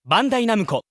バンダイナムコ。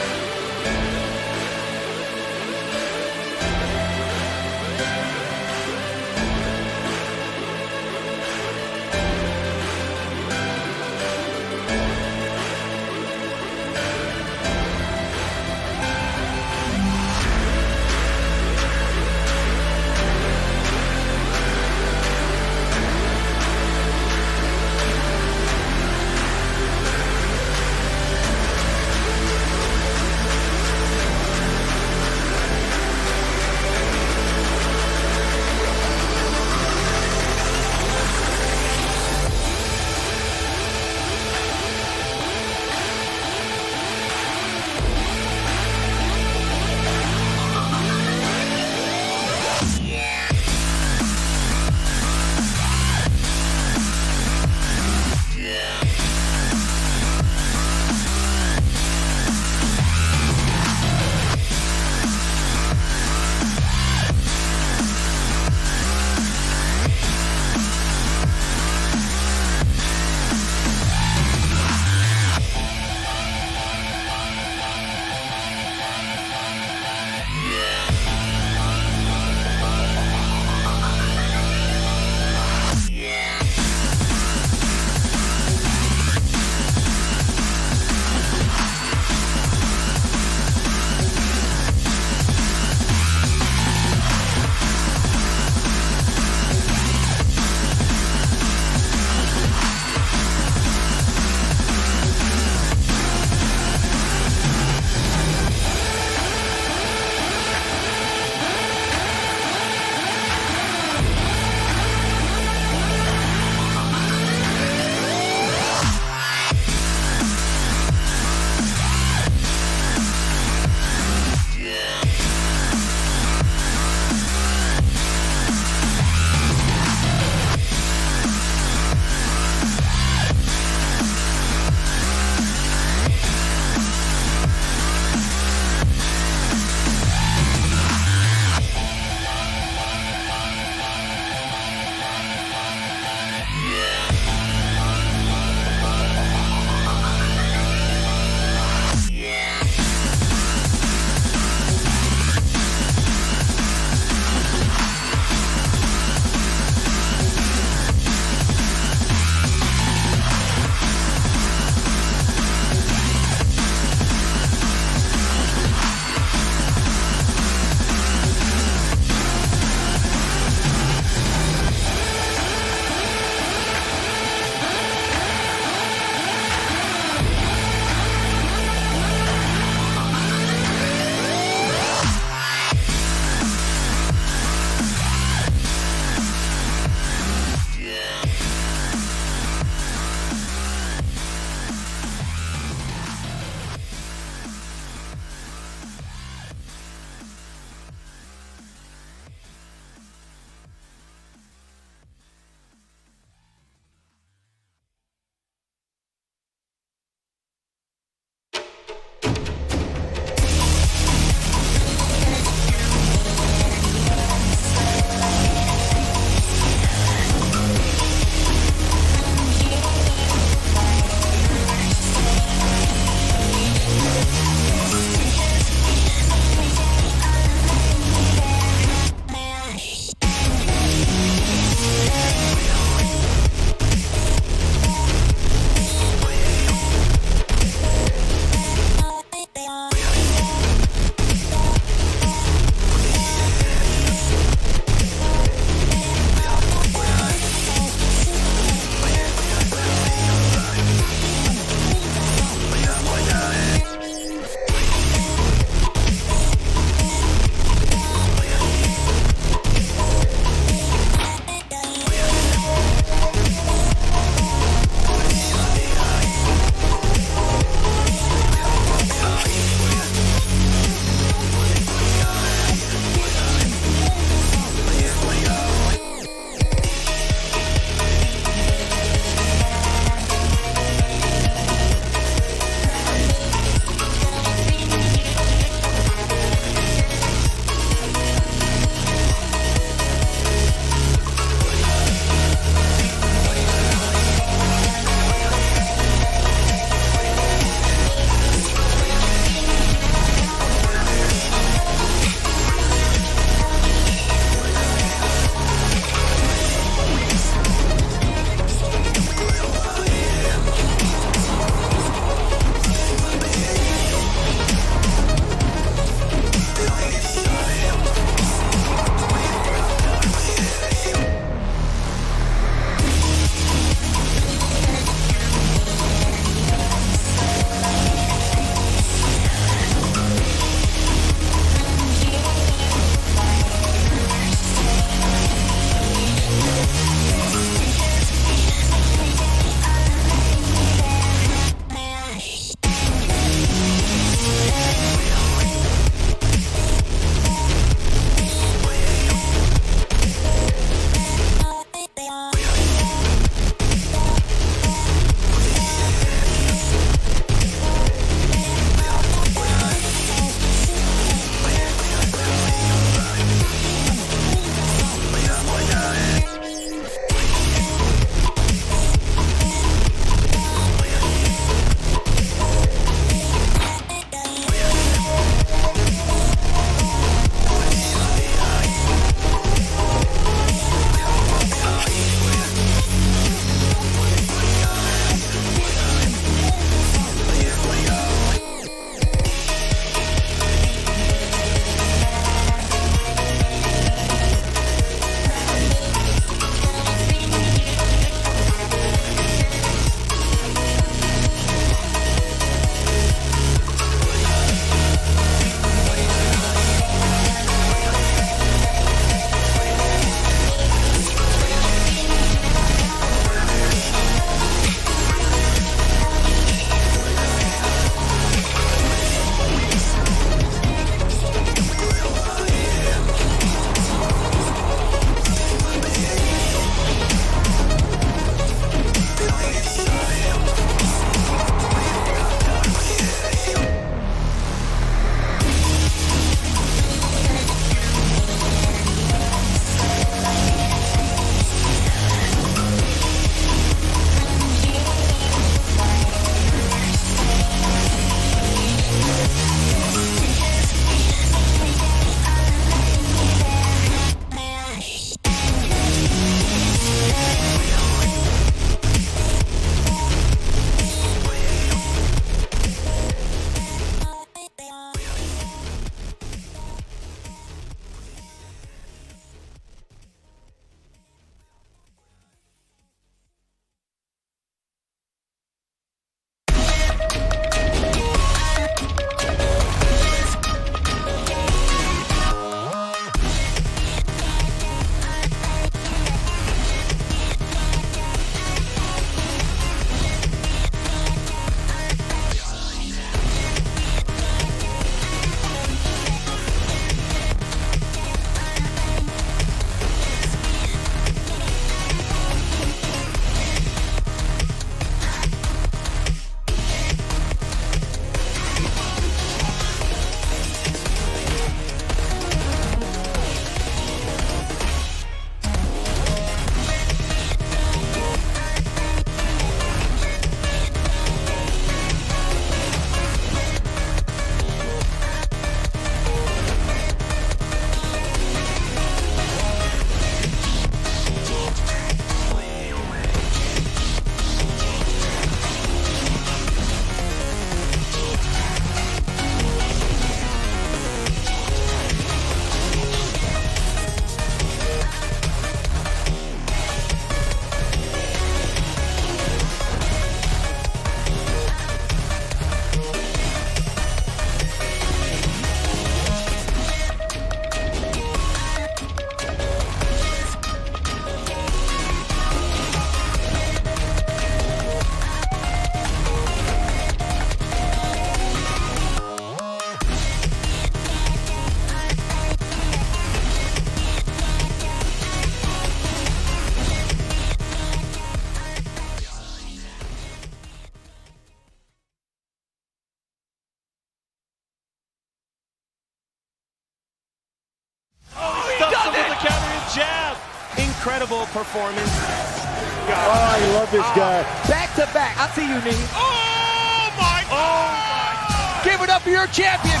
performance. Oh, I love this guy. Back to back. I see you, Nee. Oh my God! Give it up for your champion.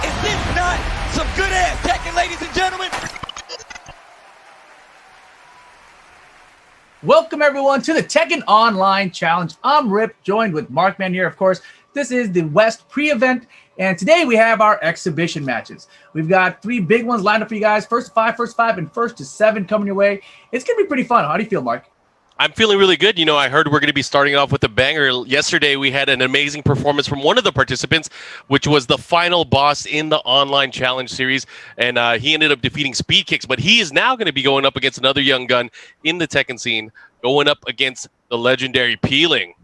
Is this not some good ass Tekken, ladies and gentlemen? Welcome everyone to the Tekken Online Challenge. I'm Rip, joined with Markman here, of course. This is the West pre-event, and today we have our exhibition matches. We've got three big ones lined up for you guys. First to five, and first to 7 coming your way. It's going to be pretty fun. How do you feel, Mark? I'm feeling really good. You know, I heard we're going to be starting off with a banger. Yesterday, we had an amazing performance from one of the participants, which was the final boss in the online challenge series. And he ended up defeating Speed Kicks, but he is now going to be going up against another young gun in the Tekken scene, going up against the legendary Peeling.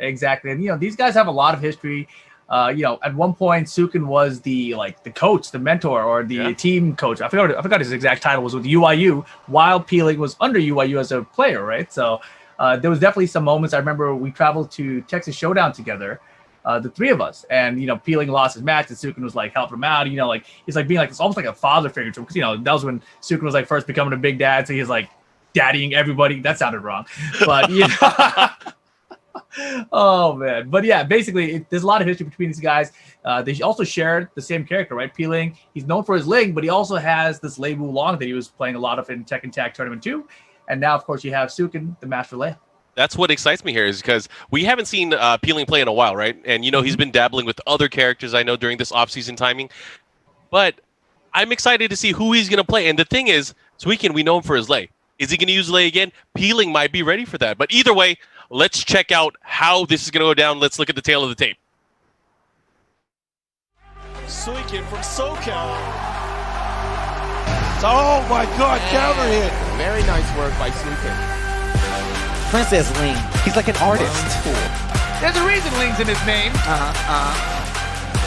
Exactly. And, you know, these guys have a lot of history. You know, at one point, Suiken was the coach, the mentor, or the team coach. I forgot his exact title was with UIU, while Peeling was under UIU as a player, right? So there was definitely some moments. I remember we traveled to Texas Showdown together, the three of us, and you know, Peeling lost his match, and Suiken was like helping him out. You know, like he's like being like it's almost like a father figure to him, because you know that was when Suiken was like first becoming a big dad, so he's like daddying everybody. That sounded wrong, but you know. Oh man, but yeah, basically there's a lot of history between these guys. They also shared the same character, right? Peeling, he's known for his Ling, but he also has this Lei Wulong that he was playing a lot of in Tekken Tag Tournament 2. And now, of course, you have Suiken, the Master Lei. That's what excites me here, is because we haven't seen Peeling play in a while, right? And you know, he's been dabbling with other characters, I know, during this off-season timing. But I'm excited to see who he's going to play. And the thing is, Suiken, we know him for his Lei. Is he going to use Lei again? Peeling might be ready for that. But either way, let's check out how this is going to go down. Let's look at the tail of the tape. Suiken from SoCal. Oh my God, counter hit. Very nice work by Suiken. Princess Ling. He's like an artist. There's a reason Ling's in his name.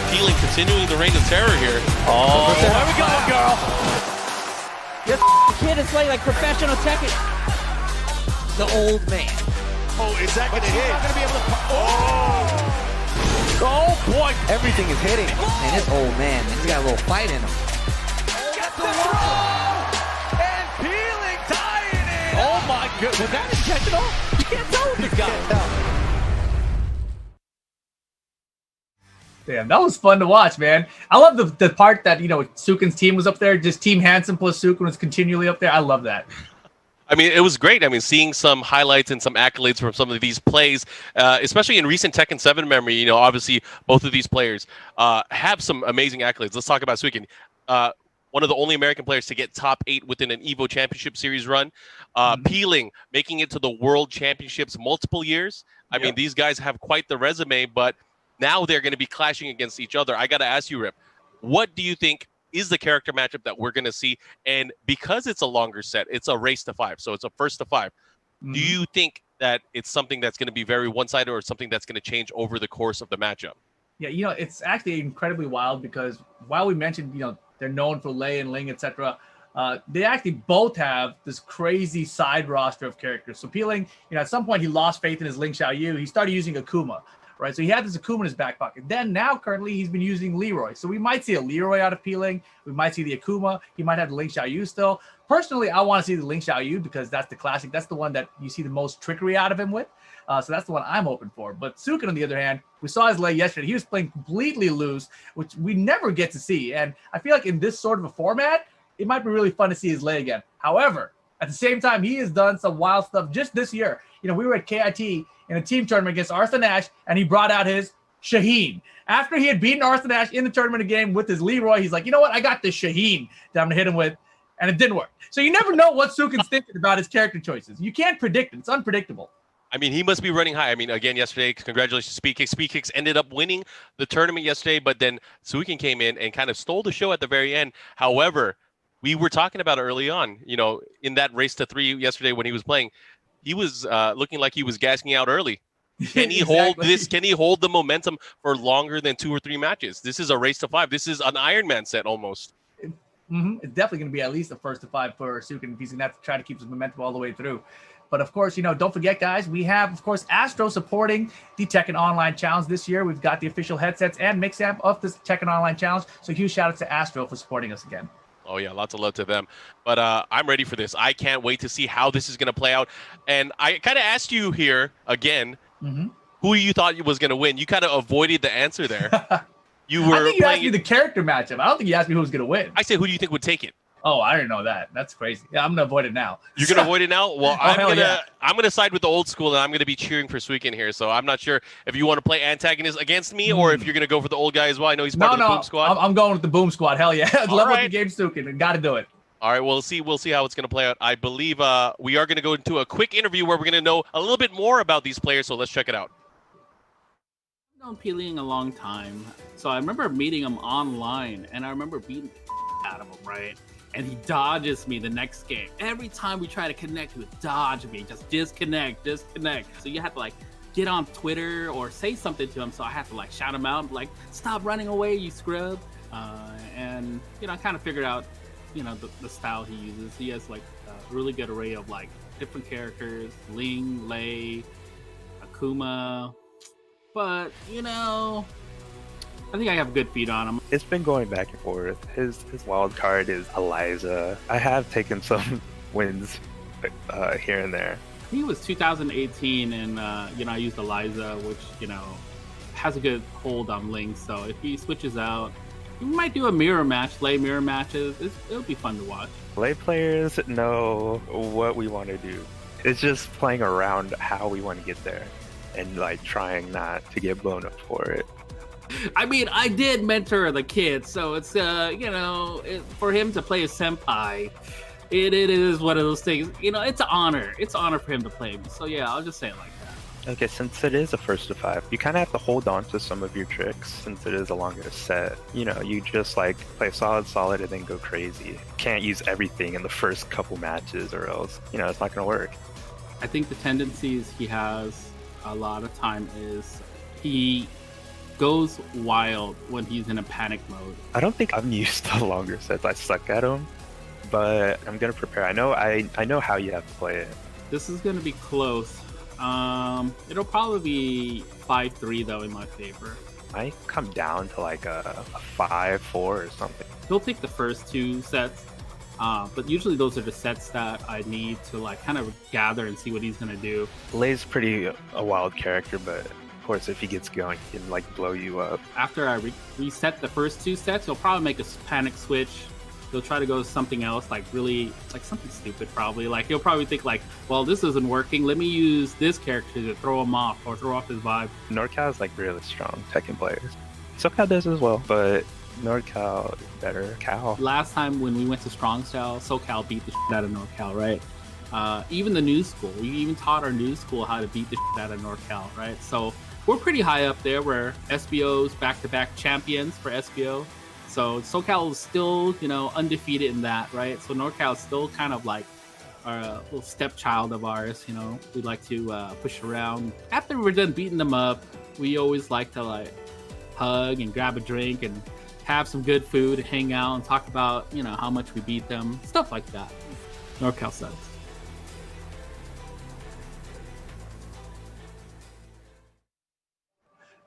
Peeling continuing the reign of terror here. Oh, There we go, girl. this kid is playing like professional Tekken. The old man. Oh, is that going to hit? Not going to be able to. Oh boy, everything is hitting. Man, this old man, he's got a little fight in him. Get the throw! And Peeling tying it. Oh my goodness, was that intentional? You can't tell with this guy. Damn, that was fun to watch, man. I love the part that, you know, Suiken's team was up there, just Team Handsome plus Suiken was continually up there. I love that. I mean, it was great. I mean, seeing some highlights and some accolades from some of these plays, especially in recent Tekken 7 memory, you know, obviously both of these players have some amazing accolades. Let's talk about Suiken. One of the only American players to get top 8 within an EVO Championship Series run. Peeling, making it to the World Championships multiple years. I mean, these guys have quite the resume, but now they're going to be clashing against each other. I got to ask you, Rip, what do you think is the character matchup that we're going to see? And because it's a longer set, it's a race to 5, so it's a first to 5. Do you think that it's something that's going to be very one-sided, or something that's going to change over the course of the matchup? Yeah, you know, it's actually incredibly wild, because while we mentioned, you know, they're known for Lei and Ling, etc., they actually both have this crazy side roster of characters. So Peeling, you know, at some point he lost faith in his Ling Xiaoyu. He started using Akuma. Right, so he had this Akuma in his back pocket. Then now currently he's been using Leroy. So we might see a Leroy out of Peeling. We might see the Akuma. He might have the Ling Xiaoyu still. Personally, I want to see the Ling Xiaoyu, because that's the classic. That's the one that you see the most trickery out of him with. So that's the one I'm hoping for. But Suiken, on the other hand, we saw his Lei yesterday. He was playing completely loose, which we never get to see. And I feel like in this sort of a format, it might be really fun to see his Lei again. However, at the same time, he has done some wild stuff just this year. You know, we were at KIT in a team tournament against Arthur Nash, and he brought out his Shaheen. After he had beaten Arthur Nash in the tournament game with his Leroy, he's like, you know what? I got this Shaheen that I'm going to hit him with, and it didn't work. So you never know what Suiken's thinking about his character choices. You can't predict it. It's unpredictable. I mean, he must be running high. I mean, again, yesterday, congratulations, Speed Kicks. Speed Kicks ended up winning the tournament yesterday, but then Suiken came in and kind of stole the show at the very end. However, we were talking about it early on, you know, in that race to 3 yesterday when he was playing. He was looking like he was gassing out early. Can he hold this? Can he hold the momentum for longer than 2 or 3 matches? This is a race to 5. This is an Iron Man set almost. It's definitely going to be at least a first to 5 for Suiken if he's going to have to try to keep his momentum all the way through. But of course, you know, don't forget, guys, we have, of course, Astro supporting the Tekken Online Challenge this year. We've got the official headsets and mix amp of this Tekken Online Challenge. So huge shout out to Astro for supporting us again. Oh yeah, lots of love to them. But I'm ready for this. I can't wait to see how this is going to play out. And I kind of asked you here again, who you thought was going to win. You kind of avoided the answer there. You were I think you asked me playing. the character matchup. I don't think you asked me who was going to win. I said, who do you think would take it? Oh, I didn't know that. That's crazy. Yeah, I'm gonna avoid it now. You're gonna avoid it now? Well, hell I'm gonna side with the old school, and I'm gonna be cheering for Suiken here. So I'm not sure if you want to play antagonist against me, or if you're gonna go for the old guy as well. I know he's part of the Boom Squad. I'm going with the Boom Squad. Hell yeah! Level up the game, Suiken. Got to do it. All right, we'll see how it's gonna play out. I believe we are gonna go into a quick interview where we're gonna know a little bit more about these players. So let's check it out. I've known Peeling a long time, so I remember meeting him online, and I remember beating out of him, right? And he dodges me the next game. Every time we try to connect, he would dodge me, just disconnect. So you have to like get on Twitter or say something to him. So I have to like shout him out, like, stop running away, you scrub. And I kind of figured out, the style he uses. He has like a really good array of like different characters, Ling, Lei, Akuma. But I think I have good feet on him. It's been going back and forth. His wild card is Eliza. I have taken some wins here and there. I think it was 2018, and I used Eliza, which has a good hold on Link. So if he switches out, we might do a mirror match, Lei mirror matches. It'll be fun to watch. Lei players know what we want to do. It's just playing around how we want to get there, and like trying not to get blown up for it. I mean, I did mentor the kid, so it's for him to play a senpai, it is one of those things. It's an honor. It's an honor for him to play me. So yeah, I'll just say it like that. Okay, since it is a first to 5, you kind of have to hold on to some of your tricks since it is a longer set. You just like play solid, and then go crazy. Can't use everything in the first couple matches, or else it's not gonna work. I think the tendencies he has a lot of time is he goes wild when he's in a panic mode. I don't think I'm used to longer sets. I suck at them, but I'm gonna prepare. I know how you have to play it. This is gonna be close. It'll probably be 5-3 though in my favor. I come down to like a 5-4 or something. He'll take the first 2 sets, but usually those are the sets that I need to like kind of gather and see what he's gonna do. Lei's pretty a wild character, but of course if he gets going, he can like blow you up. After I reset the first 2 sets, he'll probably make a panic switch. He'll try to go something else, like really, like something stupid probably. Like he'll probably think like, well, this isn't working. Let me use this character to throw him off or throw off his vibe. NorCal is like really strong Tekken players. SoCal does as well, but NorCal is better. Cal. Last time when we went to Strong Style, SoCal beat the shit out of NorCal, right? Even the new school, we even taught our new school how to beat the shit out of NorCal, right? So we're pretty high up there. We're SBO's back-to-back champions for SBO. So SoCal is still, undefeated in that, right? So NorCal is still kind of like a little stepchild of ours, we like to push around. After we're done beating them up, we always like to like hug and grab a drink and have some good food, hang out and talk about, how much we beat them, stuff like that. NorCal sucks.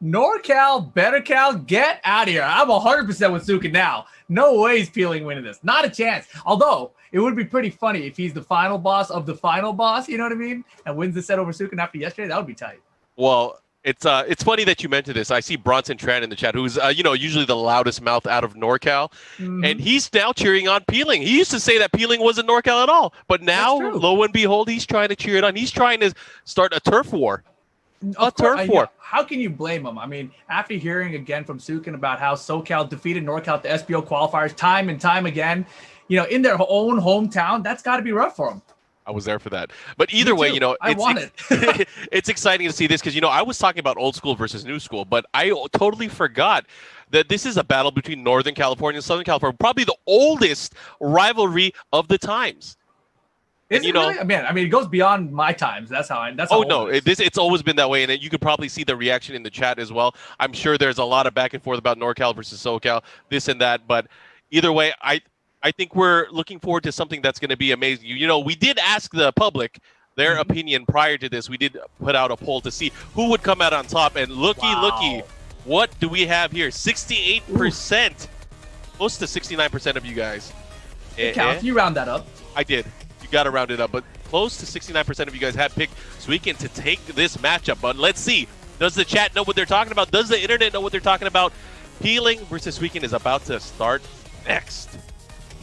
NorCal, Better Cal, get out of here. I'm 100% with Suiken now. No way he's Peeling winning this. Not a chance. Although, it would be pretty funny if he's the final boss of the final boss, you know what I mean? And wins the set over Suiken after yesterday. That would be tight. Well, it's funny that you mentioned this. I see Bronson Tran in the chat, who's usually the loudest mouth out of NorCal, and he's now cheering on Peeling. He used to say that Peeling wasn't NorCal at all, but now, lo and behold, he's trying to cheer it on. He's trying to start a turf war. Turf war. How can you blame him? I mean, after hearing again from Suiken about how SoCal defeated NorCal at the SBO qualifiers time and time again, in their own hometown, that's got to be rough for him. I was there for that. But either way, I want it. It's exciting to see this because, I was talking about old school versus new school, but I totally forgot that this is a battle between Northern California and Southern California, probably the oldest rivalry of the times. Is it really? Man, I mean, it goes beyond my times. That's how. It's always been that way, and you could probably see the reaction in the chat as well. I'm sure there's a lot of back and forth about NorCal versus SoCal, this and that. But either way, I think we're looking forward to something that's going to be amazing. We did ask the public their opinion prior to this. We did put out a poll to see who would come out on top, and looky, what do we have here? 68%, close to 69% of you guys It counts. You round that up. I did. You got to round it up. But close to 69% of you guys have picked Suiken to take this matchup. But let's see. Does the chat know what they're talking about? Does the internet know what they're talking about? Peeling versus Suiken is about to start next.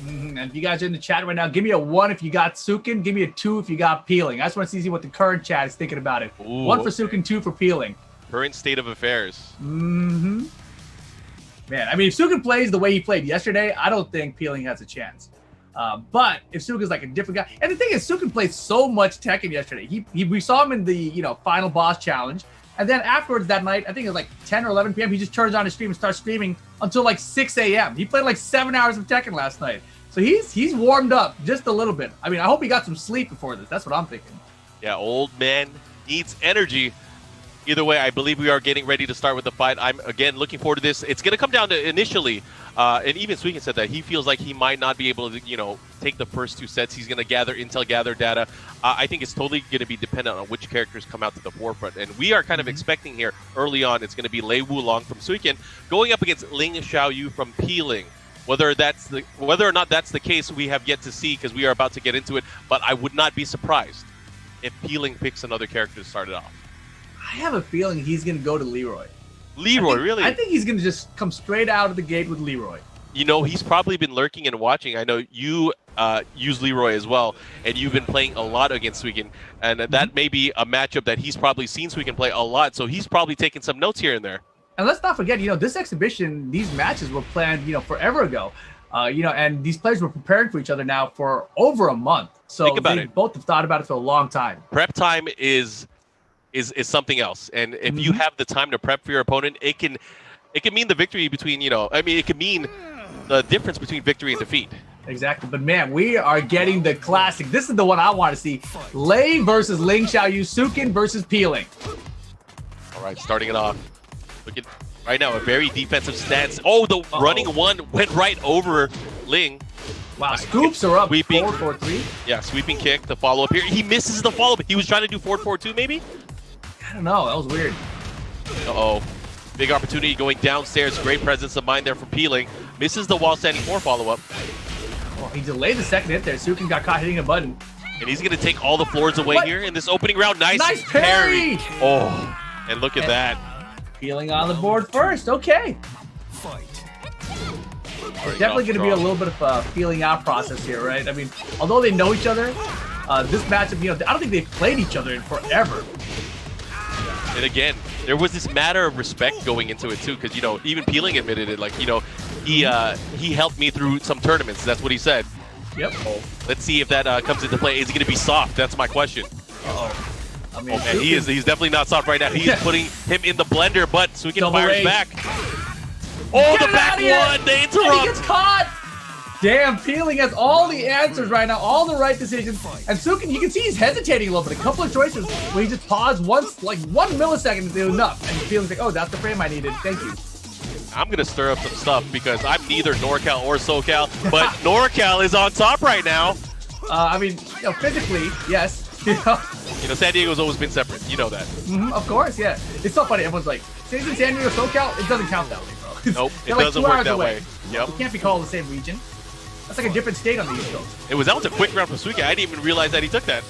And if you guys are in the chat right now, give me a 1 if you got Suiken. Give me a 2 if you got Peeling. I just want to see what the current chat is thinking about it. Ooh, 1 for Suiken, 2 for Peeling. Current state of affairs. Man, I mean, if Suiken plays the way he played yesterday, I don't think Peeling has a chance. But if Suiken's like a different guy, and the thing is, Suiken played so much Tekken yesterday. We saw him in the final boss challenge, and then afterwards that night, I think it was like 10 or 11 p.m. He just turns on his stream and starts streaming until like 6 a.m. He played like 7 hours of Tekken last night, so he's warmed up just a little bit. I mean, I hope he got some sleep before this. That's what I'm thinking. Yeah, old man needs energy. Either way, I believe we are getting ready to start with the fight. I'm, again, looking forward to this. It's going to come down to initially, and even Suiken said that he feels like he might not be able to, take the first 2 sets. He's going to gather intel, gather data. I think it's totally going to be dependent on which characters come out to the forefront. And we are kind of expecting here early on, it's going to be Lei Wulong from Suiken going up against Ling Xiaoyu from Peeling. Whether or not that's the case, we have yet to see because we are about to get into it. But I would not be surprised if Peeling picks another character to start it off. I have a feeling he's going to go to Leroy. Really? I think he's going to just come straight out of the gate with Leroy. He's probably been lurking and watching. I know you use Leroy as well, and you've been playing a lot against Suiken, and that may be a matchup that he's probably seen Suiken play a lot, so he's probably taking some notes here and there. And let's not forget, this exhibition, these matches were planned, forever ago. And these players were preparing for each other now for over a month. So Think about they it. both have thought about it for a long time. Prep time is something else, and if you have the time to prep for your opponent, it can mean the victory between it can mean the difference between victory and defeat. Exactly, but man, we are getting the classic. This is the one I want to see: Lei versus Ling Xiaoyu, Suiken versus Peeling. All right, starting it off. Look at right now a very defensive stance. Oh, the running one went right over Ling. Wow, scoops are up. Sweeping. 4-4-3. Yeah, sweeping kick. The follow up here. He misses the follow up. He was trying to do 4-4-2 maybe. I don't know. That was weird. Uh-oh. Big opportunity going downstairs. Great presence of mind there from Peeling. Misses the wall standing 4 follow-up. Well, he delayed the second hit there. Suiken got caught hitting a button. And he's going to take all the floors away here in this opening round. Nice parry! Oh, and look at that. Peeling on the board first. Okay. It's definitely going to be a little bit of a feeling out process here, right? I mean, although they know each other, this matchup, I don't think they've played each other in forever. And again, there was this matter of respect going into it too, because even Peeling admitted it. Like he helped me through some tournaments. That's what he said. Yep. Let's see if that comes into play. Is he going to be soft? That's my question. I mean, man, he's definitely not soft right now. He is putting him in the blender, but Suiken fires back. Oh, the back one! They interrupt. And he gets caught. Damn, Peeling has all the answers right now, all the right decisions. And Suiken, you can see he's hesitating a little bit. A couple of choices where he just paused once, like 1 millisecond to do enough. And Peeling's like, oh, that's the frame I needed. Thank you. I'm going to stir up some stuff because I'm neither NorCal or SoCal, but NorCal is on top right now. I mean, physically, yes. San Diego's always been separate. You know that. Of course, yeah. It's so funny. Everyone's like, San Diego, SoCal, it doesn't count that way, bro. Nope, it like doesn't 2 work hours that away. way. Yep. You can't be called the same region. That's like a different state on the East Coast. That was a quick round from Suiken. I didn't even realize that he took that.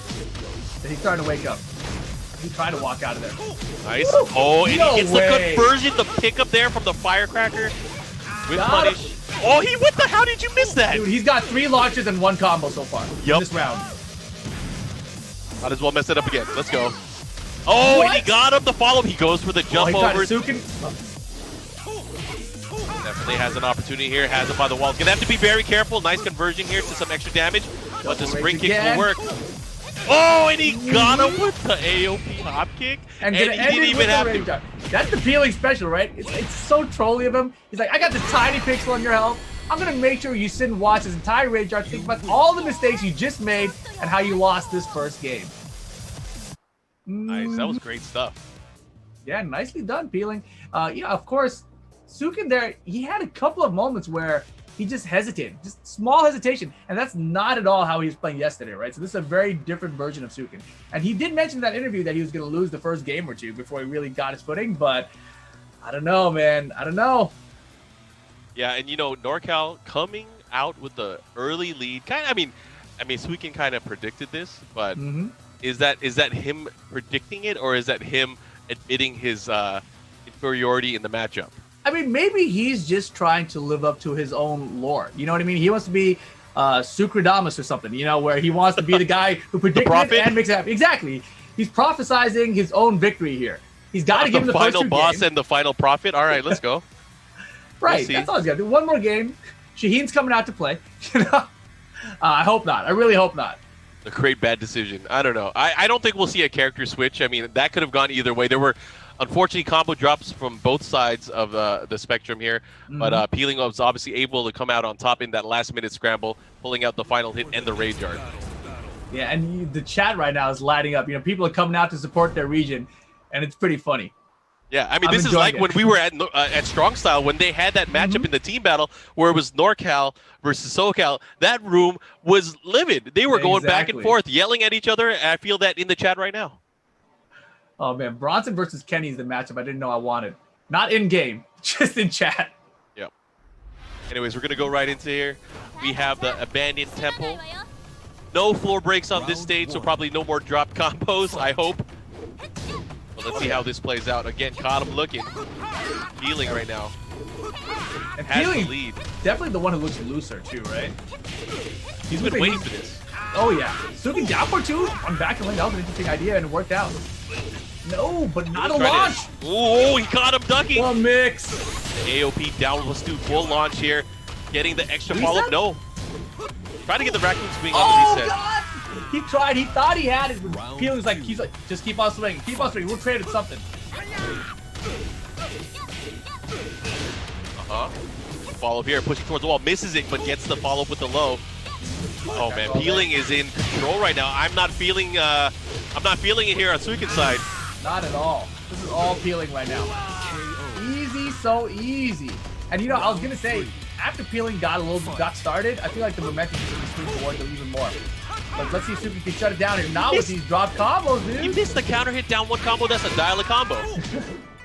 And he's starting to wake up. He tried to walk out of there. Nice. Oh, and No he gets way. the conversion, the pickup there from the firecracker with Got punish. Oh, how did you miss that? Dude, he's got 3 launches and 1 combo so far in this round. Might as well mess it up again. Let's go. Oh, and he got him the follow-up. He goes for the jump over. Suiken. Definitely has an opportunity here. Has it by the wall. Gonna have to be very careful. Nice conversion here to some extra damage, but the spring kick will work. Oh, and he got him with the AOP hop kick, and he didn't even have to. That's the Peeling special, right? It's so trolly of him. He's like, I got the tiny pixel on your health. I'm gonna make sure you sit and watch his entire rage art, think about all the mistakes you just made and how you lost this first game. Nice, that was great stuff. Yeah, nicely done, Peeling. Of course, Suiken there, he had a couple of moments where he just hesitated, just small hesitation, and that's not at all how he was playing yesterday, right? So this is a very different version of Suiken. And he did mention in that interview that he was going to lose the first game or two before he really got his footing, but I don't know, man. I don't know. Yeah, and NorCal coming out with the early lead. I mean, Suiken kind of predicted this, but is that him predicting it, or is that him admitting his inferiority in the matchup? I mean, maybe he's just trying to live up to his own lore. You know what I mean? He wants to be Suikradamus or something, you know, where he wants to be the guy who predicted it and makes it happen. Exactly. He's prophesizing his own victory here. He's got to give him the final first boss games. and the final prophet. All right, let's go. Right. We'll That's all he's got to do. One more game. Shaheen's coming out to play. You know? I hope not. I really hope not. A great bad decision. I don't know. I don't think we'll see a character switch. I mean, that could have gone either way. There were, unfortunately, combo drops from both sides of the spectrum here. But Peeling was obviously able to come out on top in that last-minute scramble, pulling out the final hit and the Rage Art. Yeah, and the chat right now is lighting up. You know, people are coming out to support their region, and it's pretty funny. Yeah, I mean, I'm this is like enjoying when we were at Strong Style, when they had that matchup in the team battle where it was NorCal versus SoCal. That room was livid. They were going back and forth, yelling at each other. And I feel that in the chat right now. Oh, man. Bronson versus Kenny is the matchup I didn't know I wanted. Not in-game, just in chat. Yep. Anyways, we're going to go right into here. We have the Abandoned Temple. No floor breaks on this stage, so probably no more drop combos, I hope. But let's see how this plays out. Again, caught him looking. Healing right now. And Has Peeling, the lead. definitely the one who looks looser, too, right? He's been waiting for this. Oh, yeah. Suiken down for two on back and lane. That was an interesting idea, and it worked out. No, but not a launch. Oh, he caught him ducking. A mix. The AOP down. Let's do full launch here. Getting the extra follow-up. No. Trying to get the Raccoon swing on the reset. God! He tried. He thought he had it. Peeling's like, he's like, just keep on swinging. Keep on swinging. We'll trade it something. Follow-up here. Pushing towards the wall. Misses it, but gets the follow-up with the low. Oh, man. Peeling is in control right now. I'm not feeling it here on Suiken's side. Not at all. This is all Peeling right now. Easy, so easy. And you know, I was gonna say, after Peeling got started, I feel like the momentum is gonna swing towards him even more. But let's see if Suiken can shut it down. And not with these drop combos, dude. He missed the counter hit down one combo. That's a dial a combo.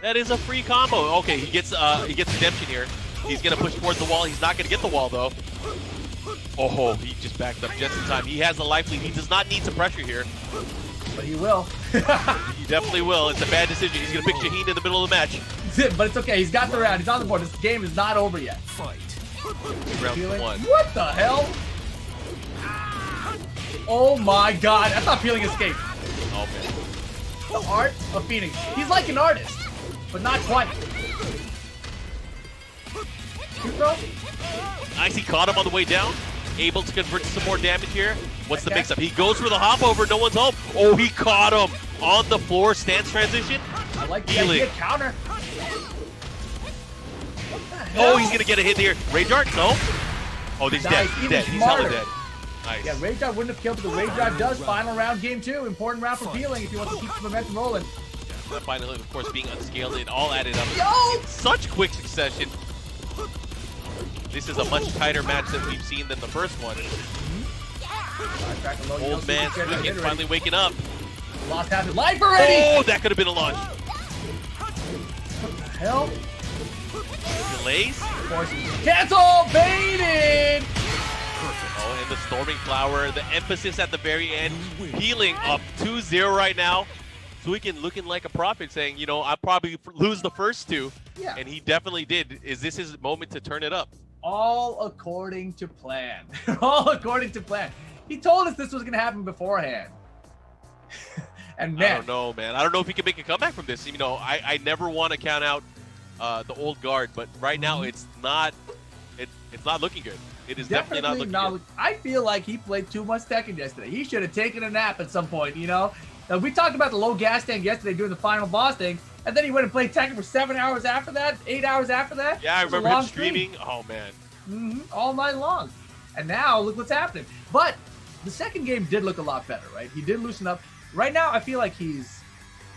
That is a free combo. Okay, he gets redemption here. He's gonna push towards the wall. He's not gonna get the wall though. Oh, he just backed up just in time. He has a life lead. He does not need some pressure here. But he will. He definitely will. It's a bad decision. He's gonna pick Shaheen in the middle of the match. But it's okay. He's got the round. He's on the board. This game is not over yet. Round Peeling. one. What the hell? Oh my God! I thought Peeling escaped. Oh man. The art of Phoenix. He's like an artist, but not quite. Nice. He caught him on the way down. Able to convert to some more damage here. What's the mix-up? He goes for the hop over. No one's home. Oh, he caught him on the floor. Stance transition. I like the idea. Counter. Oh, he's gonna get a hit here. Rage Art? No. Oh, he's dead. He's dead. He's hella dead. Nice. Yeah, Rage Drive wouldn't have killed, but the Rage Drive does. Final round, game two. Important round for Peeling if he wants to keep the momentum rolling. The final hit, of course, being unscaled. It all added up Yo! in such quick succession. This is a much tighter match than we've seen than the first one. Old man Suiken finally waking up. Lost half his life already! Oh, that could have been a launch. What the hell? Delays? Cancel! Baited! Oh, and the Storming Flower, the emphasis at the very end. Healing up 2-0 right now. Suiken looking like a prophet, saying, you know, I'll probably lose the first two. Yeah. And he definitely did. Is this his moment to turn it up? All according to plan. All according to plan. He told us this was going to happen beforehand. And man, I don't know, man. I don't know if he can make a comeback from this. You know, I never want to count out the old guard, but right now it's not looking good. It is definitely not looking good. I feel like he played too much Tekken yesterday. He should have taken a nap at some point, you know? We talked about the low gas tank yesterday during the final boss thing, and then he went and played Tekken for 7 hours after that, 8 hours after that. Yeah, I remember him streaming. Oh, man. All night long. And now, look what's happening. But the second game did look a lot better, right? He did loosen up. Right now, I feel like he's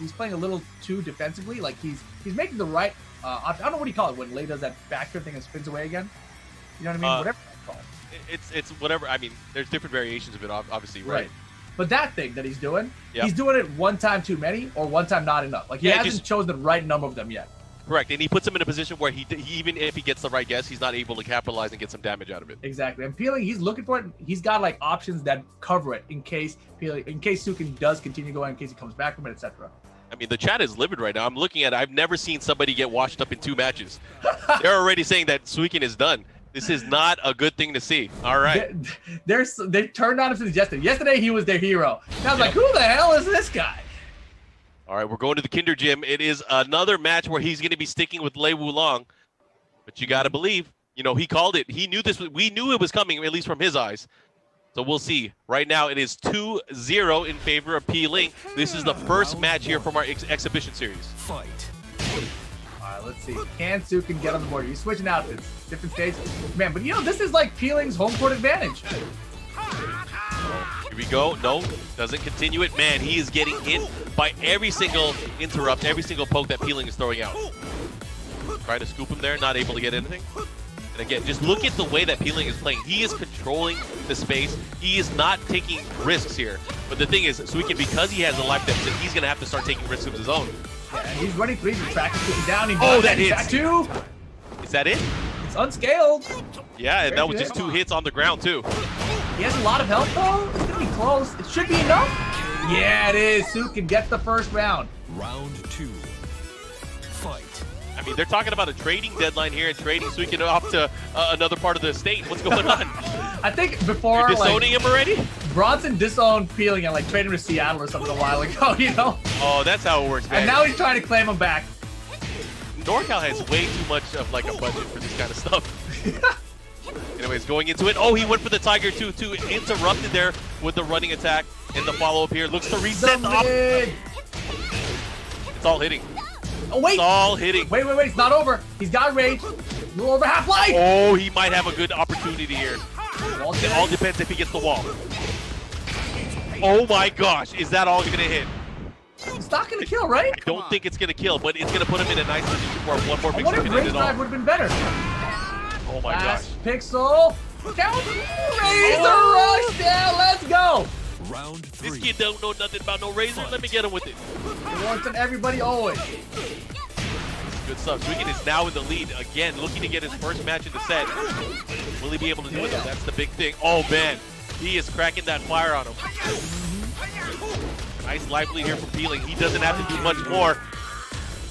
playing a little too defensively. Like, he's making the right... I don't know what do you call it when Lei does that backdoor thing and spins away again. You know what I mean? Whatever it's called. It's whatever. I mean, there's different variations of it, obviously, right? But that thing that he's doing, yep. He's doing it one time too many or one time not enough. Like, he hasn't chosen the right number of them yet. Correct, and he puts him in a position where he even if he gets the right guess, he's not able to capitalize and get some damage out of it. Exactly. And Peeling, he's looking for it. He's got like options that cover it in case Suiken does continue going, in case he comes back from it, etc. I mean, the chat is livid right now. I'm looking at it. I've never seen somebody get washed up in 2 matches. They're already saying that Suiken is done. This is not a good thing to see. All right. They turned on him since yesterday. Yesterday, he was their hero. And I was like, who the hell is this guy? All right, we're going to the Kinder Gym. It is another match where he's going to be sticking with Lei Wulong. But you got to believe, you know, he called it. He knew this. We knew it was coming, at least from his eyes. So we'll see. Right now, it is 2-0 in favor of Peeling. This is the first match here from our exhibition series. Fight. All right, let's see. Can Suiken get on the board? He's switching outfits, different stages. Man, but you know, this is like Peeling's home court advantage. Here we go. No, doesn't continue it. Man, he is getting hit by every single interrupt, every single poke that Peeling is throwing out. Trying to scoop him there, not able to get anything. And again, just look at the way that Peeling is playing. He is controlling the space. He is not taking risks here. But the thing is, Suiken, because he has a life deficit, he's going to have to start taking risks of his own. Yeah, and he's running threes and tracking down. Oh, that hits. That too. Is that it? It's unscaled. Yeah, and that was just 2 hits on the ground, too. He has a lot of health, though. It's going to be close. It should be enough. Yeah, it is. Suiken gets the first round. Round 2. Fight. I mean, they're talking about a trading deadline here and trading Suiken off to another part of the state. What's going on? I think before, You're disowning him already? Bronson disowned Peeling and like traded him to Seattle or something a while ago, you know? Oh, that's how it works, man. And now he's trying to claim him back. NorCal has way too much of like a budget for this kind of stuff. Anyways, going into it. Oh, he went for the Tiger 2-2. Interrupted there with the running attack. And the follow-up here. Looks to reset the up. It's all hitting. Oh, wait. It's all hitting. Wait. It's not over. He's got rage. A little over half life. Oh, he might have a good opportunity here. It all depends if he gets the wall. Oh my gosh. Is that all going to hit? It's not going to kill, right? I don't think it's going to kill, but it's going to put him in a nice position for one more I big wonder if second Rage and it Drive all. would have been better. Oh my gosh. Last Pixel. Down. Razor rush down. Let's go. Round This 3. kid don't know nothing about no razor. Let me get him with it. He wants on everybody always. Good stuff. Suiken is now in the lead again, looking to get his first match in the set. Will he be able to do it though? That's the big thing. Oh man, he is cracking that fire on him. Nice life lead here from Peeling. He doesn't have to do much more.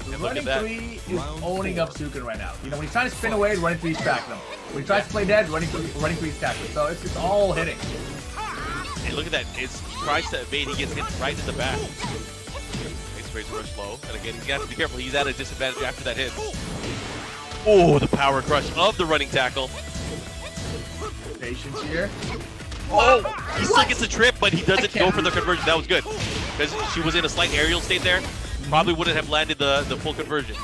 And look Running at that. 3 is owning up Suiken right now. You know, when he's trying to spin away, running 3's tracking him. When he tries to play dead, running 3's tracking him. So it's all hitting. And look at that. He tries to evade. He gets hit right in the back. Nice razor rush low. And again, he's got to be careful. He's at a disadvantage after that hit. Oh, the power crush of the running tackle. Patience here. Oh, he still gets a trip, but he doesn't go for the conversion. That was good. Because she was in a slight aerial state there. Probably wouldn't have landed the full conversion.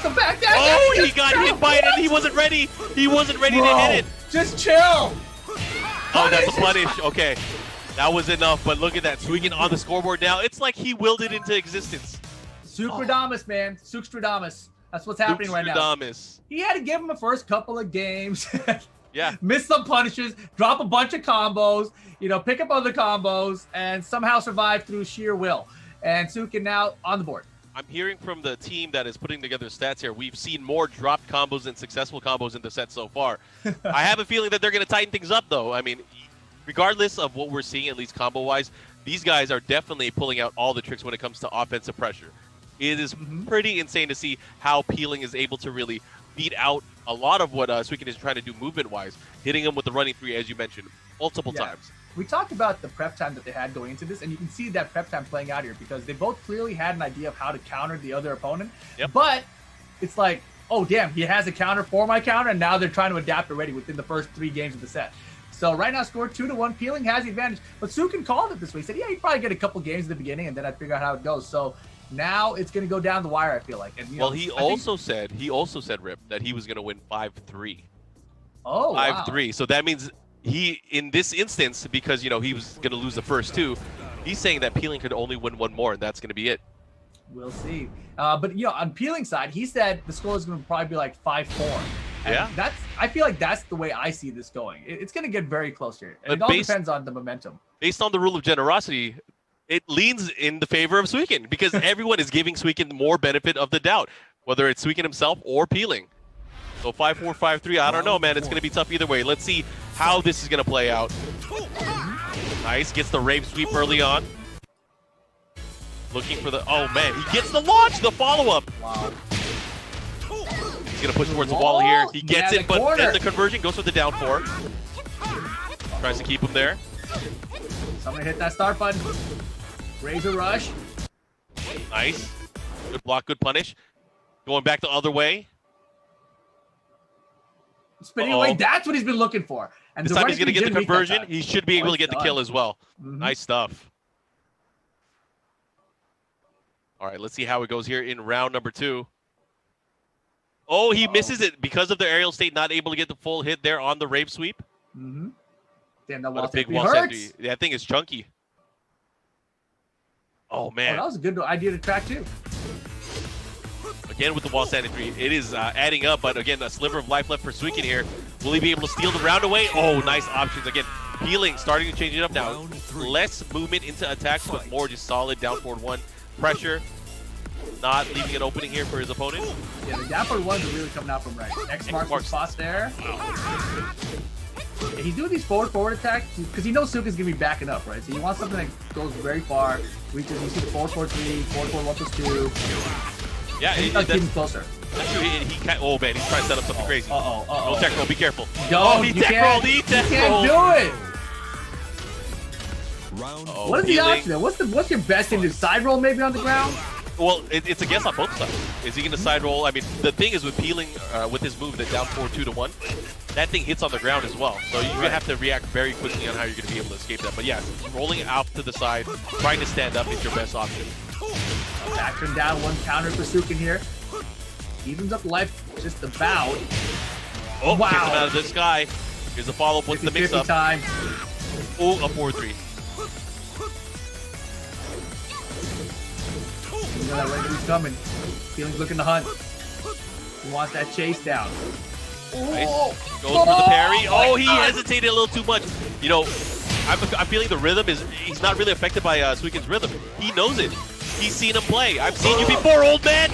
The back down. Oh, he got hit by it and he wasn't ready. He wasn't ready to hit it. Just chill. Oh, that's a punish. Okay. That was enough, but look at that. Suiken on the scoreboard now. It's like he willed it into existence. Suikradamus, man. Suikradamus. That's what's happening right now. Suikradamus. He had to give him the first couple of games. Yeah. Miss some punishes, drop a bunch of combos, you know, pick up other combos, and somehow survive through sheer will. And Suiken now on the board. I'm hearing from the team that is putting together stats here. We've seen more dropped combos than successful combos in the set so far. I have a feeling that they're going to tighten things up, though. I mean, regardless of what we're seeing, at least combo-wise, these guys are definitely pulling out all the tricks when it comes to offensive pressure. It is pretty insane to see how Peeling is able to really beat out a lot of what Suiken is trying to do movement-wise, hitting him with the running 3, as you mentioned, multiple times. We talked about the prep time that they had going into this, and you can see that prep time playing out here because they both clearly had an idea of how to counter the other opponent. Yep. But it's like, oh, damn, he has a counter for my counter, and now they're trying to adapt already within the first 3 games of the set. So right now, scored 2-1. Peeling has the advantage, but Suiken called it this way. He said, yeah, he'd probably get a couple games at the beginning, and then I'd figure out how it goes. So now it's going to go down the wire, I feel like. And, Well, he also said, Rip, that he was going to win 5-3. Oh, 5-3. wow. So that means he, in this instance, because, you know, he was going to lose the first 2, he's saying that Peeling could only win 1 more, and that's going to be it. We'll see. But, you know, on Peeling's side, he said the score is going to probably be like 5-4. And Yeah. I feel like that's the way I see this going. It's going to get very close here. And it But all depends on the momentum. Based on the rule of generosity, it leans in the favor of Suiken because everyone is giving Suiken more benefit of the doubt. whether it's Suiken himself or Peeling. So 5-4, 5-3, I don't know, man. It's going to be tough either way. Let's see how this is going to play out. Nice, gets the rave sweep early on. Looking for the, oh man, he gets the launch, the follow-up. Wow. He's going to push towards the wall here. He gets it, but then the conversion goes for the down 4. Tries to keep him there. Somebody hit that start button. Razor rush. Nice. Good block, good punish. Going back the other way. Spinning away, that's what he's been looking for. And this time he's going to get the conversion. He should be able to get the kill as well. Nice stuff. All right, let's see how it goes here in round number 2. Oh, he misses it because of the aerial state, not able to get the full hit there on the rave sweep. Damn, that What wall a big safety wall hurts. safety. That thing is chunky. Oh, man. Oh, that was a good idea to track, too. Again with the wall sandwich, it is adding up, but again, a sliver of life left for Suiken here. Will he be able to steal the round away? Oh, nice options. Again, Peeling starting to change it up now. Less movement into attacks, but more just solid down forward 1 pressure. Not leaving an opening here for his opponent. Yeah, the down forward ones are really coming out from right. X marks the spots there. Yeah, he's doing these forward attacks because he knows Suiken's going to be backing up, right? So you want something that goes very far, reaches, you see the 4-4-3, 4-4-1+2. Yeah, That's getting closer. That's true. He can't. Oh man, he's trying to set up something crazy. No tech roll. Be careful. No, he tech rolled. He tech rolled. You can't do it. Oh, What is the option there? What's your best thing? Do side roll maybe on the ground? Well, it's a guess on both sides. Is he going to side roll? I mean, the thing is with Peeling, with his move, that down 4-2-1, that thing hits on the ground as well. So you're going to have to react very quickly on how you're going to be able to escape that. But yeah, rolling it out to the side, trying to stand up is your best option. Factoring down 1 counter for Suiken here. Evens up life just about. Oh, wow. Kicks him out of the sky. Here's a follow-up. What's the mix-up? Time. Oh, a 4-3. You know that Randy's coming. Peeling's looking to hunt. He wants that chase down. Nice. Goes for the parry. Oh, he hesitated a little too much. You know, I'm feeling the rhythm is, he's not really affected by Suiken's rhythm. He knows it. He's seen him play. I've seen you before, old man.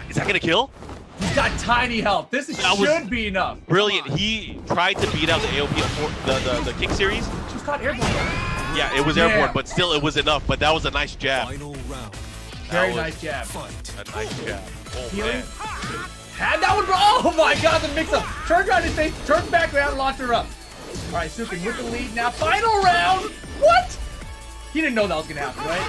Is that gonna kill? He's got tiny health. This should be enough. Brilliant. He tried to beat out the AOP, the King series. She's got airborne. Yeah, it was airborne, but still it was enough. But that was a nice jab. Very nice jab. A nice jab. Oh, Peeling. man. Had that one, bro. Oh my god, the mix up. Turned around his face, turned back around, launched her up. All right, Suiken with the lead now. Final round. What? He didn't know that was going to happen, right?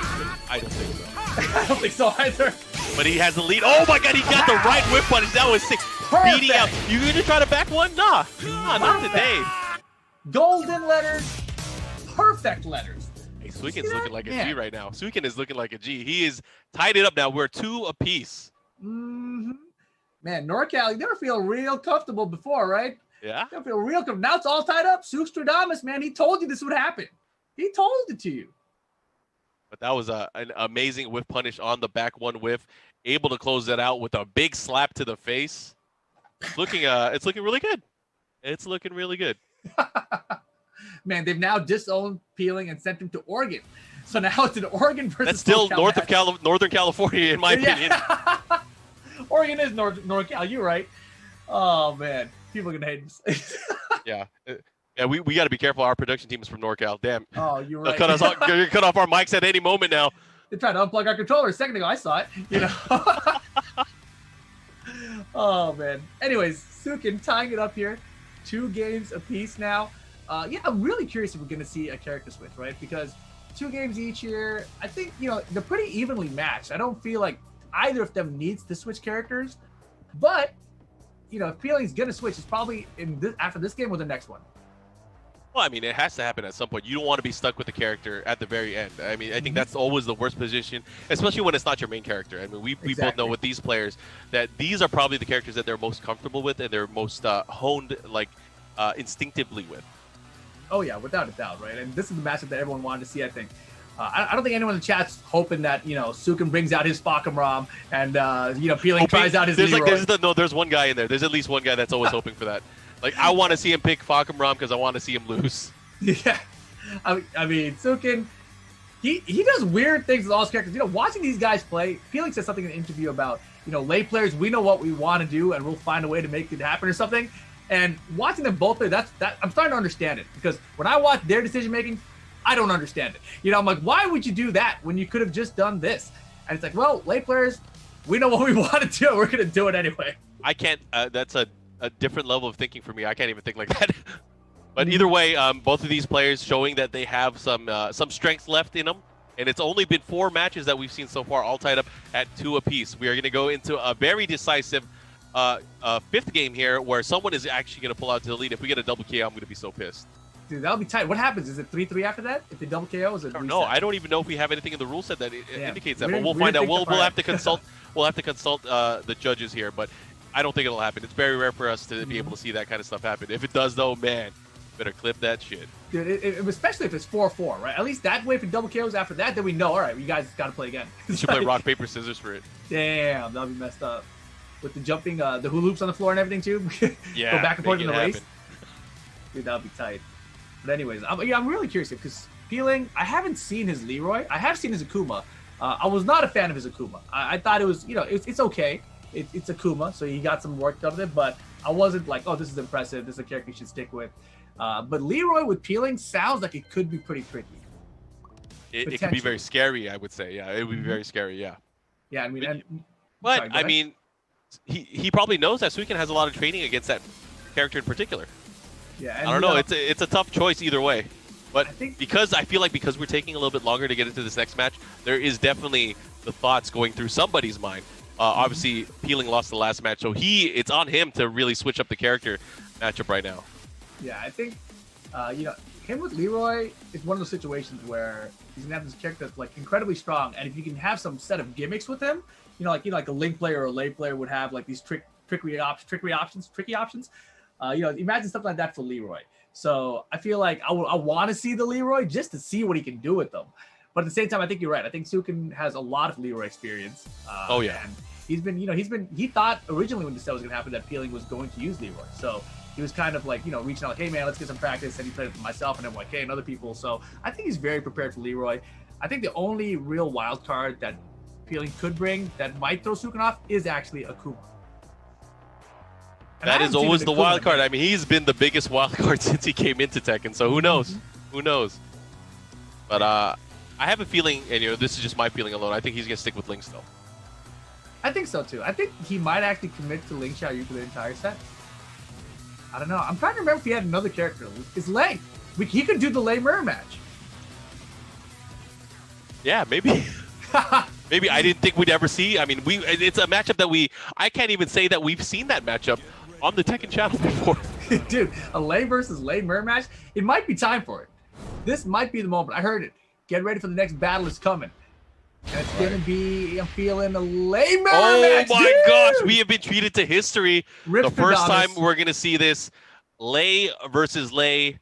I don't think so. I don't think so either. But he has the lead. Oh my god, he got the right whip punish. That was 6. Perfect. Beating out. You gonna try to back one? Nah, not today. Golden letters. Perfect letters. Hey, Suiken's looking like a G right now. Suiken is looking like a G. He is tied it up now. We're 2 apiece. Man, NorCal, you never feel real comfortable before, right? Yeah. You never feel real comfortable. Now it's all tied up. Suiken, man, he told you this would happen. He told it to you. But that was an amazing whiff punish on the back 1 whiff. Able to close that out with a big slap to the face. It's looking really good. It's looking really good. Man, they've now disowned Peeling and sent him to Oregon. So now it's an Oregon versus That's still SoCal Northern California, in my opinion. Oregon is NorCal. You're right. Oh man, people are gonna hate us. Yeah. Yeah, we got to be careful. Our production team is from NorCal. Damn. Oh, you're right. Cut off our mics at any moment now. They tried to unplug our controller a second ago. I saw it. You know. Oh man. Anyways, Suiken tying it up here. 2 games apiece now. Yeah, I'm really curious if we're gonna see a character switch, right? Because 2 games each year, I think they're pretty evenly matched. I don't feel like either of them needs to switch characters, but if Peeling's gonna switch, it's probably after this game or the next one. Well, I mean, it has to happen at some point. You don't want to be stuck with the character at the very end. I mean, I think that's always the worst position, especially when it's not your main character. I mean, we both know with these players that these are probably the characters that they're most comfortable with and they're most honed, instinctively with. Oh yeah, without a doubt, right? And this is the matchup that everyone wanted to see, I think. I don't think anyone in the chat's hoping that Suiken brings out his Fakam and Peeling tries out his Leroy. There's one guy in there. There's at least one guy that's always hoping for that. Like, I want to see him pick Fakam because I want to see him lose. Yeah, I mean Suiken, he does weird things with all his characters. Watching these guys play, Peeling said something in an interview about you know, late players, we know what we want to do, and we'll find a way to make it happen or something. And watching them both play, that I'm starting to understand it, because when I watch their decision making, I don't understand it. You know, I'm like, why would you do that when you could have just done this? And it's like, well, late players, we know what we want to do. We're going to do it anyway. I can't. That's a different level of thinking for me. I can't even think like that. But either way, both of these players showing that they have some strength left in them. And it's only been 4 matches that we've seen so far, all tied up at 2 apiece. We are going to go into a very decisive 5th game here, where someone is actually going to pull out to the lead. If we get a double KO, I'm going to be so pissed. Dude, that'll be tight. What happens? Is it 3-3 after that? If they double KO, is it reset? No, I don't even know if we have anything in the rule set that indicates that. We But we'll didn't find out. think We'll the have to consult. We'll have to consult the judges here. But I don't think it'll happen. It's very rare for us to be able to see that kind of stuff happen. If it does, though, man, better clip that shit. Dude, especially if it's 4-4, right? At least that way, if it double KOs after that, then we know, all right, you guys got to play again. You should play rock, paper, scissors for it. Damn, that'll be messed up. With the jumping, the hula hoops on the floor and everything, too. Yeah, Go back and forth make in it the race. happen. Dude, that'll be tight. But anyways, I'm really curious, because Peeling, I haven't seen his Leroy. I have seen his Akuma. I was not a fan of his Akuma. I thought it was, you know, it's okay. It's Akuma, so he got some work done with it, but I wasn't like, oh, this is impressive. This is a character you should stick with. But Leroy with Peeling sounds like it could be pretty tricky. It could be very scary, I would say. Yeah, it would be very scary, yeah. Yeah, I mean, But, sorry, go I ahead. mean, he probably knows that Suiken has a lot of training against that character in particular. Yeah, I don't know. It's a tough choice either way. But I think- because we're taking a little bit longer to get into this next match, there is definitely the thoughts going through somebody's mind. Obviously, Peeling lost the last match, so it's on him to really switch up the character matchup right now. Yeah, I think, you know, him with Leroy is one of those situations where he's gonna have this character that's like incredibly strong, and if you can have some set of gimmicks with him, like a Link player or a Lei player would have like these tricky options. You know, imagine something like that for Leroy. So I feel like I want to see the Leroy just to see what he can do with them. But at the same time, I think you're right. I think Suiken has a lot of Leroy experience. Oh yeah. And he thought originally when this was going to happen that Peeling was going to use Leroy. So he was kind of like, you know, reaching out like, hey man, let's get some practice. And he played it for myself and then like, hey, and other people. So I think he's very prepared for Leroy. I think the only real wild card that Peeling could bring that might throw Suiken off is actually Akuma. And That I is haven't seen always an the Akuma wild card. yet. I mean, he's been the biggest wild card since he came into Tekken. So who knows? Who knows? But I have a feeling, and you know, this is just my feeling alone. I think he's gonna stick with Link still. I think so too. I think he might actually commit to Link Xiaoyu for the entire set. I don't know. I'm trying to remember if he had another character. It's Lei. He could do the Lei mirror match. Yeah, maybe. Maybe I didn't think we'd ever see. I mean, it's a matchup that I can't even say that we've seen that matchup on the Tekken channel before. Dude, a Lei versus Lei mirror match. It might be time for it. This might be the moment. I heard it. Get ready for the next battle is coming. And it's going to be, I'm feeling a Lei mirror match. Oh my dude! gosh, we have been treated to history. Rip The first Stradamus. time we're going to see this. Lei versus Lei.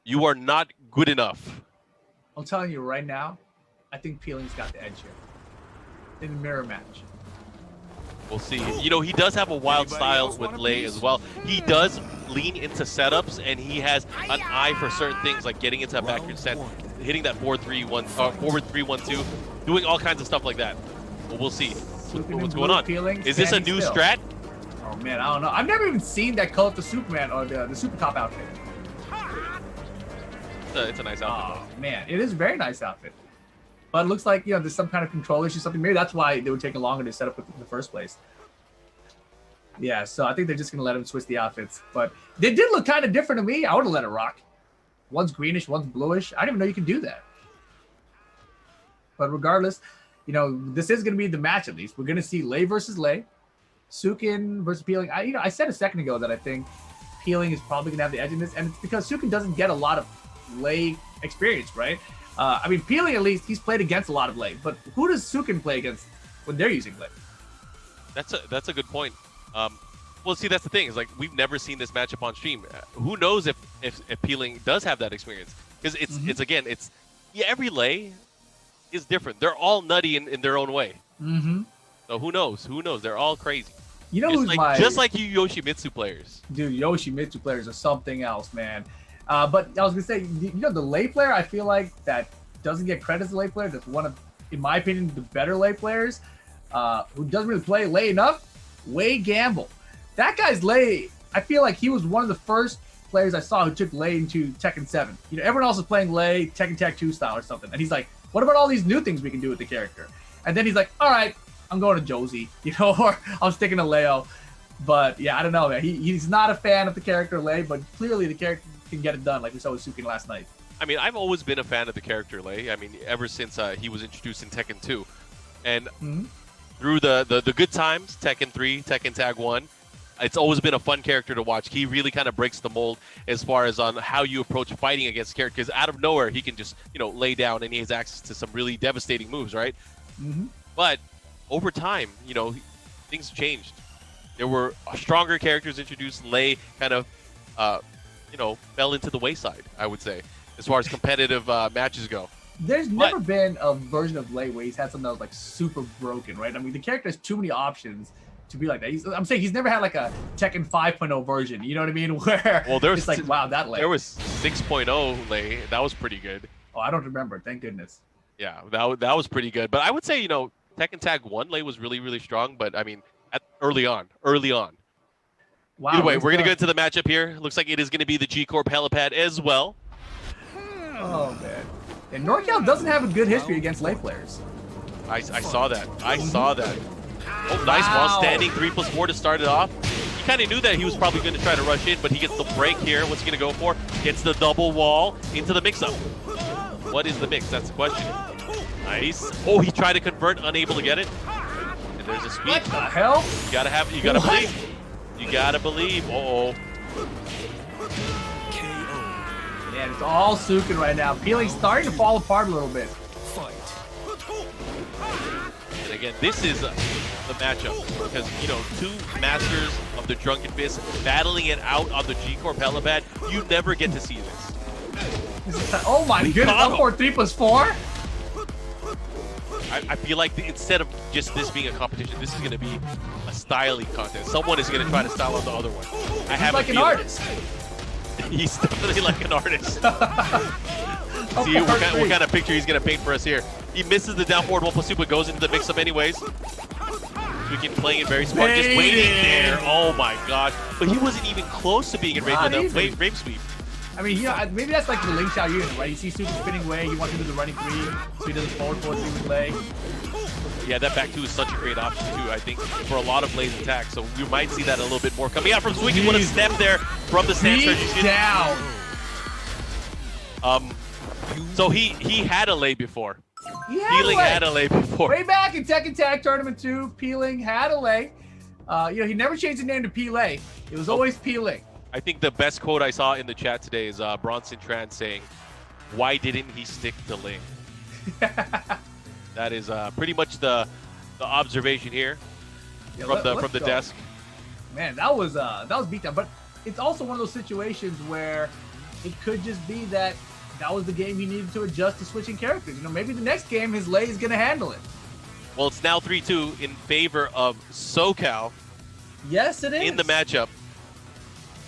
You are not good enough. I'm telling you right now, I think Peeling's got the edge here. In the mirror match. We'll see. You know, he does have a wild style with Lei as well. He does lean into setups, and he has an eye for certain things, like getting into a backroom set, hitting that 4-3-1, forward 3-1-2, doing all kinds of stuff like that. But we'll see. What's going on? Is this a new strat? Oh man, I don't know. I've never even seen that color for Superman or the Super Cop outfit. It's a nice outfit. Oh man, it is a very nice outfit. But it looks like, you know, there's some kind of control issue, something. Maybe that's why they were taking longer to set up in the first place. Yeah, so I think they're just going to let him switch the outfits. But they did look kind of different to me. I would have let it rock. One's greenish, one's bluish. I didn't even know you could do that. But regardless, you know, this is going to be the match at least. We're going to see Lei versus Lei. Suiken versus Peeling. I said a second ago that I think Peeling is probably going to have the edge in this. And it's because Suiken doesn't get a lot of Lei experience, right? I mean, Peeling, at least, he's played against a lot of Lei. But who does Suiken play against when they're using Lei? That's a good point. Well, see, that's the thing. Is like we've never seen this matchup on stream. Who knows if Peeling does have that experience? Because it's every Lei is different. They're all nutty in their own way. Mm-hmm. So who knows? Who knows? They're all crazy. You know who's just like you Yoshimitsu players. Dude, Yoshimitsu players are something else, man. But I was gonna say, you know, the Lei player, I feel like that doesn't get credit as a Lei player. That's one of, in my opinion, the better Lei players. who doesn't really play Lei enough, Wei Gamble. That guy's Lei, I feel like he was one of the first players I saw who took Lei into Tekken 7. You know, everyone else is playing Lei, Tekken Tag 2 style or something. And he's like, what about all these new things we can do with the character? And then he's like, all right, I'm going to Josie, you know, or I'm sticking to Leo. But yeah, I don't know, man. He's not a fan of the character Lei, but clearly the character can get it done, like we saw with Suiken last night. I mean, I've always been a fan of the character Lei. I mean, ever since he was introduced in Tekken 2. And through the good times, Tekken 3, Tekken Tag 1, it's always been a fun character to watch. He really kind of breaks the mold as far as on how you approach fighting against characters. Out of nowhere, he can just, you know, lay down, and he has access to some really devastating moves, right? But over time, you know, things changed. There were stronger characters introduced. Lei kind of, you know, fell into the wayside, I would say, as far as competitive matches go. There's never been a version of Lei where he's had something that was like super broken, right? I mean, the character has too many options to be like that. I'm saying he's never had like a Tekken 5.0 version, you know what I mean? Where it's like, wow, that Lei. There was 6.0 Lei. That was pretty good. Oh, I don't remember. Thank goodness. Yeah, that was pretty good. But I would say, you know, Tekken Tag 1 Lei was really, really strong. But, I mean, early on. Wow. Either way, we're going to get into the matchup here. Looks like it is going to be the G-Corp helipad as well. Oh, man. And NorCal doesn't have a good history against Lei players. I saw that. Oh, nice while standing 3+4 to start it off. You kind of knew that he was probably going to try to rush in, but he gets the break here. What's he going to go for? Gets the double wall into the mix-up. What is the mix? That's the question. Nice. Oh, he tried to convert, unable to get it. And there's a sweep. What the hell? You gotta believe. You gotta believe. Uh-oh. Man, it's all Suiken right now. Peeling's starting to fall apart a little bit. And again, this is the matchup because, you know, two masters of the Drunken Fist battling it out on the G-Corp helipad. You never get to see this. Oh my goodness, up for 3+4? I feel like instead of just this being a competition, this is going to be a styling contest. Someone is going to try to style out the other one. I have like an artist. He's definitely like an artist. See what kind of picture he's going to paint for us here. He misses the down forward 1+2, but goes into the mix-up anyways. Suiken playing it very smart, just waiting there. Oh my gosh. But he wasn't even close to being in range with that wave sweep. I mean, you know, maybe that's like the Ling Xiao Yun, right? You see Suiken spinning away, he wants to do the running 3, so he does a forward 4-3 with Lei. Yeah, that back 2 is such a great option too, I think, for a lot of Lei's attacks. So we might see that a little bit more coming out from Suiken. What a step there from the stance transition. Down. So he had a Lei before. Peeling had a Lei before. Way back in Tekken Tag Tournament 2, Peeling had a Lei. You know, he never changed the name to P-Lei. It was always Peeling. I think the best quote I saw in the chat today is Bronson Tran saying, "Why didn't he stick to Ling?" That is pretty much the observation here from the desk. Man, that was beatdown. But it's also one of those situations where it could just be that was the game he needed to adjust to switching characters. You know, maybe the next game his Lei is gonna handle it. Well, it's now 3-2 in favor of SoCal. Yes, it is. In the matchup.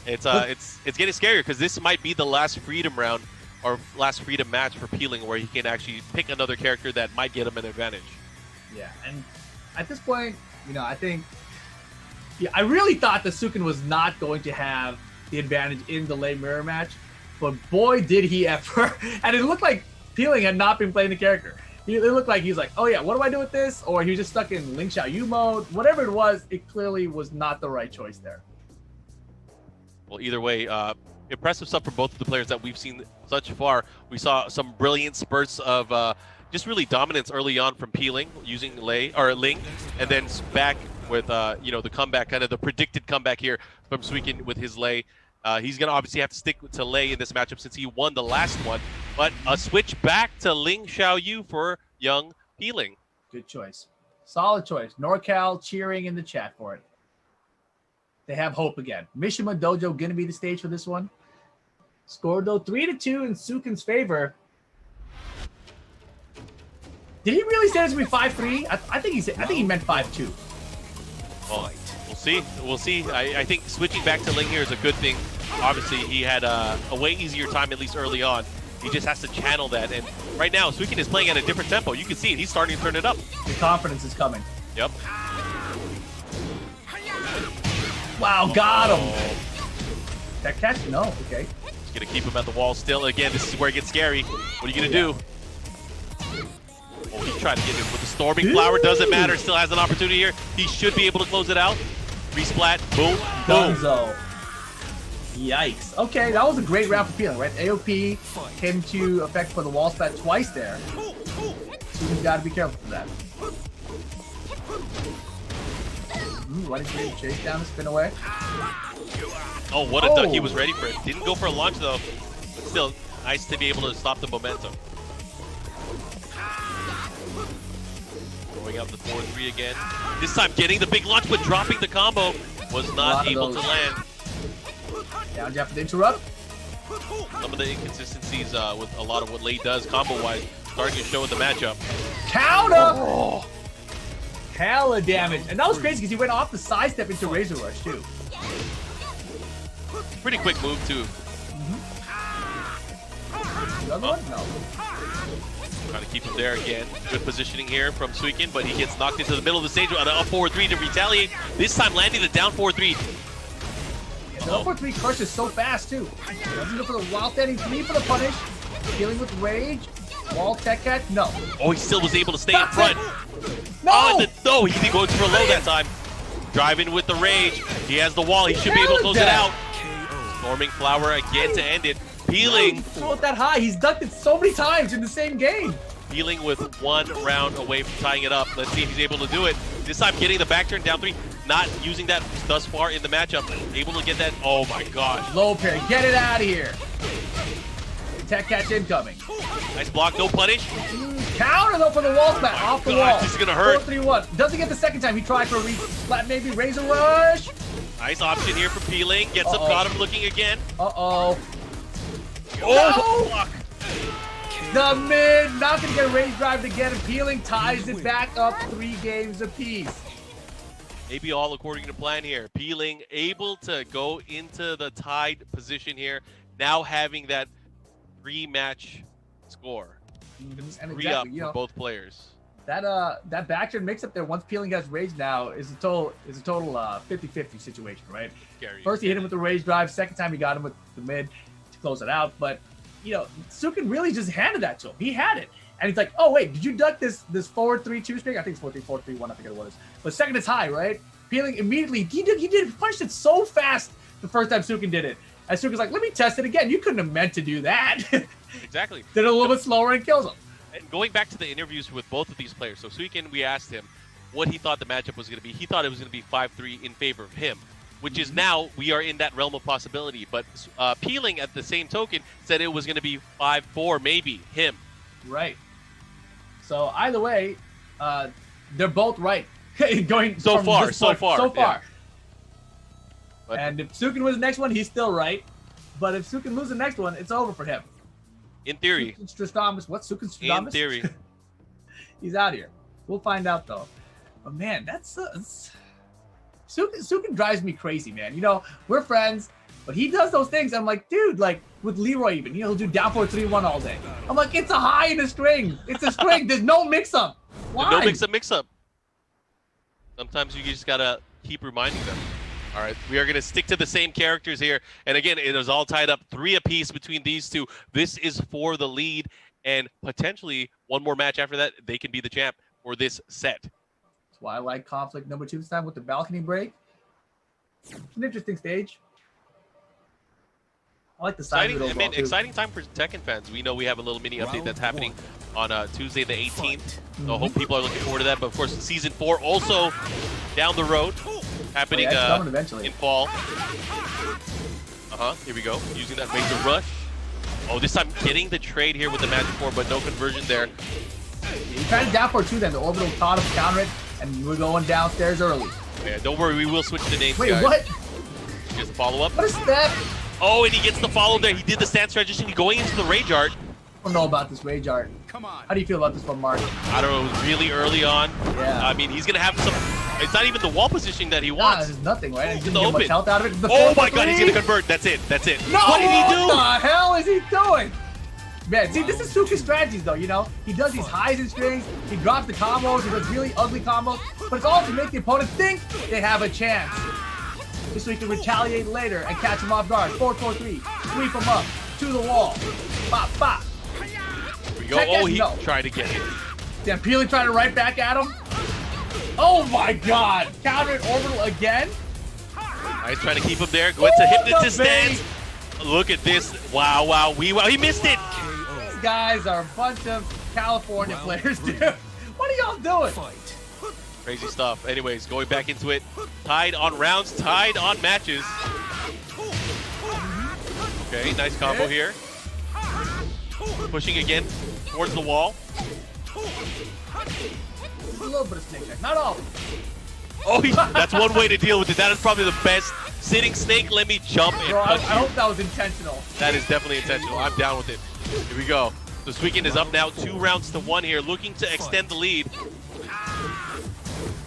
It's getting scarier because this might be the last freedom round or last freedom match for Peeling where he can actually pick another character that might get him an advantage. Yeah, and at this point, you know, I really thought that Suiken was not going to have the advantage in the Lei mirror match, but boy did he ever. And it looked like Peeling had not been playing the character. It looked like he's like, oh yeah, what do I do with this? Or he was just stuck in Ling Xiao Yu mode. Whatever it was, it clearly was not the right choice there. Well, either way, impressive stuff from both of the players that we've seen such far. We saw some brilliant spurts of just really dominance early on from Peeling using Ling, and then back with you know, the comeback, kind of the predicted comeback here from Suiken with his Lei. He's gonna obviously have to stick to Lei in this matchup since he won the last one, but a switch back to Ling Xiao Yu for young Peeling. Good choice, solid choice. NorCal cheering in the chat for it. They have hope again. Mishima Dojo going to be the stage for this one. Score though 3-2 in Suiken's favor. Did he really say it's going to be 5-3? I think he meant 5-2. Well, we'll see. We'll see. I think switching back to Ling here is a good thing. Obviously, he had a way easier time, at least early on. He just has to channel that. And right now, Suiken is playing at a different tempo. You can see it. He's starting to turn it up. The confidence is coming. Yep. Wow, got him. That catch? No, okay. He's gonna keep him at the wall still. Again, this is where it gets scary. What are you gonna do? Oh, he's trying to get him with the storming flower. Doesn't matter. Still has an opportunity here. He should be able to close it out. Resplat. Boom. Boom. Dunzo. Yikes. Okay, that was a great round for Peeling, right? AOP came to effect for the wall splat twice there. So you've got to be careful for that. Running through, chase down, spin away. Oh, what a duck. He was ready for it. Didn't go for a launch, though. But still, nice to be able to stop the momentum. Going out the 4-3 again. This time getting the big launch, but dropping the combo. Was not able to land. Down jab for the interrupt. Some of the inconsistencies with a lot of what Lei does combo-wise starting to show in the matchup. Counter! Oh. Hella damage. And that was crazy because he went off the sidestep into Razor Rush, too. Pretty quick move, too. Another one? No. Trying to keep him there again. Good positioning here from Suiken, but he gets knocked into the middle of the stage on an up 4-3 to retaliate. This time landing the down 4-3. The up 4-3 crushes so fast, too. Doesn't go for the wild standing 3 for the punish. Dealing with rage. Wall tech catch? No. Oh, he still was able to stay in front. No! Oh, no, he didn't go for low that time. Driving with the rage. He has the wall. He should be able to close it out. Storming flower again to end it. Peeling. Throw it that high. He's ducked it so many times in the same game. Peeling with 1 round away from tying it up. Let's see if he's able to do it. This time getting the back turn down 3. Not using that thus far in the matchup. Able to get that. Oh my gosh. Low parry. Get it out of here. Tech catch incoming. Nice block. No punish. Counter though for the wall splat. Off the wall. This is going to hurt. 4-3-1. Doesn't get the second time. He tried for a splat maybe. Razor Rush. Nice option here for Peeling. Gets up. Got him looking again. Uh-oh. Oh, block. The mid, not going to get a rage drive to get him. Peeling ties it back up 3 games apiece. Maybe all according to plan here. Peeling able to go into the tied position here. Now having that 3-match score. It's 3 up for both players. That back turn mix up there once Peeling gets rage now is a total 50-50 situation, right? Scary. First he hit him with the rage drive, second time he got him with the mid to close it out, but Suiken really just handed that to him. He had it. And he's like, oh wait, did you duck this 4-3-2 string? I think it's 4-3, 4-3-1, I forget what it was. But second it's high, right? Peeling immediately, he punched it so fast the first time Suiken did it. And Suiken's like, let me test it again. You couldn't have meant to do that. Exactly. Did it a little bit slower and kills him. And going back to the interviews with both of these players, so Suiken, we asked him what he thought the matchup was going to be. He thought it was going to be 5-3 in favor of him, which is now we are in that realm of possibility. But Peeling, at the same token, said it was going to be 5-4, maybe him. Right. So either way, they're both right. Going so far. Yeah. But, and if Suiken wins the next one, he's still right. But if Suiken loses the next one, it's over for him. In theory. Stradamus. What? Suiken Stradamus? In theory. He's out here. We'll find out, though. But, man, that's... Suiken drives me crazy, man. We're friends, but he does those things. I'm like, dude, like, with Leroy even, he'll do down 4-3-1 all day. I'm like, it's a high in a string. It's a string. There's no mix-up. Why? No mix-up. Sometimes you just got to keep reminding them. All right, we are going to stick to the same characters here. And again, it is all tied up 3 apiece between these two. This is for the lead, and potentially one more match after that, they can be the champ for this set. That's why I like Conflict number 2 this time with the balcony break. It's an interesting stage. I like the side of it exciting time for Tekken fans. We know we have a little mini update that's happening on Tuesday the 18th. So I hope people are looking forward to that. But of course, Season 4 also down the road, happening in fall. Here we go. Using that Razor Rush. Oh, this time getting the trade here with the Magic 4, but no conversion there. He tried to down for 2 then. The orbital caught him, counter it, and we're going downstairs early. Yeah, don't worry, we will switch the names, Wait, guys. what? Here's the follow-up. What is that? Oh, and he gets the follow there. He did the stance transition going into the Rage Art. I don't know about this Rage Art. Come on. How do you feel about this one, Mark? I don't know. It was really early on. Yeah. I mean, he's going to have some... It's not even the wall positioning that he wants. There's nothing, right? He's It's going to get much health out of it. Oh my god, he's going to convert. That's it. No! What did he do? What the hell is he doing? Man, see, this is Suiken's strategies, though, you know? He does these highs and strings, he drops the combos, he does really ugly combos, but it's all to make the opponent think they have a chance. Just so he can retaliate later and catch him off guard. 4-4-3, sweep him up, to the wall. Bop, bop. Here we go. Oh, he tried to get it. Damn, Peeling trying to right back at him. Oh my god! Counter and orbital again? Nice, trying to keep him there. Go into hypnotist stance. Look at this. Wow, wow, wow. He missed it. These guys are a bunch of California players, dude. What are y'all doing? Crazy stuff. Anyways, going back into it. Tied on rounds, tied on matches. Okay, nice combo here. Pushing again towards the wall. A little bit of snake check, not all. Oh, that's one way to deal with it. That is probably the best. Sitting snake, let me jump and Bro, I punch hope you. that was intentional. That is definitely intentional. I'm down with it. Here we go. So Suiken is up now, 2-1 here, looking to extend the lead.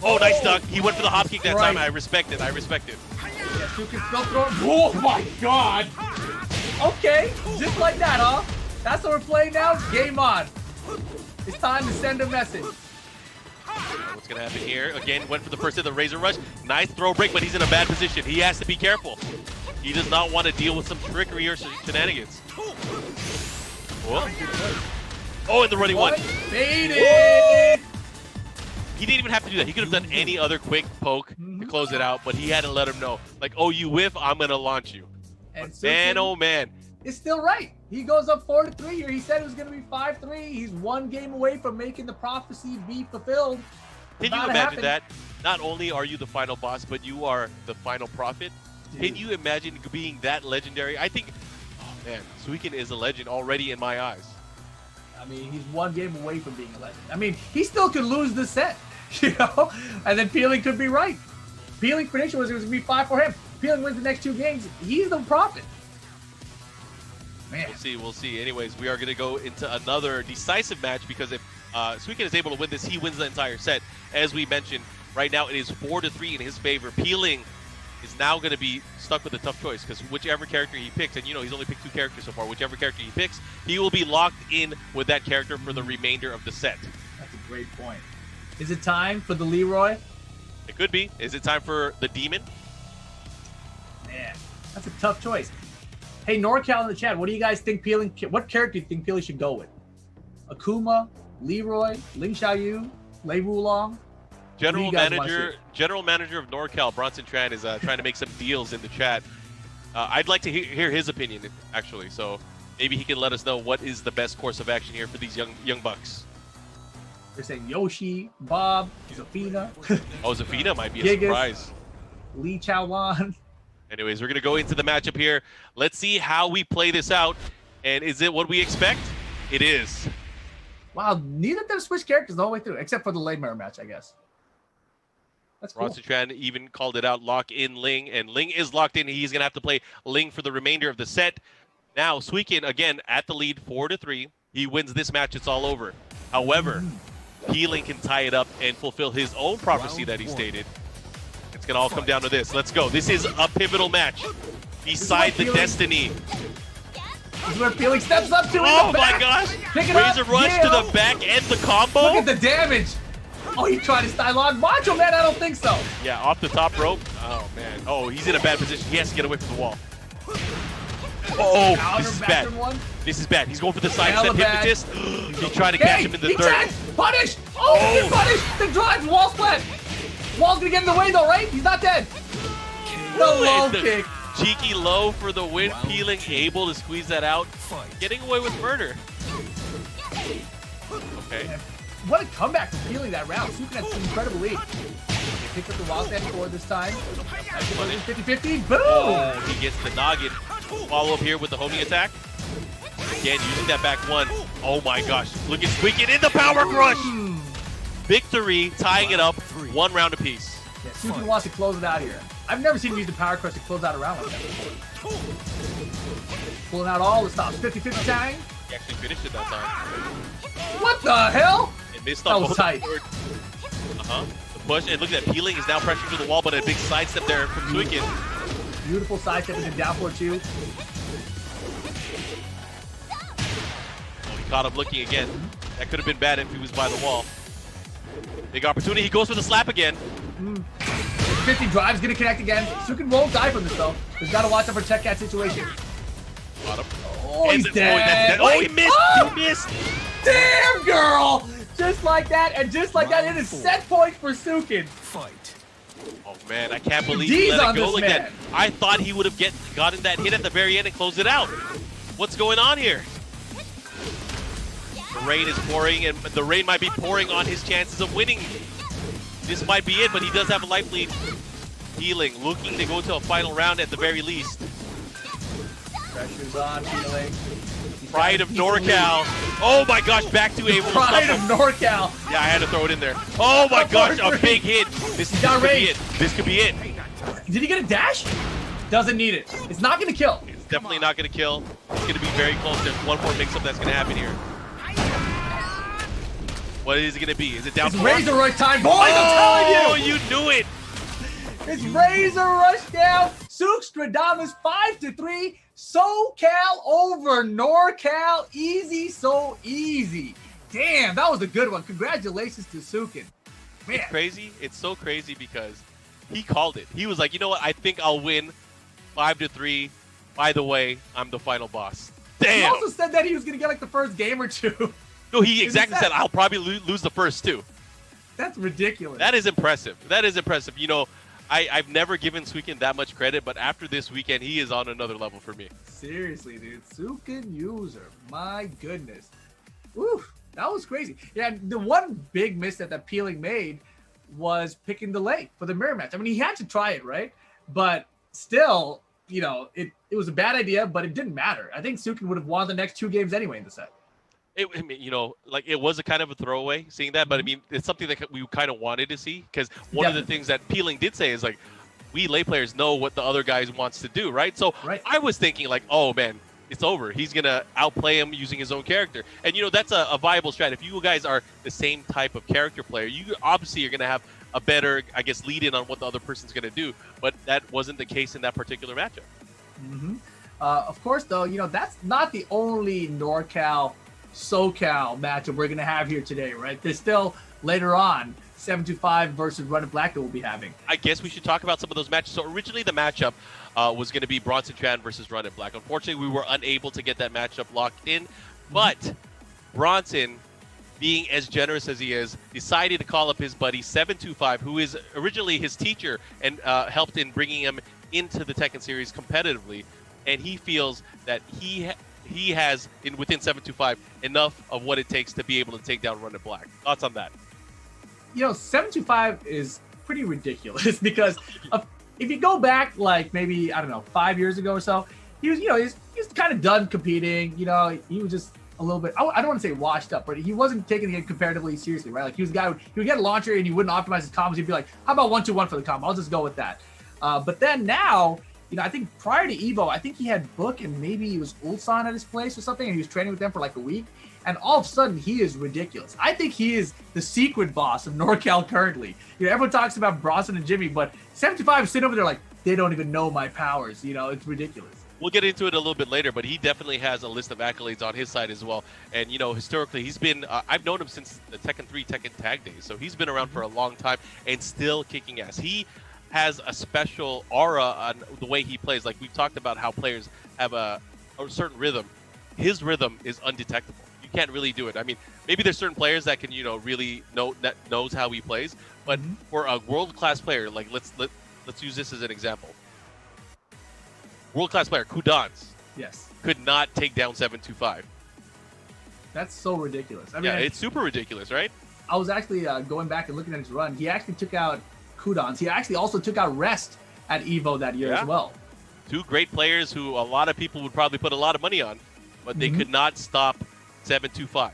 Oh, nice duck. He went for the hop kick that time. I respect it. I respect it. Yeah, Suiken still throwing. Oh my god! Okay, just like that, huh? That's what we're playing now? Game on. It's time to send a message. What's going to happen here? Again, went for the first hit of the Razor Rush. Nice throw break, but he's in a bad position. He has to be careful. He does not want to deal with some trickery or shenanigans. Whoa. Oh, and the running one. Baited! He didn't even have to do that. He could have done any other quick poke to close it out, but he had to let him know. Like, oh, you whiff, I'm going to launch you. And Man, oh man. It's still right. He goes up 4-3 here. He said it was going to be 5-3. He's one game away from making the prophecy be fulfilled. Can you imagine that? Not only are you the final boss, but you are the final prophet. Dude. Can you imagine being that legendary? I think, oh man, Suiken is a legend already in my eyes. I mean, he's one game away from being a legend. I mean, he still could lose this set, you know? And then Peeling could be right. Peeling's prediction was it was going to be 5 for him. Peeling wins the next 2 games. He's the prophet. Man. We'll see. Anyways, we are going to go into another decisive match because if Suiken is able to win this, he wins the entire set. As we mentioned, right now it is 4-3 in his favor. Peeling is now going to be stuck with a tough choice because whichever character he picks, and you know he's only picked 2 characters so far, whichever character he picks, he will be locked in with that character for the remainder of the set. That's a great point. Is it time for the Leroy? It could be. Is it time for the Demon? Man, that's a tough choice. Hey, NorCal in the chat, what do you guys think Peeling, what character do you think Peeling should go with? Akuma, Leroy, Ling Xiaoyu, Lei Wulong? General manager of NorCal, Bronson Tran, is trying to make some deals in the chat. I'd like to hear his opinion, actually. So maybe he can let us know what is the best course of action here for these young bucks. They're saying Yoshi, Bob, Zafina. Oh, Zafina might be a Gigas, surprise. Li Chaolan. Anyways, we're going to go into the matchup here. Let's see how we play this out. And is it what we expect? It is. Wow, neither of them switched characters the whole way through, except for the late mirror match, I guess. That's cool. Bronson Tran even called it out, lock in Ling. And Ling is locked in. He's going to have to play Ling for the remainder of the set. Now, Suiken, again, at the lead, 4-3. He wins this match. It's all over. However, Peeling can tie it up and fulfill his own prophecy that he stated. It's going to all come down to this. Let's go. This is a pivotal match. Beside the destiny. This is where Peeling steps up to it. Oh my gosh. Razor Rush to the back and the combo. Look at the damage. Oh, he tried to style on Macho Man. I don't think so. Yeah, off the top rope. Oh, man. Oh, he's in a bad position. He has to get away from the wall. Oh, this is bad. This is bad. He's going for the side step hypnotist. He tried to catch him in the third. Punish! Oh, he can punish! The drive, wall splat! Wall's gonna get in the way though, right? He's not dead. The low kick. Cheeky low for the win. Peeling able to squeeze that out. Getting away with murder. Okay. What a comeback for Peeling that round. Suiken had some incredible lead. He picked up the wild stand forward this time. 50-50. Boom! Oh, he gets the noggin. Follow up here with the homing attack. Again, using that back one. Oh my gosh. Look at Suiken in the power crush. Victory, tying it up, 1 round apiece. Yeah, Suiken wants to close it out here. I've never seen him use the power crush to close out a round like that before. Pulling out all the stops. 50-50 tang. He actually finished it that time. What the hell? It missed on both tight. The push, and look at that. Peeling is now pressuring to the wall, but a big sidestep there from Suiken. Beautiful sidestep into down 4-2. Caught him looking again. That could have been bad if he was by the wall. Big opportunity. He goes for the slap again. 50 drives, gonna connect again. Suiken won't die from this though. He's got to watch out for Tech Cat situation. Got him. Oh, he's dead. Oh, he missed. Oh! He missed. Damn, girl! Just like that, and just like that, it is set point for Suiken. Oh man, I can't believe D's he let on it go this like man. that. I thought he would have gotten that hit at the very end and closed it out. What's going on here? The rain is pouring, and the rain might be pouring on his chances of winning. This might be it, but he does have a life lead. Healing, looking to go to a final round at the very least. Pressure's on, Healing. Pride of NorCal. Oh my gosh, back to able to stop Pride of him. NorCal. Yeah, I had to throw it in there. Oh my gosh, a big hit. This got could be range. it. This could be it. Did he get a dash? Doesn't need it. It's not gonna kill. It's definitely not going to kill. It's going to be very close. There's one more mix-up that's going to happen here. What is it going to be? Is it down It's four? Razor Rush time, boys. Oh, I'm telling you. you knew it. It's Razor Rush down. Suiken 5-3. SoCal over NorCal. Easy, so easy. Damn, that was a good one. Congratulations to Suiken. Man, It's crazy. It's so crazy because he called it. He was like, you know what? I think I'll win 5-3. By the way, I'm the final boss. he Damn. also said that he was gonna get like the first game or two. No, he exactly said, I'll probably lose the first two. That's ridiculous. That is impressive. That is impressive. You know, I've never given Suiken that much credit, but after this weekend, he is on another level for me. Seriously, dude. Suiken user. My goodness. Oof, that was crazy. Yeah, the one big miss that Peeling made was picking the lane for the mirror match. I mean, he had to try it, right? But still, you know, it was a bad idea, but it didn't matter. I think Suiken would have won the next 2 games anyway in the set. I mean, you know, like it was a kind of a throwaway seeing that, but I mean, it's something that we kind of wanted to see because one of the things that Peeling did say is like, we lay players know what the other guys wants to do, right? So I was thinking like, oh man, it's over. He's gonna outplay him using his own character, and you know that's a viable strat. If you guys are the same type of character player, you obviously are gonna have a better, I guess, lead in on what the other person's gonna do. But that wasn't the case in that particular matchup. Of course, though, you know, that's not the only NorCal SoCal matchup we're going to have here today, right? There's still later on 725 versus Run It Black that we'll be having. I guess we should talk about some of those matches. So originally the matchup was going to be Bronson Tran versus Run It Black. Unfortunately, we were unable to get that matchup locked in, but Bronson, being as generous as he is, decided to call up his buddy 725, who is originally his teacher and helped in bringing him into the Tekken series competitively. And he feels that he has, within 725, enough of what it takes to be able to take down Run It Black. Thoughts on that? You know, 725 is pretty ridiculous because if you go back like maybe, I don't know, 5 years ago or so, he was, you know, he's kind of done competing. You know, he was just a little bit, I don't want to say washed up, but he wasn't taking it comparatively seriously, right? Like he was a guy, he would get a launcher and he wouldn't optimize his combos. He'd be like, how about 1-2-1 for the combo? I'll just go with that. But then now, you know, I think prior to Evo, I think he had Book and maybe it was Ulsan at his place or something, and he was training with them for like a week. And all of a sudden, he is ridiculous. I think he is the secret boss of NorCal currently. You know, everyone talks about Bronson and Jimmy, but 75 is sitting over there like, they don't even know my powers. You know, it's ridiculous. We'll get into it a little bit later, but he definitely has a list of accolades on his side as well. And, you know, historically, he's been, I've known him since the Tekken 3, Tekken Tag days. So he's been around for a long time and still kicking ass. He has a special aura on the way he plays. Like we've talked about how players have a certain rhythm. His rhythm is undetectable. You can't really do it. I mean, maybe there's certain players that can, you know, really knows how he plays. But for a world-class player, like let's use this as an example. World-class player, Kudans. Yes. Could not take down 725. That's so ridiculous. I mean, yeah, it's super ridiculous, right? I was actually going back and looking at his run. He actually took out Kudans. He actually also took out Rest at Evo that year as well. Two great players who a lot of people would probably put a lot of money on, but they could not stop 725.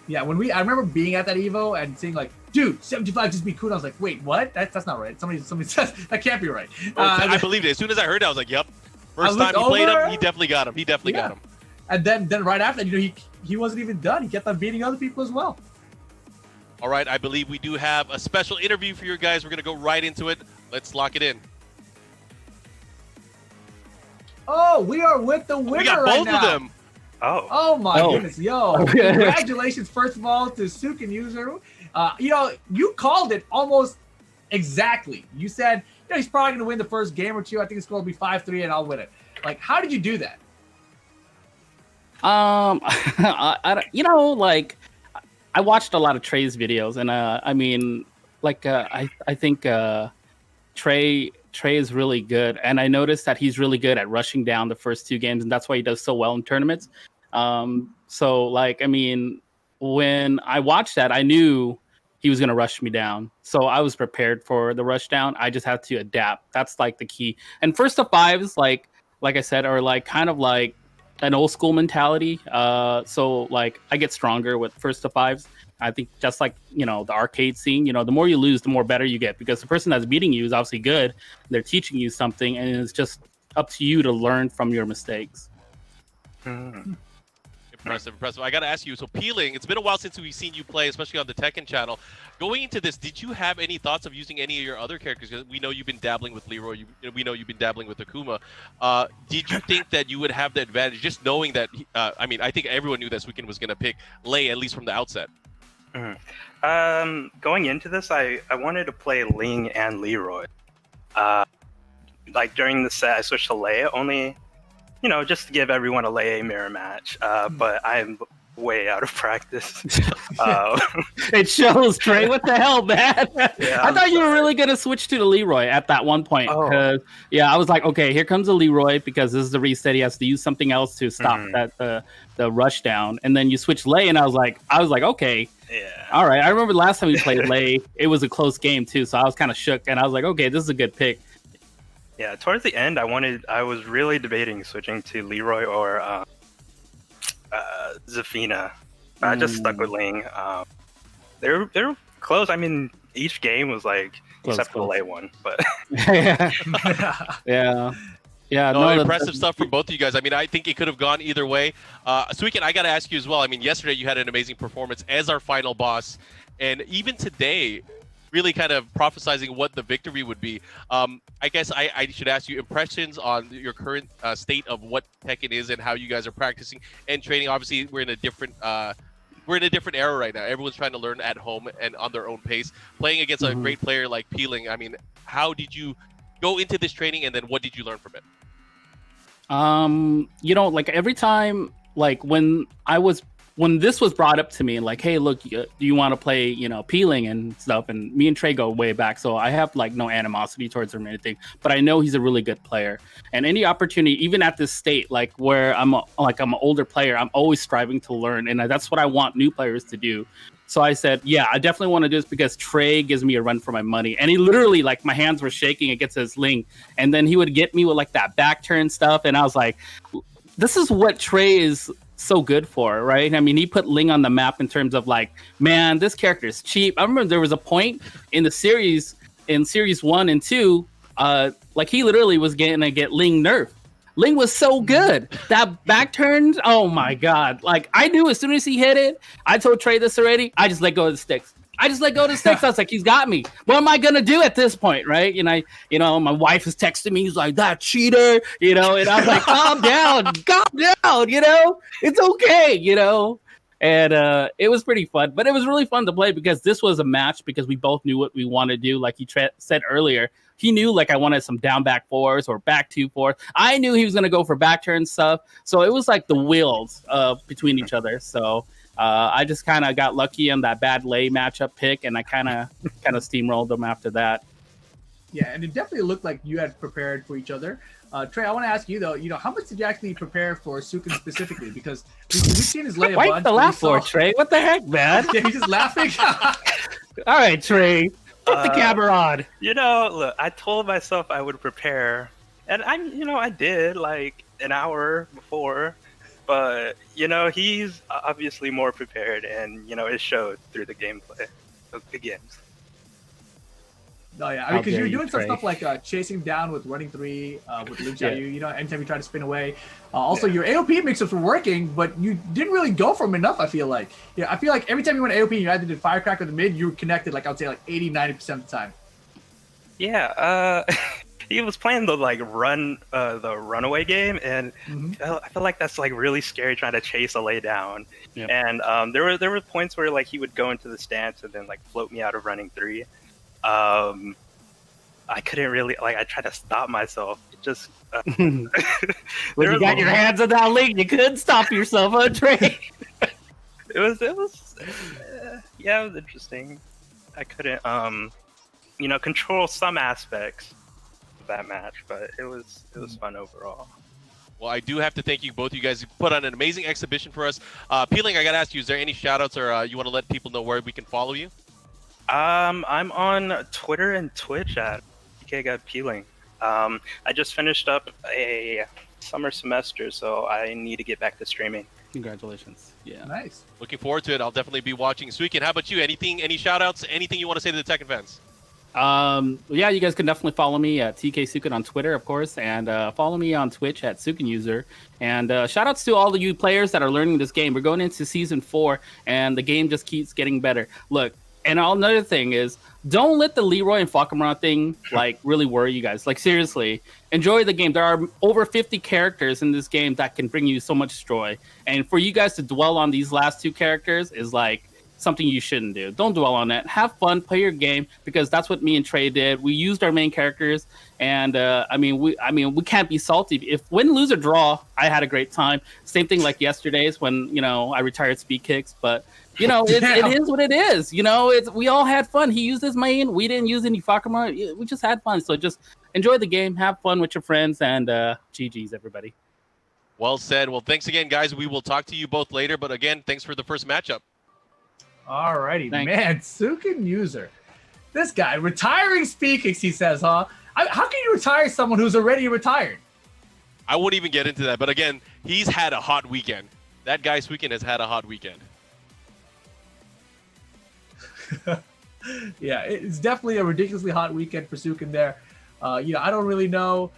Yeah, I remember being at that Evo and seeing like, dude, 725 just beat Kudans. I was like, wait, what? That's not right. Somebody says that can't be right. I believed it. As soon as I heard it, I was like, yep. First time he played him, he definitely got him. He definitely got him. And then right after that, you know, he wasn't even done. He kept on beating other people as well. All right, I believe we do have a special interview for you guys. We're going to go right into it. Let's lock it in. Oh, we are with the winner We got right both now. of them. Oh my goodness, yo! Congratulations, first of all, to Suiken user. You called it almost exactly. You said, he's probably going to win the first game or two. I think the score will be 5-3, and I'll win it. Like, how did you do that? I watched a lot of Trey's videos, and I think Trey is really good, and I noticed that he's really good at rushing down the first two games, and that's why he does so well in tournaments. When I watched that, I knew he was going to rush me down, so I was prepared for the rush down. I just had to adapt. That's like the key. And first to fives, like I said, are like kind of like an old school mentality. So like I get stronger with first to fives. I think just like, the arcade scene, the more you lose, the more better you get, because the person that's beating you is obviously good. They're teaching you something, and it's just up to you to learn from your mistakes. Impressive. I got to ask you, so Peeling, it's been a while since we've seen you play, especially on the Tekken channel. Going into this, did you have any thoughts of using any of your other characters? Because we know you've been dabbling with Leroy. We know you've been dabbling with Akuma. Did you think that you would have the advantage, just knowing that, I think everyone knew that Suiken was going to pick Lei, at least from the outset. Going into this, I wanted to play Ling and Leroy. During the set, I switched to Lei only, just to give everyone a Lei mirror match. But I'm way out of practice. It shows, Trey. What the hell, man? Yeah, I thought you were really gonna switch to the Leroy at that one point. I was like, okay, here comes the Leroy, because this is the reset. He has to use something else to stop the rush down. And then you switch Lei, and I was like, okay. Yeah. All right. I remember last time we played Lei, it was a close game too, so I was kind of shook, and I was like, okay, this is a good pick. Yeah, towards the end, I was really debating switching to Leroy or Zafina. I just stuck with Ling. They're close. I mean, each game was like except for the Lei one, but yeah. No, impressive stuff from both of you guys. I mean, I think it could have gone either way. Suiken, I got to ask you as well. I mean, yesterday you had an amazing performance as our final boss, and even today, really kind of prophesizing what the victory would be. I guess I should ask you impressions on your current state of what Tekken is and how you guys are practicing and training. Obviously, we're in a different era right now. Everyone's trying to learn at home and on their own pace. Playing against a great player like Peeling, I mean, how did you go into this training, and then what did you learn from it? Every time, when this was brought up to me, like, hey, look, do you want to play, Peeling and stuff? And me and Trey go way back, so I have no animosity towards him or anything. But I know he's a really good player, and any opportunity, even at this state, where I'm an older player, I'm always striving to learn, and that's what I want new players to do. So I said, yeah, I definitely want to do this because Trey gives me a run for my money. And he literally, my hands were shaking against his Ling. And then he would get me with, that back turn stuff. And I was like, this is what Trey is so good for, right? I mean, he put Ling on the map in terms of, man, this character is cheap. I remember there was a point in the series, in Series 1 and 2, he literally was going to get Ling nerfed. Ling was so good. That back turn, oh my God. I knew as soon as he hit it, I told Trey this already, I just let go of the sticks. I was like, he's got me. What am I going to do at this point, right? And my wife is texting me. He's like, that cheater, and I was like, calm down, it's okay, And it was pretty fun. But it was really fun to play because this was a match because we both knew what we wanted to do. Like he said earlier, he knew I wanted some down back fours or back 2-4. I knew he was going to go for back turn stuff. So it was the wheels between each other. So I just kind of got lucky on that bad Lei matchup pick, and I kind of steamrolled them after that. Yeah, and it definitely looked like you had prepared for each other. Trey, I want to ask you though, how much did you actually prepare for Suiken specifically? Because we've seen his Lei a bunch. Why the laugh for, Trey? What the heck, man? Yeah, he's just laughing. All right, Trey, put the camera on. Look, I told myself I would prepare, and I did an hour before, but he's obviously more prepared, and it showed through the gameplay of the games. Oh yeah, I mean, because you're doing some stuff like chasing him down with running 3, with Luke at you. Anytime you try to spin away. Also, your AOP mix-ups were working, but you didn't really go for him enough. I feel like. Yeah, I feel like every time you went AOP, you either did Firecracker or the mid, you were connected. I would say 80-90% of the time. Yeah, he was playing the the runaway game, and I feel like that's like really scary trying to chase a lay down. Yep. And there were points where like he would go into the stance and then like float me out of running 3. I couldn't really I tried to stop myself. It just When you got your hands on that link, you couldn't stop yourself, Andre. it was yeah, it was interesting. I couldn't control some aspects of that match, but it was fun overall. Well, I do have to thank you both. You guys put on an amazing exhibition for us. Peeling, I got to ask you, is there any shout-outs or you want to let people know where we can follow you? I'm on Twitter and Twitch at Peeling. I just finished up a summer semester, so I need to get back to streaming. Congratulations. Yeah. Nice. Looking forward to it. I'll definitely be watching. Suiken, how about you? Any shout-outs? Anything you want to say to the Tekken fans? Yeah, you guys can definitely follow me at TK Suiken on Twitter, of course, and follow me on Twitch at Suiken User. And shout outs to all of you players that are learning this game. We're going into season 4, and the game just keeps getting better. Look, and another thing is, don't let the Leroy and Falcamara thing really worry you guys. Like, seriously, enjoy the game. There are over 50 characters in this game that can bring you so much joy. And for you guys to dwell on these last 2 characters is something you shouldn't do. Don't dwell on that. Have fun, play your game, because that's what me and Trey did. We used our main characters, and we can't be salty. If win, lose, or draw, I had a great time. Same thing like yesterday's when I retired speed kicks, but it is what it is. We all had fun. He used his main. We didn't use any Fakama. We just had fun. So just enjoy the game, have fun with your friends, and GG's everybody. Well said. Well, thanks again, guys. We will talk to you both later. But again, thanks for the first matchup. Alrighty, Thanks. man. Suiken User. This guy, retiring speed kicks, he says, huh? How can you retire someone who's already retired? I won't even get into that. But again, he's had a hot weekend. That guy, Suiken, has had a hot weekend. Yeah, it's definitely a ridiculously hot weekend for Suiken there. I don't really know,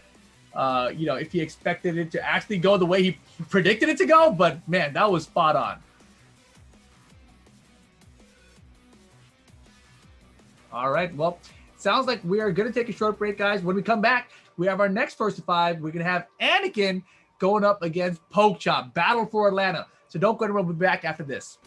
if he expected it to actually go the way he predicted it to go, but man, that was spot on. All right, well, sounds like we are going to take a short break, guys. When we come back, we have our next first to 5. We're going to have Anakin going up against Poke Chop, Battle for Atlanta. So don't go anywhere. We'll be back after this.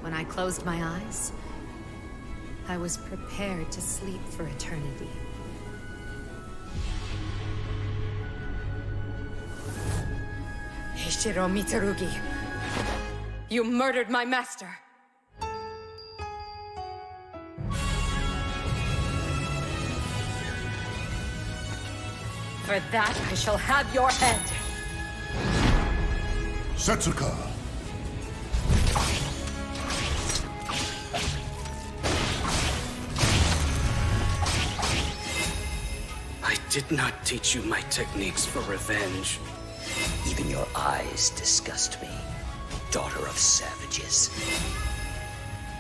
When I closed my eyes, I was prepared to sleep for eternity. Hishiro Mitsurugi, you murdered my master. For that, I shall have your head. Setsuka. I did not teach you my techniques for revenge. Even your eyes disgust me, daughter of savages.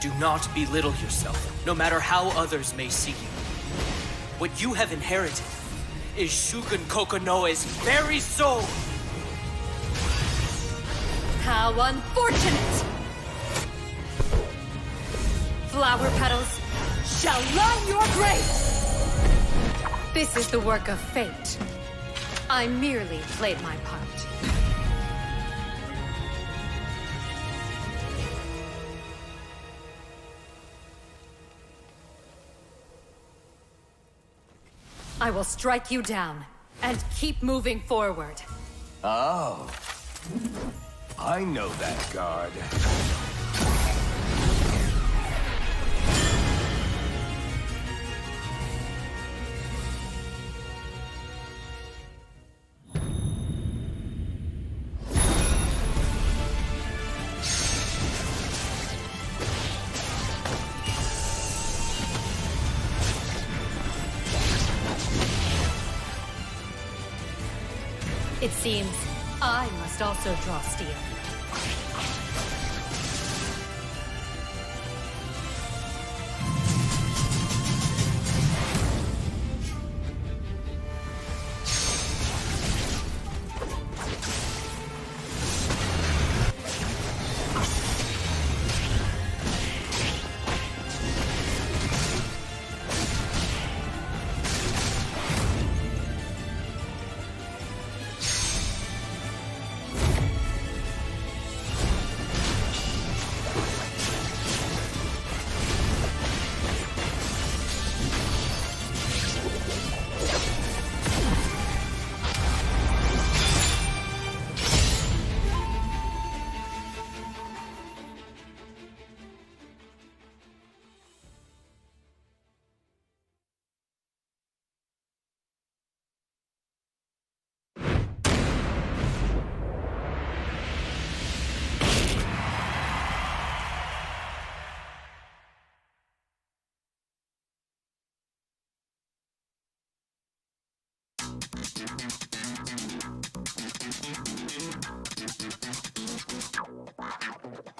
Do not belittle yourself, no matter how others may see you. What you have inherited is Shugen Kokonoe's very soul! How unfortunate! Flower petals shall line your grave! This is the work of fate. I merely played my part. I will strike you down and keep moving forward. Oh. I know that guard. It seems I must also draw steel.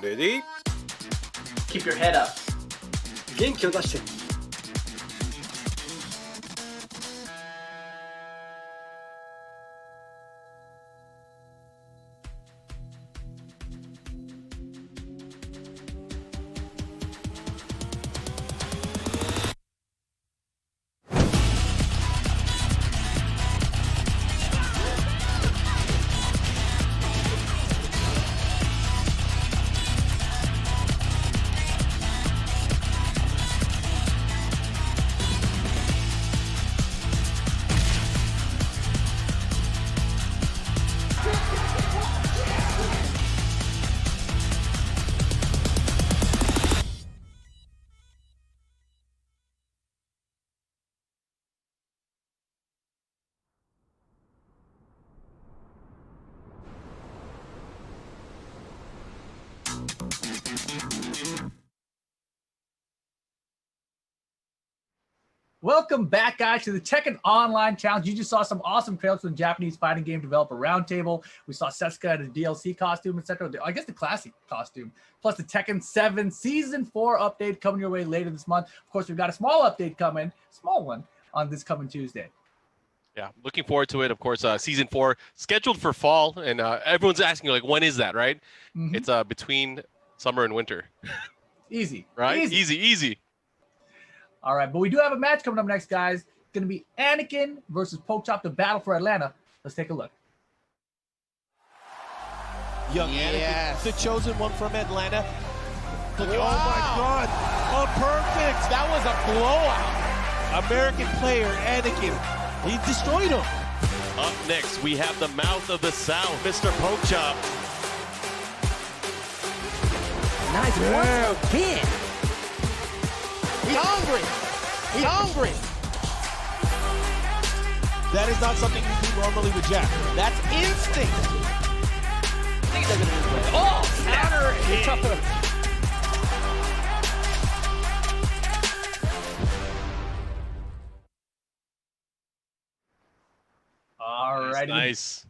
Ready? Keep your head up. 元気を出して。Welcome back, guys, to the Tekken Online Challenge. You just saw some awesome trailers from the Japanese fighting game developer Roundtable. We saw Setsuka in a DLC costume, etc. I guess the classic costume, plus the Tekken 7 Season 4 update coming your way later this month. Of course, we've got a small update coming, small one, on this coming Tuesday. Yeah, looking forward to it. Of course, Season 4 scheduled for fall, and everyone's asking, like, when is that, right? Mm-hmm. It's between summer and winter. Easy. Right? Easy. All right, but we do have a match coming up next, guys. It's going to be Anakin versus Pokechop, the battle for Atlanta. Let's take a look. Young Anakin, the chosen one from Atlanta. Looking, oh my God, perfect. That was a blowout. American player, Anakin, he destroyed him. Up next, we have the mouth of the South, Mr. Pokechop. Nice once again. He's hungry. He's hungry. That is not something you do normally with Jack. That's instinct. I think he does it this way. Oh, counter hit. All right. Nice.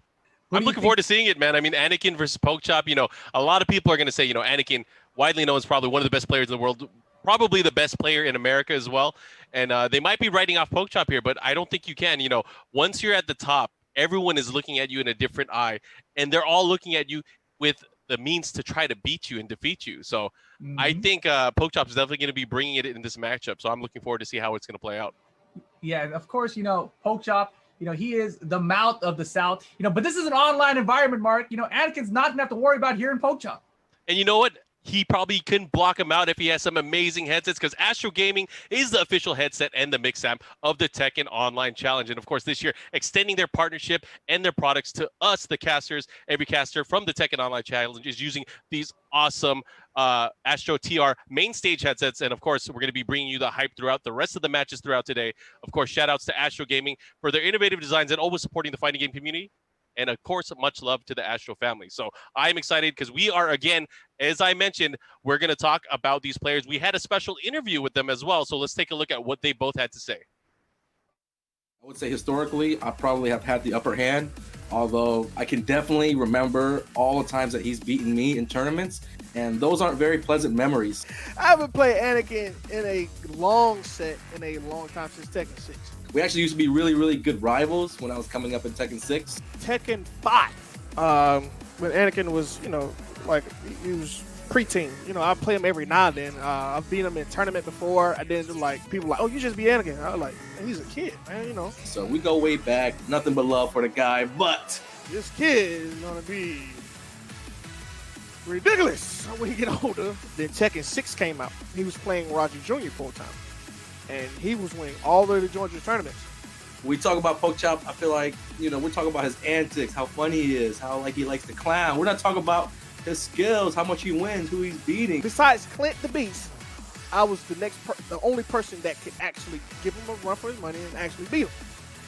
I'm looking forward to seeing it, man. I mean, Anakin versus Pokechop, you know, a lot of people are going to say, you know, Anakin, widely known as probably one of the best players in the world, probably the best player in America as well. And they might be writing off Pokechop here, but I don't think you can. You know, once you're at the top, everyone is looking at you in a different eye, and they're all looking at you with the means to try to beat you and defeat you. So I think Pokechop is definitely going to be bringing it in this matchup. So I'm looking forward to see how it's going to play out. Yeah, of course, you know, Pokechop, you know, he is the mouth of the South, you know, but this is an online environment, Mark. You know, Anakin's not going to have to worry about hearing Pokechop. And you know what? He probably couldn't block him out if he has some amazing headsets, because Astro Gaming is the official headset and the mix amp of the Tekken Online Challenge. And of course, this year, extending their partnership and their products to us, the casters. Every caster from the Tekken Online Challenge is using these awesome Astro TR main stage headsets. And of course, we're going to be bringing you the hype throughout the rest of the matches throughout today. Of course, shout outs to Astro Gaming for their innovative designs and always supporting the fighting game community. And of course, much love to the Astro family. So I'm excited because we are, again, as I mentioned, we're going to talk about these players. We had a special interview with them as well. So let's take a look at what they both had to say. I would say historically, I probably have had the upper hand, although I can definitely remember all the times that he's beaten me in tournaments, and those aren't very pleasant memories. I haven't played Anakin in a long time since Tekken 6. We actually used to be really, really good rivals when I was coming up in Tekken 6. Tekken 5. When Anakin was, you know, like, he was preteen. You know, I play him every now and then. I've beat him in tournament before. I didn't like, people like, oh, you just be Anakin. I was like, he's a kid, man, you know. So we go way back. Nothing but love for the guy, but This kid is going to be ridiculous when he get older. Then Tekken 6 came out. He was playing Roger Jr. full time. And he was winning all the Georgia tournaments. we talk about Pokechop, I feel like, you know, we're talking about his antics, how funny he is, how like he likes to clown. We're not talking about his skills, how much he wins, who he's beating. Besides Clint the Beast, I was the only person that could actually give him a run for his money and actually beat him.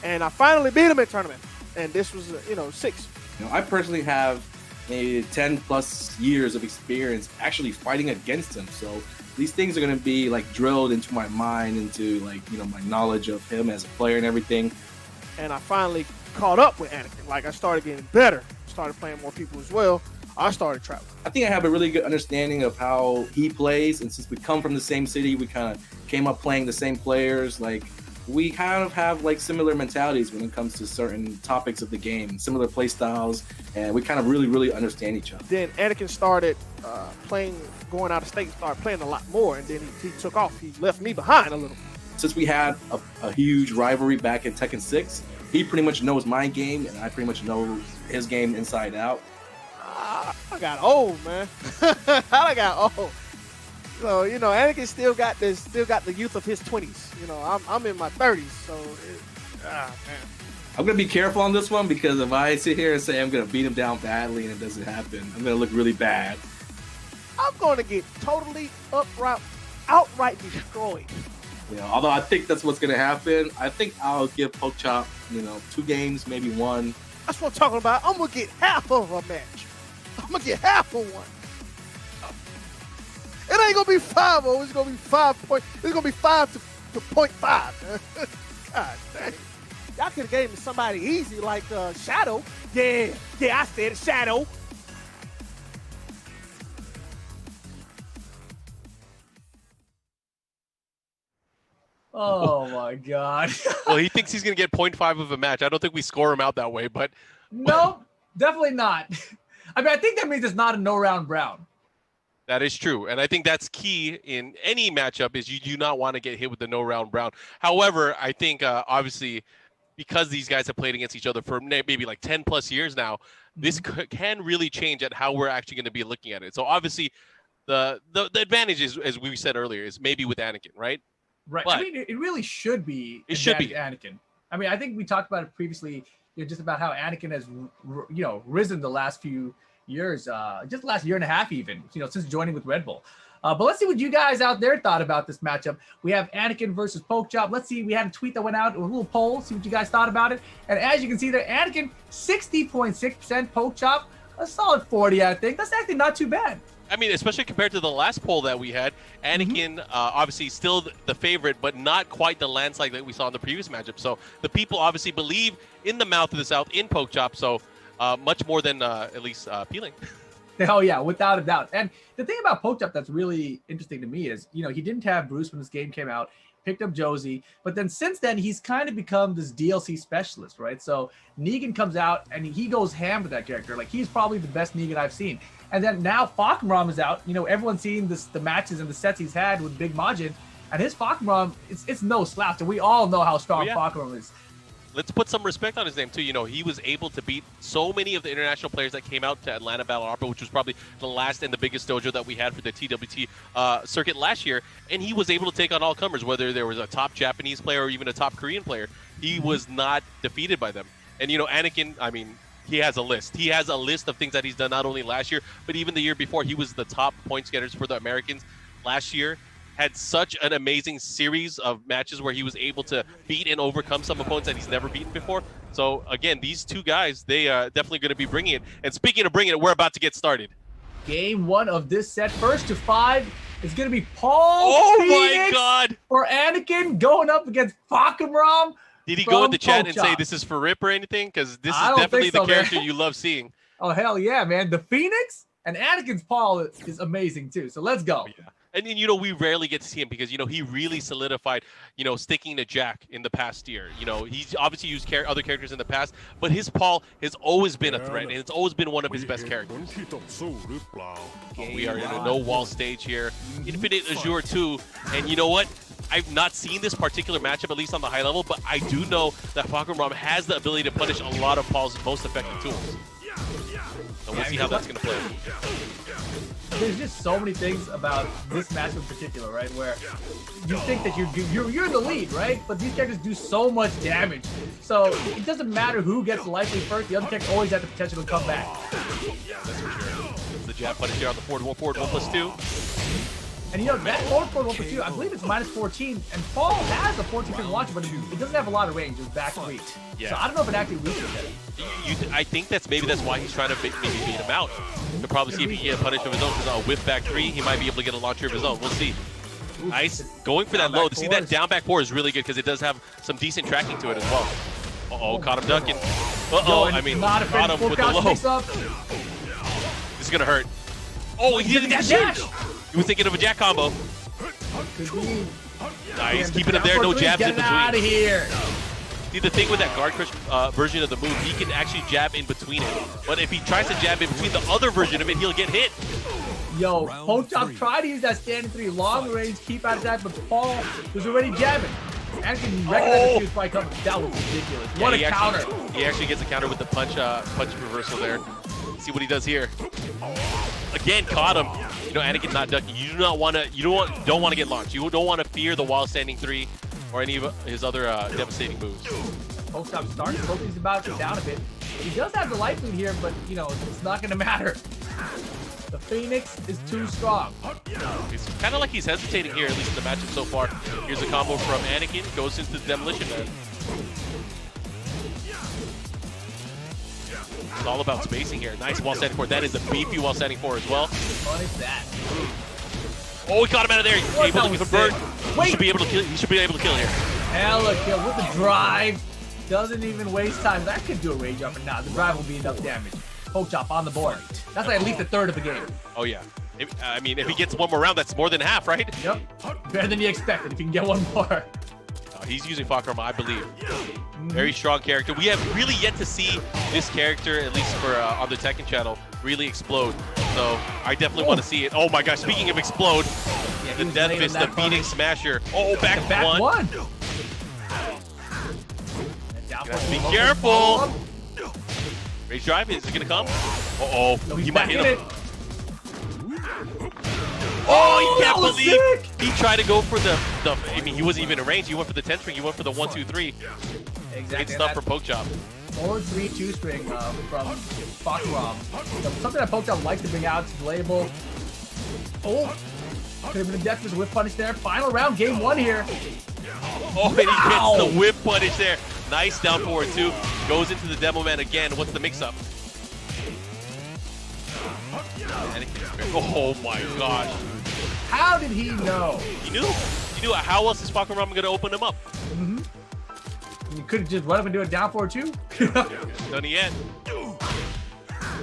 And I finally beat him in tournament. And this was, 6. You know, I personally have maybe 10 plus years of experience actually fighting against him. So these things are going to be like drilled into my mind, into like, my knowledge of him as a player and everything. And I finally caught up with Anakin. Like, I started getting better, started playing more people as well. I started traveling. I think I have a really good understanding of how he plays. And since we come from the same city, we kind of came up playing the same players. Like, we kind of have like similar mentalities when it comes to certain topics of the game, similar play styles, and we kind of really, really understand each other. Then Anakin started going out of state, started playing a lot more, and then he took off. He left me behind a little. Since we had a huge rivalry back in Tekken 6, he pretty much knows my game, and I pretty much know his game inside out. I got old, man. I got old. So, Anakin still got the youth of his 20s. I'm in my 30s, so man. I'm gonna be careful on this one, because if I sit here and say I'm gonna beat him down badly and it doesn't happen, I'm gonna look really bad. I'm gonna get totally outright destroyed. Although I think that's what's gonna happen, I think I'll give Pokechop, 2 games, maybe 1. That's what I'm talking about. I'm gonna get half of a match. I'm gonna get half of one. It ain't gonna be 5-0. It's gonna be 5 point. It's gonna be 5 to 0.5. God dang! Y'all could have gave me somebody easy like Shadow. Yeah, I said it, Shadow. Oh my God. Well, he thinks he's going to get 0.5 of a match. I don't think we score him out that way, but no, definitely not. I mean, I think that means it's not a no-round round. that is true. And I think that's key in any matchup, is you do not want to get hit with the no-round round. However, I think obviously because these guys have played against each other for maybe like 10 plus years now, this can really change at how we're actually going to be looking at it. So obviously the advantage is, as we said earlier, is maybe with Anakin, right? Right. But I mean, it really should be. It should be Anakin. I mean, I think we talked about it previously, just about how Anakin has, risen the last few years, just the last year and a half, even, since joining with Red Bull. But let's see what you guys out there thought about this matchup. We have Anakin versus Pokechop. Let's see. We had a tweet that went out, a little poll. See what you guys thought about it. And as you can see there, Anakin 60.6%, Pokechop a solid 40. I think that's actually not too bad. I mean, especially compared to the last poll that we had, Anakin obviously still the favorite, but not quite the landslide that we saw in the previous matchup. So the people obviously believe in the mouth of the South, in Pokechop. So much more than at least Peeling. Oh, yeah, without a doubt. And the thing about Pokechop that's really interesting to me is, he didn't have Bruce when this game came out, picked up Josie, but then since then, he's kind of become this DLC specialist, right? So Negan comes out, and he goes ham with that character. Like, he's probably the best Negan I've seen. And then now Falkenraum is out. Everyone's seen the matches and the sets he's had with Big Majin, and his Falkenraum, it's no slouch. And we all know how strong Falkenraum is. Let's put some respect on his name, too. He was able to beat so many of the international players that came out to Atlanta Battle Opera, which was probably the last and the biggest dojo that we had for the TWT circuit last year. And he was able to take on all comers, whether there was a top Japanese player or even a top Korean player. He was not defeated by them. And, Anakin, I mean, he has a list. He has a list of things that he's done not only last year, but even the year before. He was the top points getters for the Americans last year. Had such an amazing series of matches where he was able to beat and overcome some opponents that he's never beaten before. So, again, these two guys, they are definitely going to be bringing it. And speaking of bringing it, we're about to get started. Game 1 of this set, first to 5, is going to be Paul my God! or Anakin going up against Falkenraum. Did he go in the chat and say this is for Rip or anything? Because this is definitely the character you love seeing. Oh, hell yeah, man. The Phoenix and Anakin's Paul is amazing, too. So let's go. Oh, yeah. And we rarely get to see him because, he really solidified, sticking to Jack in the past year. He's obviously used other characters in the past, but his Paul has always been a threat, and it's always been one of his best characters. We are in a no-wall stage here. Infinite Azure 2, and you know what? I've not seen this particular matchup, at least on the high level, but I do know that Falkenraum has the ability to punish a lot of Paul's most effective tools. And we'll see how that's going to play. There's just so many things about this match in particular, right? Where you think that you're in the lead, right? But these characters do so much damage. So it doesn't matter who gets likely first. The other character always has the potential to come back. Yeah, that's for sure. The jab punish here on the forward 1+2. And that forward 1+2, I believe it's -14. And Paul has a 14-pin launcher, but it doesn't have a lot of range. It's back 3. Yeah. So I don't know if it actually reaches it. I think that's why he's trying to maybe beat him out. To probably see if he can get a punish of his own, because on a whiff back 3, he might be able to get a launcher of his own. We'll see. Nice. Going for that low. To see that down back 4 is really good because it does have some decent tracking to it as well. Uh-oh, caught him ducking. Uh-oh, I mean, caught him with the low. This is going to hurt. Oh, he did a dash! He was thinking of a jack combo. Nice, keeping him there, no jabs in between. Out of here. See, the thing with that guard crush version of the move, he can actually jab in between it. But if he tries to jab in between the other version of it, he'll get hit. Yo, Pokechop tried to use that standing 3 long range, keep out of that, but Paul was already jabbing. Anakin recognized he was probably coming. That was ridiculous. Yeah, what a counter. He actually gets a counter with the punch reversal there. See what he does here. Again, caught him. Anakin not ducking. You don't want to get launched. You don't want to fear the while standing 3 or any of his other devastating moves. Pokechop starting to focus about to down a bit. He does have the life lead here, but it's not going to matter. The Phoenix is too strong. It's kind of like he's hesitating here, at least in the matchup so far. Here's a combo from Anakin, goes into the Demolition Man. It's all about spacing here. Nice while standing 4. That is a beefy while standing 4 as well. What is that? Oh, he got him out of there. He's able to convert. He should be able to kill. He should be able to kill here. Hella kill with the drive. Doesn't even waste time. That could do a rage up and now. The drive will be enough damage. Pokechop on the board. That's like at least a third of the game. Oh yeah. If he gets one more round, that's more than half, right? Yep. Better than you expected if you can get one more. He's using Falkenraum, I believe. Very strong character. We have really yet to see this character, at least for on the Tekken channel, really explode. So I definitely want to see it. Oh my gosh, speaking of explode, the Death Fist, the Phoenix Smasher. Oh, back one. Be careful. Rage drive, is it going to come? Uh-oh, No, he might hit him. can't was believe sick. he tried to go for the. I mean, he wasn't even in range. He went for the 10 string. He went for the 1, 2, 3. Exactly. Great stuff for Poke Chop. 4-3-2 string from Fakuram. Something that Poke Chop likes to bring out is delayable. Oh, could have been a death with a whip punish there. Final round, game 1 here. Oh, and he gets the whip punish there. Nice down forward 2. Goes into the Demo Man again. What's the mix-up? Oh my gosh. How did he know? He knew. He knew. How else is Fakuram going to open him up? You could have just run up and do a down forward 2. Done yet.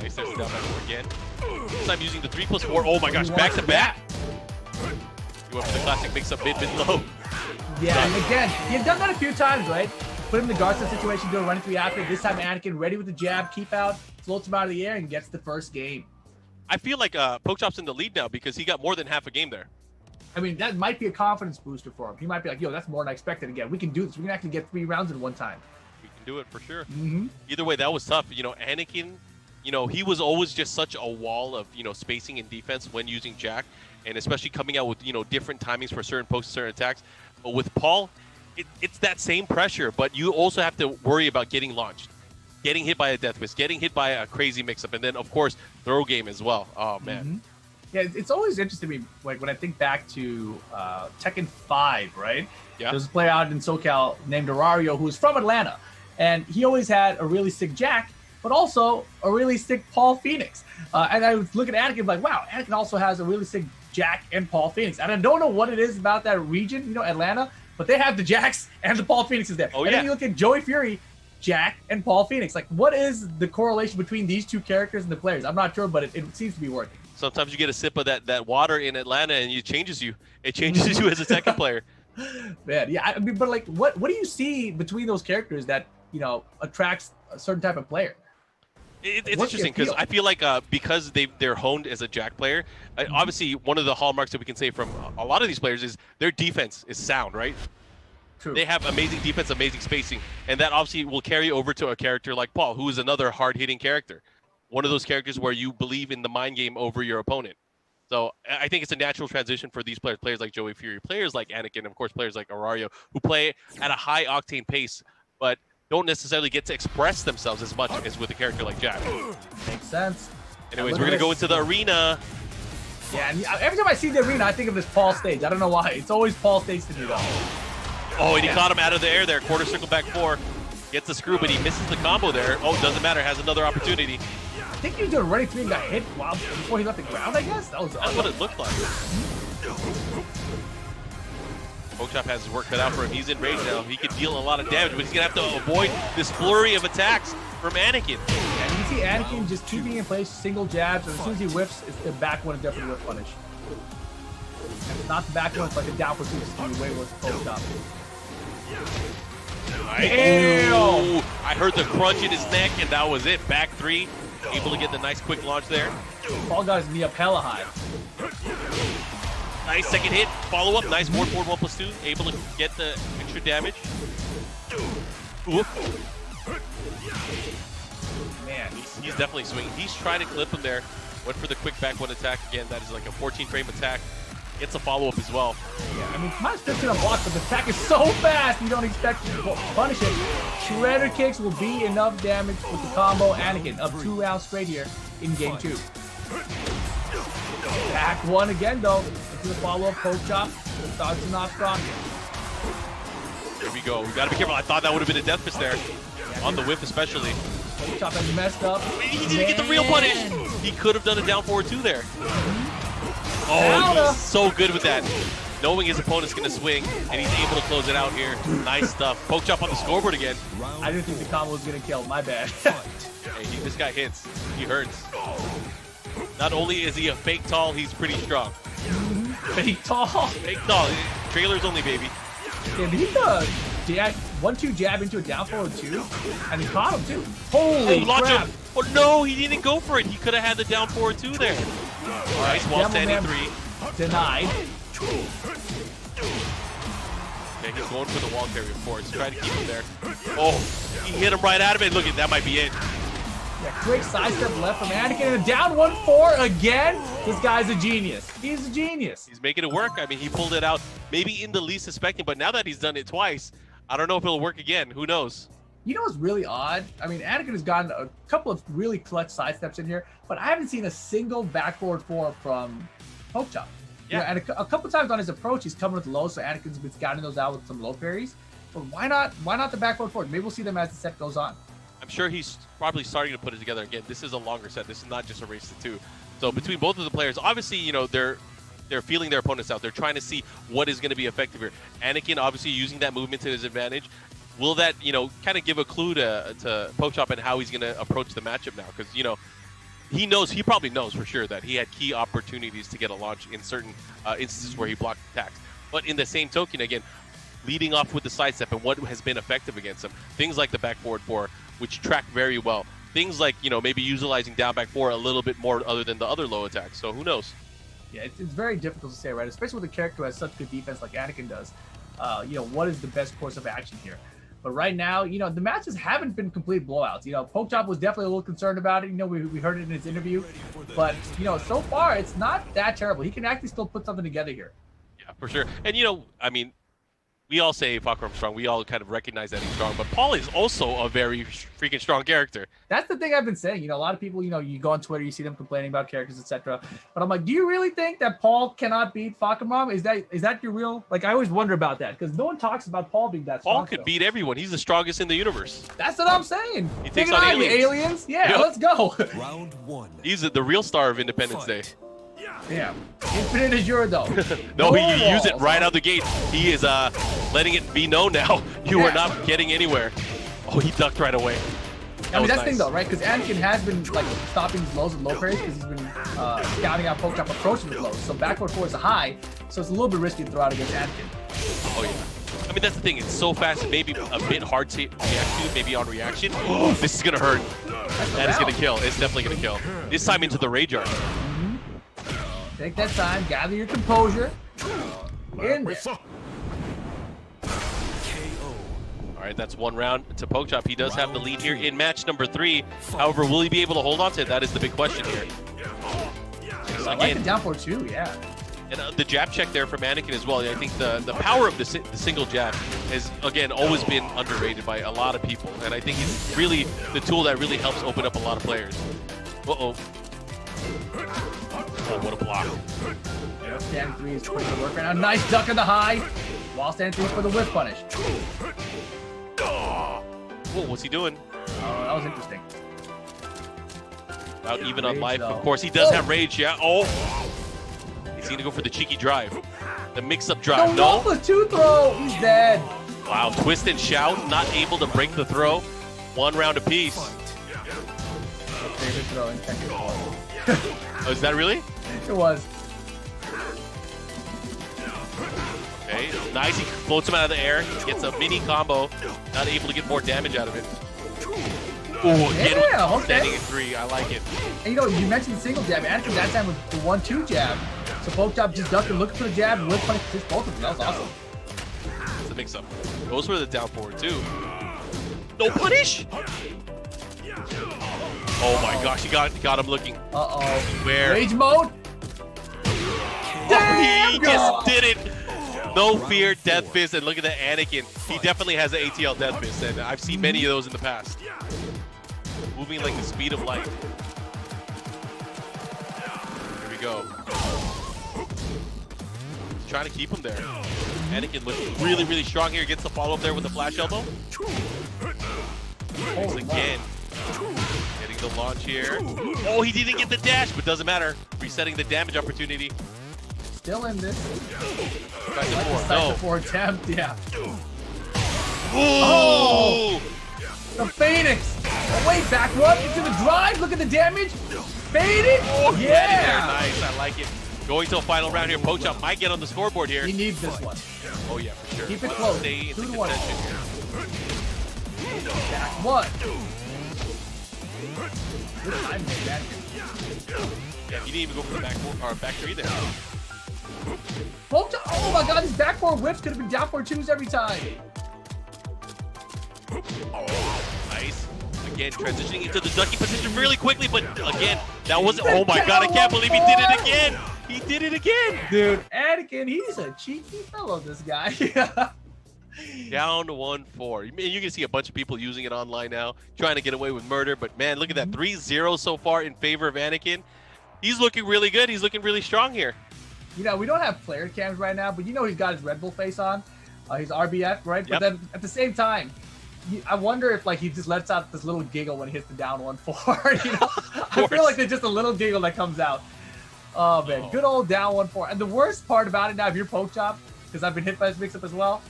He starts down back 4 again. This time using the 3+4. Oh my gosh, back to back. He went for the classic mix-up mid-low. Yeah, and again, he had done that a few times, right? Put him in the guard set situation, do a running 3 after. This time Anakin ready with the jab, keep out, floats him out of the air, and gets the first game. I feel like Poke Chop's in the lead now because he got more than half a game there. I mean, that might be a confidence booster for him. He might be like, yo, that's more than I expected again. We can do this. We can actually get 3 rounds in one time. We can do it for sure. Either way, that was tough. You know, Anakin, you know, he was always just such a wall of, you know, spacing and defense when using Jack, and especially coming out with, you know, different timings for certain pokes and certain attacks. But with Paul, it's that same pressure, but you also have to worry about getting launched, getting hit by a death miss, getting hit by a crazy mix-up, and then, of course, throw game as well. Oh, man. Yeah, it's always interesting to me, like, when I think back to Tekken 5, right? Yeah. There's a player out in SoCal named Arario who's from Atlanta, and he always had a really sick Jack, but also a really sick Paul Phoenix. And I would look at Anakin like, wow, Anakin also has a really sick Jack and Paul Phoenix. And I don't know what it is about that region, you know, Atlanta, but they have the Jacks and the Paul Phoenixes there. Oh, and yeah. then you look at Joey Fury, Jack, and Paul Phoenix. Like, what is the correlation between these two characters and the players? I'm not sure, but it seems to be working. Sometimes you get a sip of that water in Atlanta and it changes you. It changes you as a Tekken player. Man, yeah, I mean, but like, what do you see between those characters that, you know, attracts a certain type of player? It's What's interesting your because I feel like because they're honed as a Jack player, obviously one of the hallmarks that we can say from a lot of these players is their defense is sound, right? True. They have amazing defense, amazing spacing, and that obviously will carry over to a character like Paul, who is another hard-hitting character. One of those characters where you believe in the mind game over your opponent. So I think it's a natural transition for these players like Joey Fury, players like Anakin, and of course players like Arario, who play at a high-octane pace, but don't necessarily get to express themselves as much as with a character like Jack. Makes sense. Anyways, we're going to go into the arena. Yeah, and every time I see the arena, I think of this Paul stage. I don't know why. It's always Paul stage to me, though. Oh, and he caught him out of the air there. Quarter circle back 4. Gets the screw, but he misses the combo there. Oh, doesn't matter. Has another opportunity. I think he was doing running 3 and got hit before he left the ground, I guess. That's what it looked like. Poke Chop has his work cut out for him. He's in range now. He can deal a lot of damage, but he's going to have to avoid this flurry of attacks from Anakin. Yeah, you see Anakin just keeping in place single jabs, and as soon as he whiffs, it's the back one is definitely whip punish. And it's not the back one, it's like a down for 2. It's going to be way worse than Poke Chop. Damn! I heard the crunch in his neck, and that was it. Back 3. Able to get the nice quick launch there. Paul got his knee up hella high. Nice second hit. Follow up. Nice board 1+2. Able to get the extra damage. Oof. Man. He's definitely swinging. He's trying to clip him there. Went for the quick back 1 attack. Again, that is like a 14-frame attack. Gets a follow-up as well. Yeah, I mean, minus 15 on block, but the attack is so fast, you don't expect to punish it. Shredder kicks will be enough damage with the combo. Anakin up 2 rounds straight here in game 2. Back 1 again, though. Into the follow-up Poke Chop. Starts to not strong. Here we go. We got to be careful. I thought that would have been a death miss there. On the whip especially. Poke Chop has messed up. He didn't get the real punish. He could have done a down forward 2 there. Oh, he was so good with that. Knowing his opponent's going to swing, and he's able to close it out here. Nice stuff. Poke Chop on the scoreboard again. I didn't think the combo was going to kill. My bad. Hey, this guy hits. He hurts. Not only is he a fake tall, he's pretty strong. Fake tall? Fake tall. Trailers only, baby. Yeah, he does. 1-2 jab into a down forward 2, and he caught him too. Holy crap! Oh no, he didn't go for it. He could have had the down forward 2 there. Nice wall standing 3. Denied. Okay, he's going for the wall carry, of course. Trying to keep him there. Oh, he hit him right out of it. Look, that might be it. Yeah, quick sidestep left from Anakin and a down 1-4 again. This guy's a genius. He's a genius. He's making it work. I mean, he pulled it out maybe in the least suspecting, but now that he's done it twice, I don't know if it'll work again. Who knows? You know what's really odd? I mean, Anakin has gotten a couple of really clutch sidesteps in here, but I haven't seen a single backboard 4 from Pokechop. Yeah. And a couple times on his approach, he's coming with low, so Anakin's been scouting those out with some low parries. But why not the backboard 4? Maybe we'll see them as the set goes on. I'm sure he's probably starting to put it together again. This is a longer set. This is not just a race to 2. So between both of the players, obviously, you know, they're feeling their opponents out. They're trying to see what is going to be effective here. Anakin obviously using that movement to his advantage. Will that, you know, kind of give a clue to Pokechop and how he's going to approach the matchup now? Because, you know, he probably knows for sure that he had key opportunities to get a launch in certain instances where he blocked attacks. But in the same token, again, leading off with the sidestep and what has been effective against him, things like the back forward 4, which track very well. Things like, you know, maybe utilizing down back 4 a little bit more other than the other low attacks. So who knows? Yeah, it's very difficult to say, right? Especially with a character who has such good defense like Anakin does. You know, what is the best course of action here? But right now, you know, the matches haven't been complete blowouts. You know, Pokechop was definitely a little concerned about it. You know, we heard it in his interview. But, you know, so far, it's not that terrible. He can actually still put something together here. Yeah, for sure. And, you know, I mean, we all say Fakrum's strong. We all kind of recognize that he's strong. But Paul is also a very freaking strong character. That's the thing I've been saying. You know, a lot of people, you know, you go on Twitter, you see them complaining about characters, etc. But I'm like, do you really think that Paul cannot beat Fakram? Is that your real? Like, I always wonder about that because no one talks about Paul being that strong. Paul could beat everyone. He's the strongest in the universe. That's what I'm saying. He takes on aliens. Yeah, Yep. let's go. Round 1. He's the real star of Independence Day. Yeah. Infinite Azure, though. No, he used it right out the gate. He is letting it be known now. You are not getting anywhere. Oh, he ducked right away. I mean, that's the thing, though, right? Because Anakin has been, like, stopping his lows and low parries because he's been scouting out Pokechop approaching with lows. So backward 4 is a high, so it's a little bit risky to throw out against Anakin. Oh, yeah. I mean, that's the thing. It's so fast and maybe a bit hard to react to, maybe on reaction. This is going to hurt. That is going to kill. It's definitely going to kill. This time into the Rage Art. Take that time, gather your composure. In there. All right, that's 1 round to Pokechop. He does have the lead here in match number 3. However, will he be able to hold on to it? That is the big question here. I like the down 4 yeah. And the jab check there from Anakin as well. I think the power of the single jab has, again, always been underrated by a lot of people. And I think it's really the tool that really helps open up a lot of players. Uh-oh. Oh, what a block. Stand 3 is putting the work right now. Nice duck in the high. While stand 3 for the whiff punish. Whoa, what's he doing? That was interesting. Out even on Rage, life. though. Of course, he does have rage, yeah. Oh! He's going to go for the cheeky drive. The mix-up drive. No, plus 2 throw. He's dead. Wow, twist and shout. Not able to break the throw. 1 round apiece. Favorite throw in Tekken 4. Oh, is that really? It was. Okay, nice. He floats him out of the air. He gets a mini combo. Not able to get more damage out of it. Oh, again, okay. Standing at 3. I like it. And you know, you mentioned the single jab. Anakin that time with the 1-2 jab. So Pokechop just ducked and looking for the jab. Whip punish just both of them. That was awesome. It's a mix-up. Goes for the down forward, too. No punish! Oh my gosh, he got him looking. Uh-oh. Where? Rage mode? Oh, he just did it! No fear, Death Fist, and look at that Anakin. He definitely has an ATL Death Fist, and I've seen many of those in the past. Moving like the speed of light. Here we go. Trying to keep him there. Anakin looking really, really strong here. Gets the follow-up there with the flash elbow. Once again. Getting the launch here. Oh, he didn't get the dash, but doesn't matter. Resetting the damage opportunity. Still in this. No. 4 attempt, yeah. Oh! The Phoenix! Oh, wait, back one into the drive. Look at the damage. Faded. Oh, yeah! Nice, I like it. Going to a final round here. Pokechop might get on the scoreboard here. He needs this one. Oh, yeah, for sure. Keep it close. Stay in 2 the to 1. contention here. Back one. Good time to back. Yeah, he didn't even go for the back 3 there. Oh my god, these back 4 whips could have been down 4 twos every time. Nice. again, transitioning into the ducking position really quickly, but again, that wasn't, oh my god, I can't believe he did it again! He did it again! Dude, Anakin, he's a cheeky fellow, this guy. Down 1-4. You can see a bunch of people using it online now, trying to get away with murder, but man, look at that, 3-0 so far in favor of Anakin. He's looking really good, he's looking really strong here. You know, we don't have player cams right now, but you know he's got his Red Bull face on, his RBF, right? But then at the same time, I wonder if like he just lets out this little giggle when he hits the down 1-4. You know, I feel like there's just a little giggle that comes out. Oh man, good old down 1-4. And the worst part about it now, if you're poke chop, because I've been hit by this mix-up as well.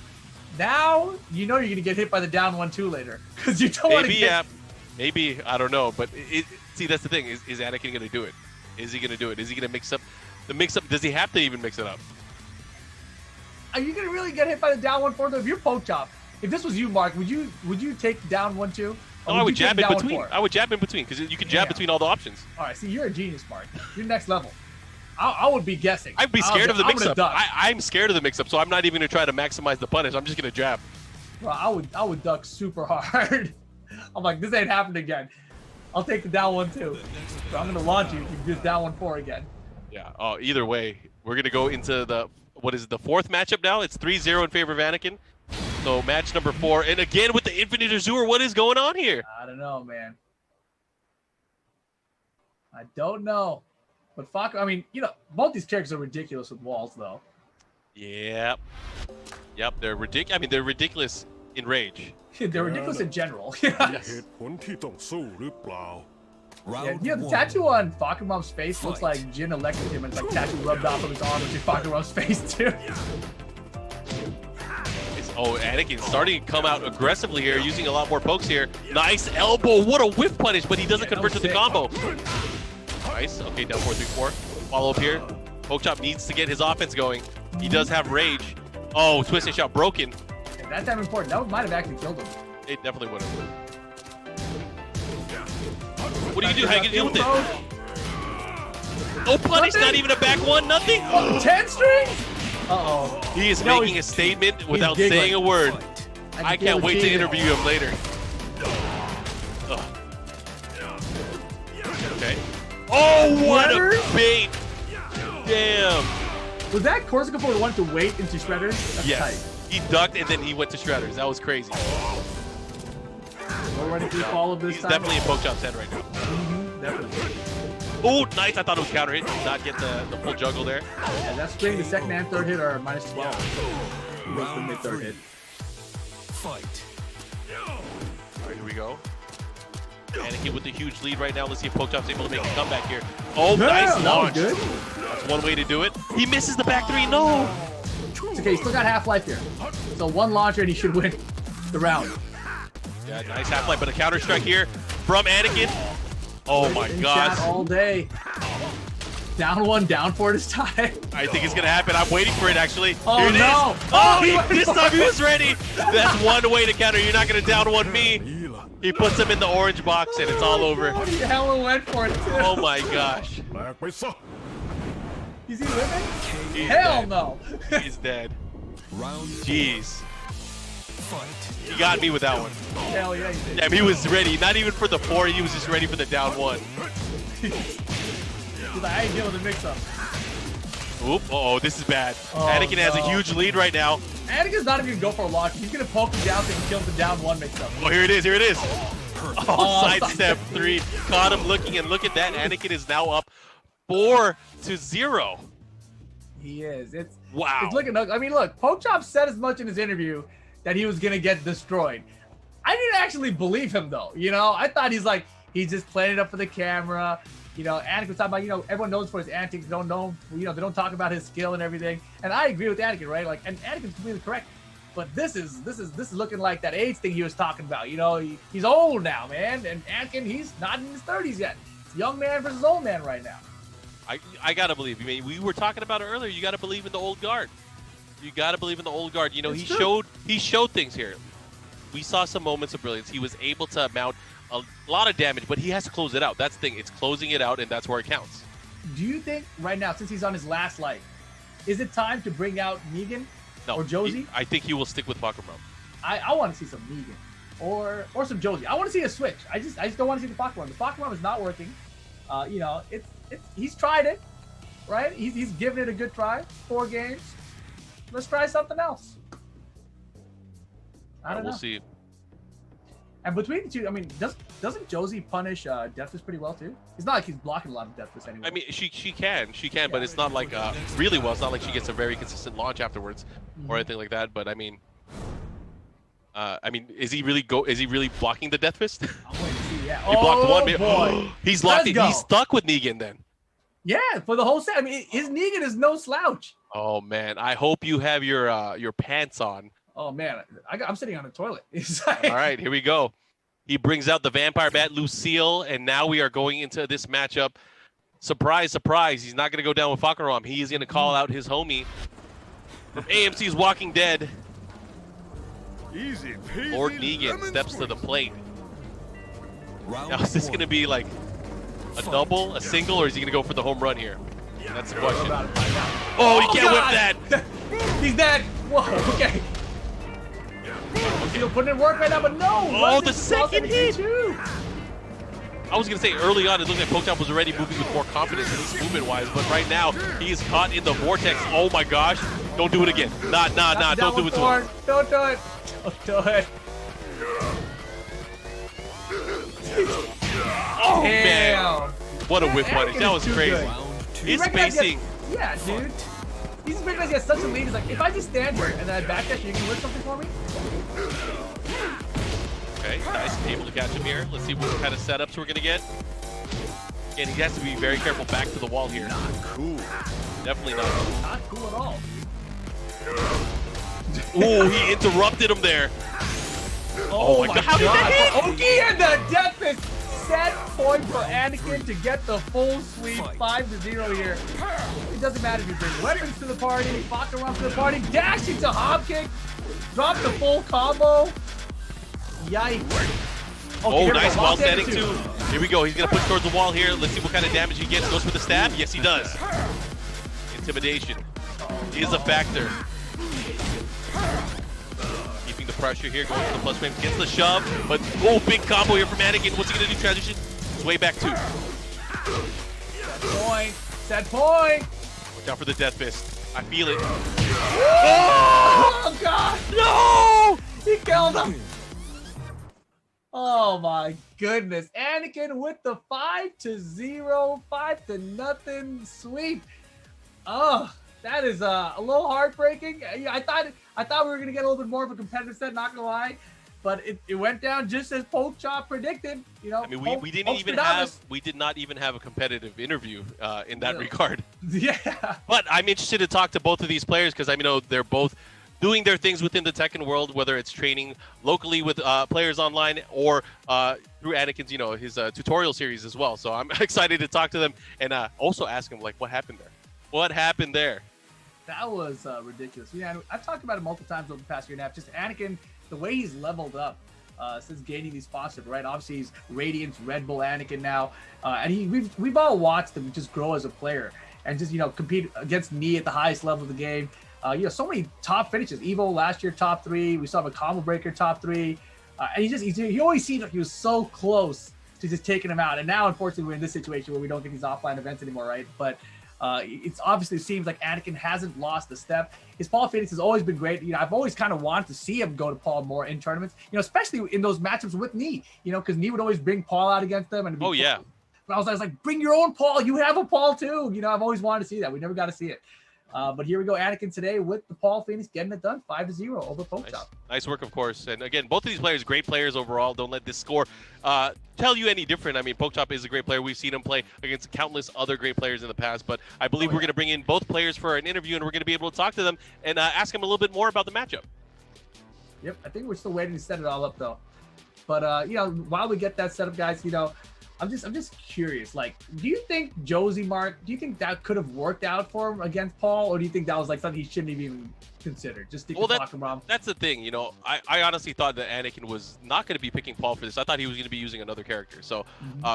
Now you know you're gonna get hit by the down 1-2 later because you don't want to get. Maybe I don't know, but see that's the thing. Is Anakin gonna do it? Is he gonna do it? Is he gonna mix up the mix-up? Does he have to even mix it up? Are you gonna really get hit by the down 1-4 though? If you're poke chop, if this was you, Mark, would you take down 1-2? No, I would jab in between. I would jab in between because you can jab between all the options. All right, see, you're a genius, Mark. You're next level. I would be guessing. I'd be scared of the mix-up. I'm scared of the mix-up, so I'm not even gonna try to maximize the punish. I'm just gonna jab. Bro, I would duck super hard. I'm like, this ain't happening again. I'll take the down 1-2. So I'm gonna launch you if you do down 1-4 again. Yeah. Oh, either way, we're gonna go into the the fourth matchup now. It's 3-0 in favor of Anakin. So match number 4, and again with the Infinite Azure, what is going on here? I don't know, man. I don't know. But fuck, I mean, you know, both these characters are ridiculous with walls, though. Yep. Yep, they're ridiculous. I mean, they're ridiculous in rage. They're ridiculous in general. Yes. Yeah, you know, the tattoo on Fakumam's face looks like Jin elected him, and it's like tattoo rubbed off of his arm, which is Fakumam's face, too. Oh, Anakin starting to come out aggressively here, using a lot more pokes here. Nice elbow. What a whiff punish, but he doesn't convert to the combo. Nice. Okay, down 4-3-4. Follow up here. Poke chop needs to get his offense going. He does have rage. Oh, twisting shot broken. Yeah, that's time important. That might have actually killed him. It definitely would have. What do you do? How you gonna deal with it? No punish, not even a back one, nothing. 10 strings? Uh-oh. He is making a statement without saying a word. I can't wait to interview him later. Okay. Oh, what a bait! Damn. Was that Corsica for the one to wait into Shredders? That's yes. tight. He ducked and then he went to Shredders. That was crazy. We're running through all of this. He's definitely in poke chop's head right now. Definitely. Oh, nice. I thought it was counter hit. Did not get the full juggle there. Yeah, that's spring. The second and third hit are minus 12. Round the third hit. Fight. All right, here we go. Anakin with the huge lead right now. Let's see if poke chop's able to make a comeback here. Oh, nice launch. Good. That's one way to do it. He misses the back 3. No. It's okay. He's still got half-life here. So one launcher and he should win the round. Yeah, nice half-life, but a counter strike here from Anakin. Oh my god. All day. Down 1, down 4 this time. I think it's gonna happen. I'm waiting for it actually. Oh Here it no. Is. Oh, this time he was ready. That's one way to counter. You're not gonna down 1 me. He puts him in the orange box and it's all over. Oh, he hella went for it too. Oh my gosh. Is he living? He's Hell dead. no. He's dead. Jeez. He got me with that one. Hell yeah, he did. Damn, he was ready. Not even for the 4, he was just ready for the down 1. He's like, I ain't dealing with the mix-up. Oop, uh-oh, this is bad. Oh, Anakin has a huge lead right now. Anakin's not even gonna go for a lock. He's gonna poke him down so he can kill the down 1 mix-up. Oh, here it is, here it is. Oh, sidestep 3. Caught him looking, and look at that. Anakin is now up 4-0. He is. It's looking ugly. I mean, look, Pokechop said as much in his interview that he was gonna get destroyed. I didn't actually believe him though. You know, I thought he's just playing it up for the camera. You know, Anakin was talking about, you know, everyone knows for his antics. They don't know, you know, they don't talk about his skill and everything. And I agree with Anakin, right? Like, and Anakin's completely correct. But this is looking like that age thing he was talking about. You know, he's old now, man. And Anakin, he's not in his 30s yet. It's young man versus old man right now. I gotta believe. I mean, we were talking about it earlier. You gotta believe in the old guard. You gotta believe in the old guard. You know, he showed things here. We saw some moments of brilliance. He was able to mount a lot of damage, but he has to close it out. That's the thing. It's closing it out, and that's where it counts. Do you think right now, since he's on his last life, is it time to bring out Negan or Josie? I think he will stick with Bakuman. I want to see some Negan. or some Josie. I want to see a switch. I just don't want to see the Pocket Rom. The Pocket Rom is not working. You know, he's tried it, right? He's given it a good try. 4 games. Let's try something else. I don't know. We'll see. And between the two, I mean, doesn't Josie punish Deathless pretty well too? It's not like he's blocking a lot of Deathless anyway. I mean, she can, but it's not like really well. It's not like she gets a very consistent launch afterwards or anything like that. But I mean, is he really blocking the Death Fist? I'm waiting to see. Yeah. He blocked one. Boy. He's locked. He's stuck with Negan then. Yeah, for the whole set. I mean, his Negan is no slouch. Oh man, I hope you have your pants on. Oh man, I'm sitting on the toilet. All right, here we go. He brings out the Vampire Bat Lucille, and now we are going into this matchup. Surprise, surprise, he's not going to go down with Fakaram. He's going to call out his homie from AMC's Walking Dead. Easy peasy. Lord Negan steps to the plate. Round Now, is this going to be like a double, a single, or is he going to go for the home run here? That's the question. Oh, he can't whip that. He's dead. Whoa, okay. Still putting in work right now, but no. Oh, the second hit. I was going to say early on, it looked like Pokemon was already moving with more confidence, at least movement-wise, but right now, he is caught in the vortex. Oh my gosh. Don't do it again. Nah, don't do it to him. Don't do it. Don't do it. Oh, man. What a whip punish. That was crazy. His spacing. Yeah, dude. He's recognized he has such a lead. He's like, if I just stand here and then I backdash, you can whip something for me? Okay, nice. Able to catch him here. Let's see what kind of setups we're going to get. Again, he has to be very careful back to the wall here. Not cool. Definitely not cool. Not cool at all. Oh, he interrupted him there. Oh my god. How did that hit? Oki and the Death Fist. Set point for Anakin to get the full sweep, 5-0 here. It doesn't matter if you bring weapons to the party, Fakaram to the party, dash into hop kick, drop the full combo. Yikes. Okay, nice wall standing too. Here we go. He's gonna push towards the wall here. Let's see what kind of damage he gets. Goes for the stab. Yes, he does. Intimidation is a factor. Keeping the pressure here, going for the plus frame, gets the shove, but oh, big combo here from Anakin. What's he gonna do? Transition. It's way back two. Set point. Watch out for the Death Fist. I feel it. Oh god! No! He killed him. Oh my goodness. Anakin with the 5-0, 5-0 sweep. Oh, that is a little heartbreaking. I thought we were gonna get a little bit more of a competitive set, not gonna lie. But it went down just as Pokechop predicted. You know, I mean, we did not even have a competitive interview in that regard. Yeah. But I'm interested to talk to both of these players because I know they're both doing their things within the Tekken world, whether it's training locally with players online or through Anakin's, his tutorial series as well. So I'm excited to talk to them and also ask them, like, what happened there? What happened there? That was ridiculous. Yeah, I've talked about it multiple times over the past year and a half. Just Anakin, the way he's leveled up since gaining these sponsorships, right? Obviously, he's Radiant's Red Bull Anakin now, and we've all watched him just grow as a player and just compete against me at the highest level of the game. So many top finishes. Evo last year, top 3. We saw him a combo breaker, top 3, and he always seemed like he was so close to just taking him out. And now, unfortunately, we're in this situation where we don't get these offline events anymore, right? But it's obviously seems like Anakin hasn't lost a step. His Paul Phoenix has always been great. I've always kind of wanted to see him go to Paul more in tournaments. Especially in those matchups with Nee. Because Nee would always bring Paul out against them. And yeah. But I was like, bring your own Paul. You have a Paul too. I've always wanted to see that. We never got to see it. But here we go, Anakin today with the Paul Phoenix getting it done, 5-0 over Pokechop. Nice work, of course. And again, both of these players, great players overall. Don't let this score tell you any different. I mean, Pokechop is a great player. We've seen him play against countless other great players in the past. But I believe we're going to bring in both players for an interview, and we're going to be able to talk to them and ask them a little bit more about the matchup. Yep, I think we're still waiting to set it all up, though. But, while we get that set up, guys, I'm just curious. Like, do you think Josie Mark? Do you think that could have worked out for him against Paul, or do you think that was like something he shouldn't have even considered? Just that's the thing. I honestly thought that Anakin was not going to be picking Paul for this. I thought he was going to be using another character. So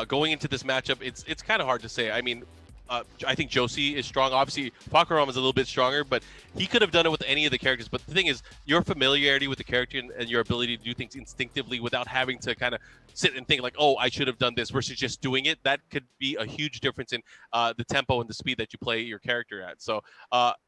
going into this matchup, it's kind of hard to say. I mean, I think Josie is strong. Obviously, Fakaram is a little bit stronger, but he could have done it with any of the characters. But the thing is, your familiarity with the character and your ability to do things instinctively without having to kind of sit and think like, oh, I should have done this versus just doing it, that could be a huge difference in the tempo and the speed that you play your character at. So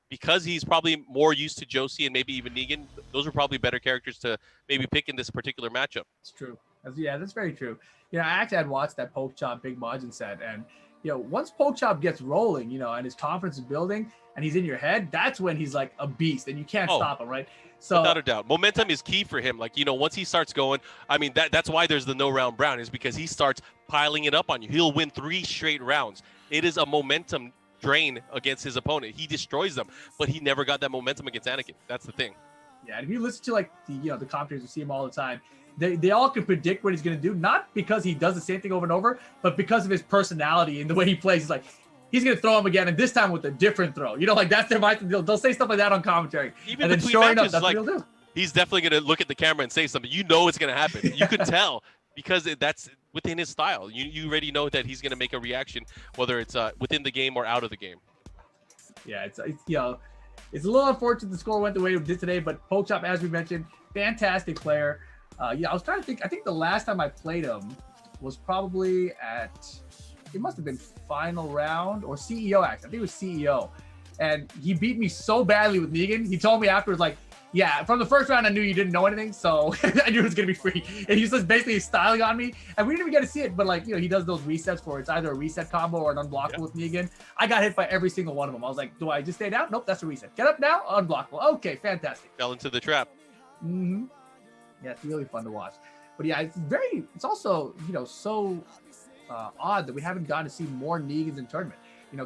because he's probably more used to Josie and maybe even Negan, those are probably better characters to maybe pick in this particular matchup. It's true. Yeah, that's very true. I actually had watched that Poke Chop Big Majin set, and once Poke Chop gets rolling, and his confidence is building, and he's in your head, that's when he's like a beast, and you can't stop him, right? So without a doubt, momentum is key for him. Like once he starts going, I mean that's why there's the no round brown, is because he starts piling it up on you. He'll win 3 straight rounds. It is a momentum drain against his opponent. He destroys them, but he never got that momentum against Anakin. That's the thing. Yeah, and if you listen to like the commentators, you see him all the time. They all can predict what he's going to do, not because he does the same thing over and over, but because of his personality and the way he plays. He's like, he's going to throw him again, and this time with a different throw. Like that's their mindset. They'll say stuff like that on commentary. Even and between then matches, that's like, what he'll do. He's definitely going to look at the camera and say something. It's going to happen. You could tell because that's within his style. You already know that he's going to make a reaction, whether it's within the game or out of the game. Yeah, it's a little unfortunate the score went the way it did today, but Poke Chop, as we mentioned, fantastic player. I was trying to think. I think the last time I played him was probably it must have been final round or CEO actually. I think it was CEO. And he beat me so badly with Negan. He told me afterwards, like, yeah, from the first round, I knew you didn't know anything, so I knew it was going to be free. And he's just basically styling on me. And we didn't even get to see it, but like, he does those resets where it's either a reset combo or an unblockable with Negan. I got hit by every single one of them. I was like, do I just stay down? Nope, that's a reset. Get up now, unblockable. Okay, fantastic. Fell into the trap. Mm-hmm. Yeah, it's really fun to watch. But yeah, it's also, so odd that we haven't gotten to see more Negans in tournament.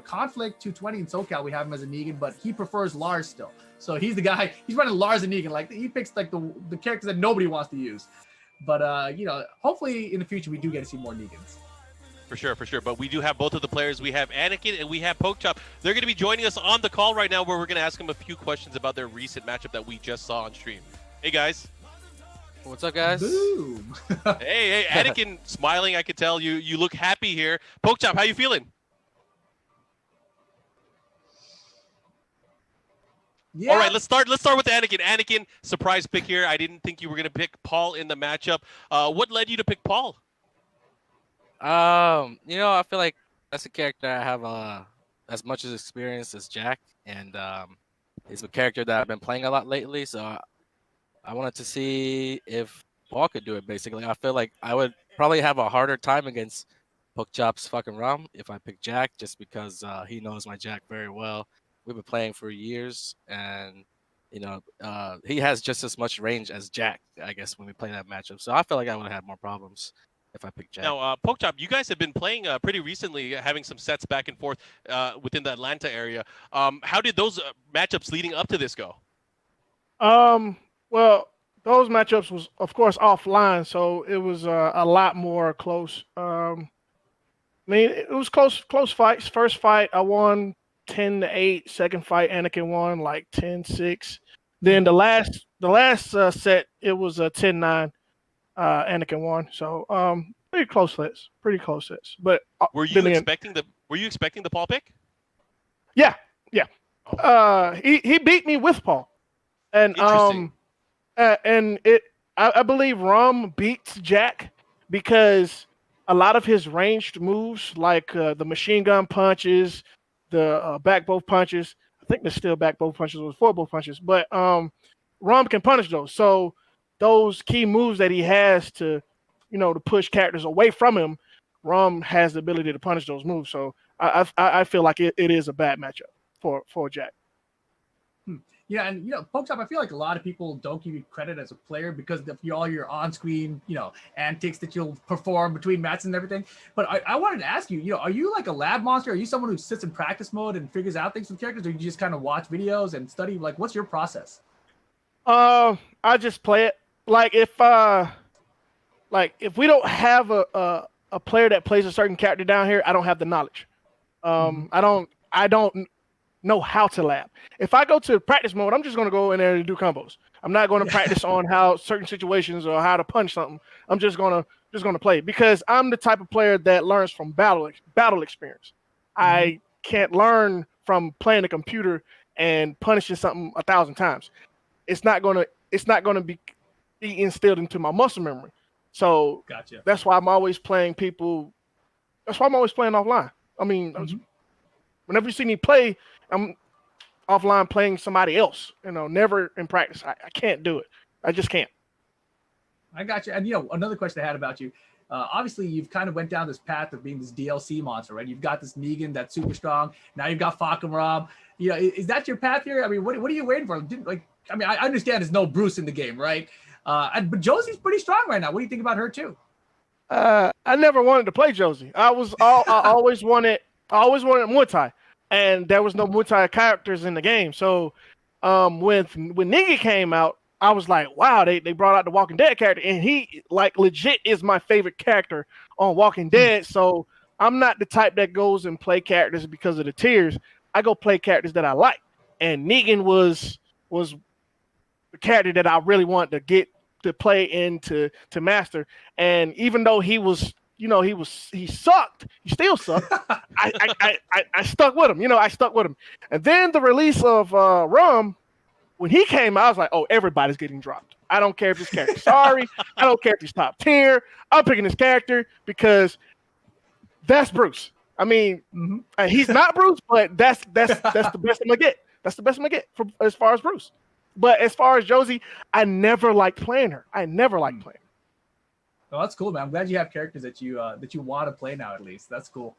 Conflict 220 in SoCal, we have him as a Negan, but he prefers Lars still. So he's the guy, he's running Lars and Negan. Like, he picks like the characters that nobody wants to use. But, hopefully in the future, we do get to see more Negans. For sure. But we do have both of the players. We have Anakin and we have Poke Chop. They're going to be joining us on the call right now, where we're going to ask them a few questions about their recent matchup that we just saw on stream. Hey, guys. What's up, guys? Boom. Hey, Anakin, smiling. I could tell you look happy here. Poke Chop, how you feeling? Yeah. All right, let's start with Anakin. Anakin, surprise pick here. I didn't think you were going to pick Paul in the matchup. What led you to pick Paul? I feel like that's a character I have as much as experience as Jack, and he's a character that I've been playing a lot lately, so I wanted to see if Paul could do it, basically. I feel like I would probably have a harder time against Poke Chop's fucking Rum if I pick Jack, just because he knows my Jack very well. We've been playing for years, and he has just as much range as Jack, I guess, when we play that matchup. So I feel like I would have had more problems if I picked Jack. Now, Poke Chop, you guys have been playing pretty recently, having some sets back and forth within the Atlanta area. How did those matchups leading up to this go? Well, those matchups was, of course, offline, so it was a lot more close. It was close fights. First fight, I won 10-8. Second fight, Anakin won like 10-6. Then the last set, it was a 10-9. Anakin won. So pretty close sets. But were you expecting the Paul pick? Yeah. He beat me with Paul, and I believe Rum beats Jack because a lot of his ranged moves, like the machine gun punches, the back both punches. I think there's still back both punches or forward both punches, but Rum can punish those. So those key moves that he has to push characters away from him, Rum has the ability to punish those moves. So I feel like it is a bad matchup for Jack. Yeah, and Poke Chop, I feel like a lot of people don't give you credit as a player because of all your on-screen, antics that you'll perform between matches and everything. But I wanted to ask you, are you like a lab monster? Are you someone who sits in practice mode and figures out things with characters, or you just kind of watch videos and study? Like, what's your process? I just play it. Like if we don't have a player that plays a certain character down here, I don't have the knowledge. I don't know how to lab. If I go to practice mode, I'm just going to go in there and do combos. I'm not going to practice on how certain situations or how to punch something. I'm just going to play because I'm the type of player that learns from battle experience. I can't learn from playing the computer and punishing something 1,000 times. It's not gonna be instilled into my muscle memory. So Gotcha. that's why I'm always playing people. That's why I'm always playing offline. I mean, whenever you see me play, I'm offline playing somebody else. Never in practice. I can't do it. I just can't. I got you. And another question I had about you. Obviously, you've kind of went down this path of being this DLC monster, right? You've got this Negan that's super strong. Now you've got Fakam Rob. Is that your path here? I mean, what are you waiting for? I understand there's no Bruce in the game, right? But Josie's pretty strong right now. What do you think about her too? I never wanted to play Josie. I always wanted Muay Thai, and there was no Muay Thai characters in the game. So when Negan came out, I was like, wow, they brought out the Walking Dead character, and he legit is my favorite character on Walking Dead. So I'm not the type that goes and play characters because of the tiers. I go play characters that I like, and Negan was the character that I really wanted to get to play into to master. And even though he sucked, he still sucked. I stuck with him. I stuck with him. And then the release of Rum, when he came out, I was like, oh, everybody's getting dropped. I don't care if this character's sorry. I don't care if he's top tier. I'm picking this character because that's Bruce. I mean, he's not Bruce, but that's the best I'm gonna get. That's the best I'm gonna get as far as Bruce. But as far as Josie, I never liked playing her. I never liked playing her. Well, that's cool, man. I'm glad you have characters that you want to play now, at least. That's cool.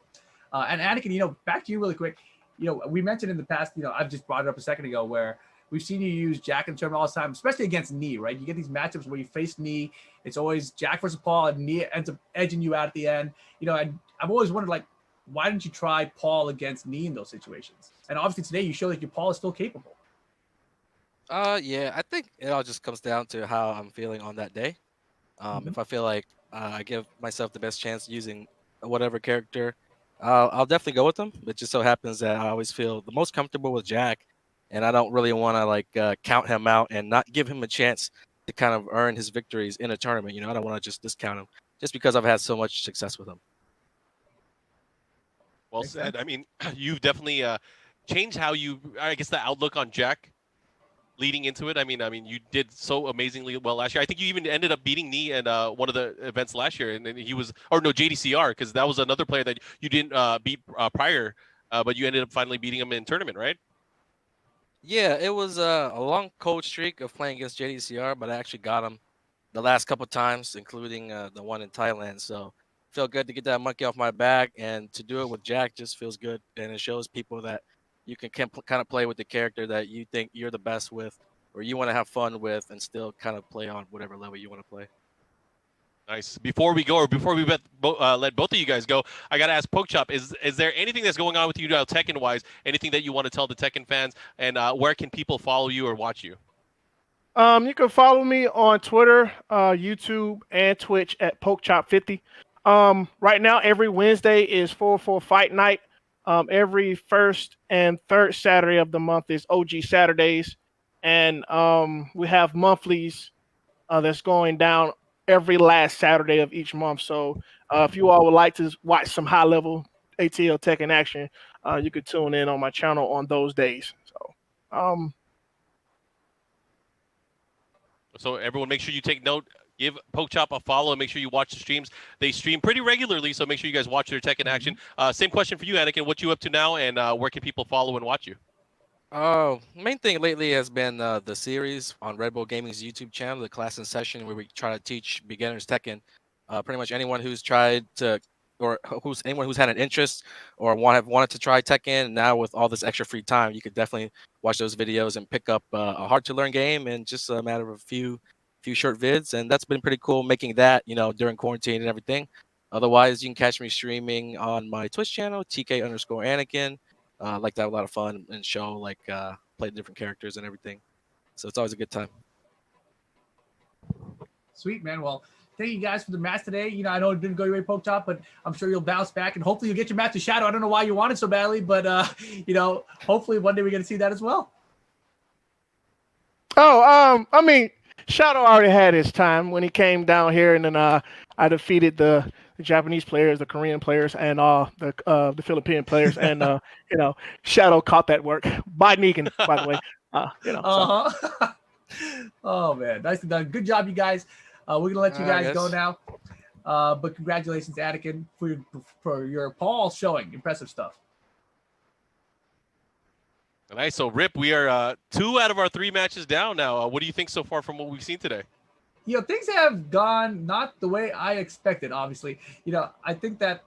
And Anakin, back to you really quick. We mentioned in the past, I've just brought it up a second ago, where we've seen you use Jack and tournament all the time, especially against Knee, right? You get these matchups where you face Knee. It's always Jack versus Paul, and Knee ends up edging you out at the end. And I've always wondered, why didn't you try Paul against Knee in those situations? And obviously today you show that your Paul is still capable. Yeah, I think it all just comes down to how I'm feeling on that day. If I feel like I give myself the best chance using whatever character, I'll definitely go with them. It just so happens that I always feel the most comfortable with Jack, and I don't really want to count him out and not give him a chance to kind of earn his victories in a tournament. I don't want to just discount him just because I've had so much success with him. Well said. I mean, you've definitely changed I guess the outlook on Jack leading into it. I mean, you did so amazingly well last year. I think you even ended up beating Knee in one of the events last year, and then JDCR, because that was another player that you didn't beat prior, but you ended up finally beating him in tournament, right? Yeah, it was a long cold streak of playing against JDCR, but I actually got him the last couple times, including the one in Thailand. So felt good to get that monkey off my back, and to do it with Jack just feels good, and it shows people that you can kind of play with the character that you think you're the best with, or you want to have fun with, and still kind of play on whatever level you want to play. Nice. Before we let both of you guys go, I got to ask Pokechop, is there anything that's going on with you now Tekken-wise, anything that you want to tell the Tekken fans, and where can people follow you or watch you? You can follow me on Twitter, YouTube, and Twitch at Pokechop50. Right now, every Wednesday is 4-4 Fight Night. Every first and third Saturday of the month is OG Saturdays. And we have monthlies that's going down every last Saturday of each month. So if you all would like to watch some high-level ATL Tekken action, you could tune in on my channel on those days. So everyone, make sure you take note. Give Pokechop a follow and make sure you watch the streams. They stream pretty regularly, so make sure you guys watch their Tekken action. Same question for you, Anakin. What you up to now, and where can people follow and watch you? Main thing lately has been the series on Red Bull Gaming's YouTube channel, the Class in Session, where we try to teach beginners Tekken. Pretty much anyone who's tried to, or anyone who's had an interest or wanted to try Tekken, and now with all this extra free time, you could definitely watch those videos and pick up a hard to learn game in just a matter of a few short vids, and that's been pretty cool making that during quarantine and everything. Otherwise, you can catch me streaming on my Twitch channel, TK_Anakin. Like to have a lot of fun and show play different characters and everything, so it's always a good time. Sweet, man. Well, thank you guys for the match today. I know it didn't go your way, Pokechop, but I'm sure you'll bounce back, and hopefully you'll get your match with Shadow. I don't know why you want it so badly, but hopefully one day we get to see that as well. I mean, Shadow already had his time when he came down here, and then I defeated the Japanese players, the Korean players, and the Philippine players, and Shadow caught that work by Negan, by the way. Uh-huh. Oh man, nicely done. Good job, you guys. We're gonna let you guys go now. But congratulations, Anakin, for your Paul showing. Impressive stuff. Nice. So, Rip, we are 2 out of our 3 matches down now. What do you think so far from what we've seen today? Things have gone not the way I expected, obviously. I think that...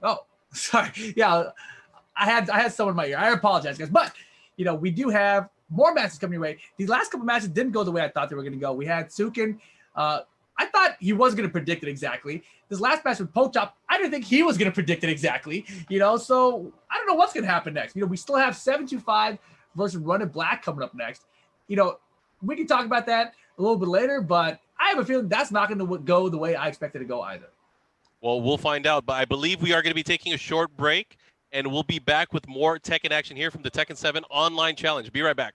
Oh, sorry. Yeah, I had someone in my ear. I apologize, guys. But, we do have more matches coming your way. These last couple matches didn't go the way I thought they were going to go. We had Suiken. I thought he was going to predict it exactly. This last match with Pochop, I didn't think he was going to predict it exactly. So I don't know what's going to happen next. We still have 725 versus Run It Black coming up next. We can talk about that a little bit later, but I have a feeling that's not going to go the way I expected it to go either. Well, we'll find out, but I believe we are going to be taking a short break, and we'll be back with more Tekken action here from the Tekken 7 Online Challenge. Be right back.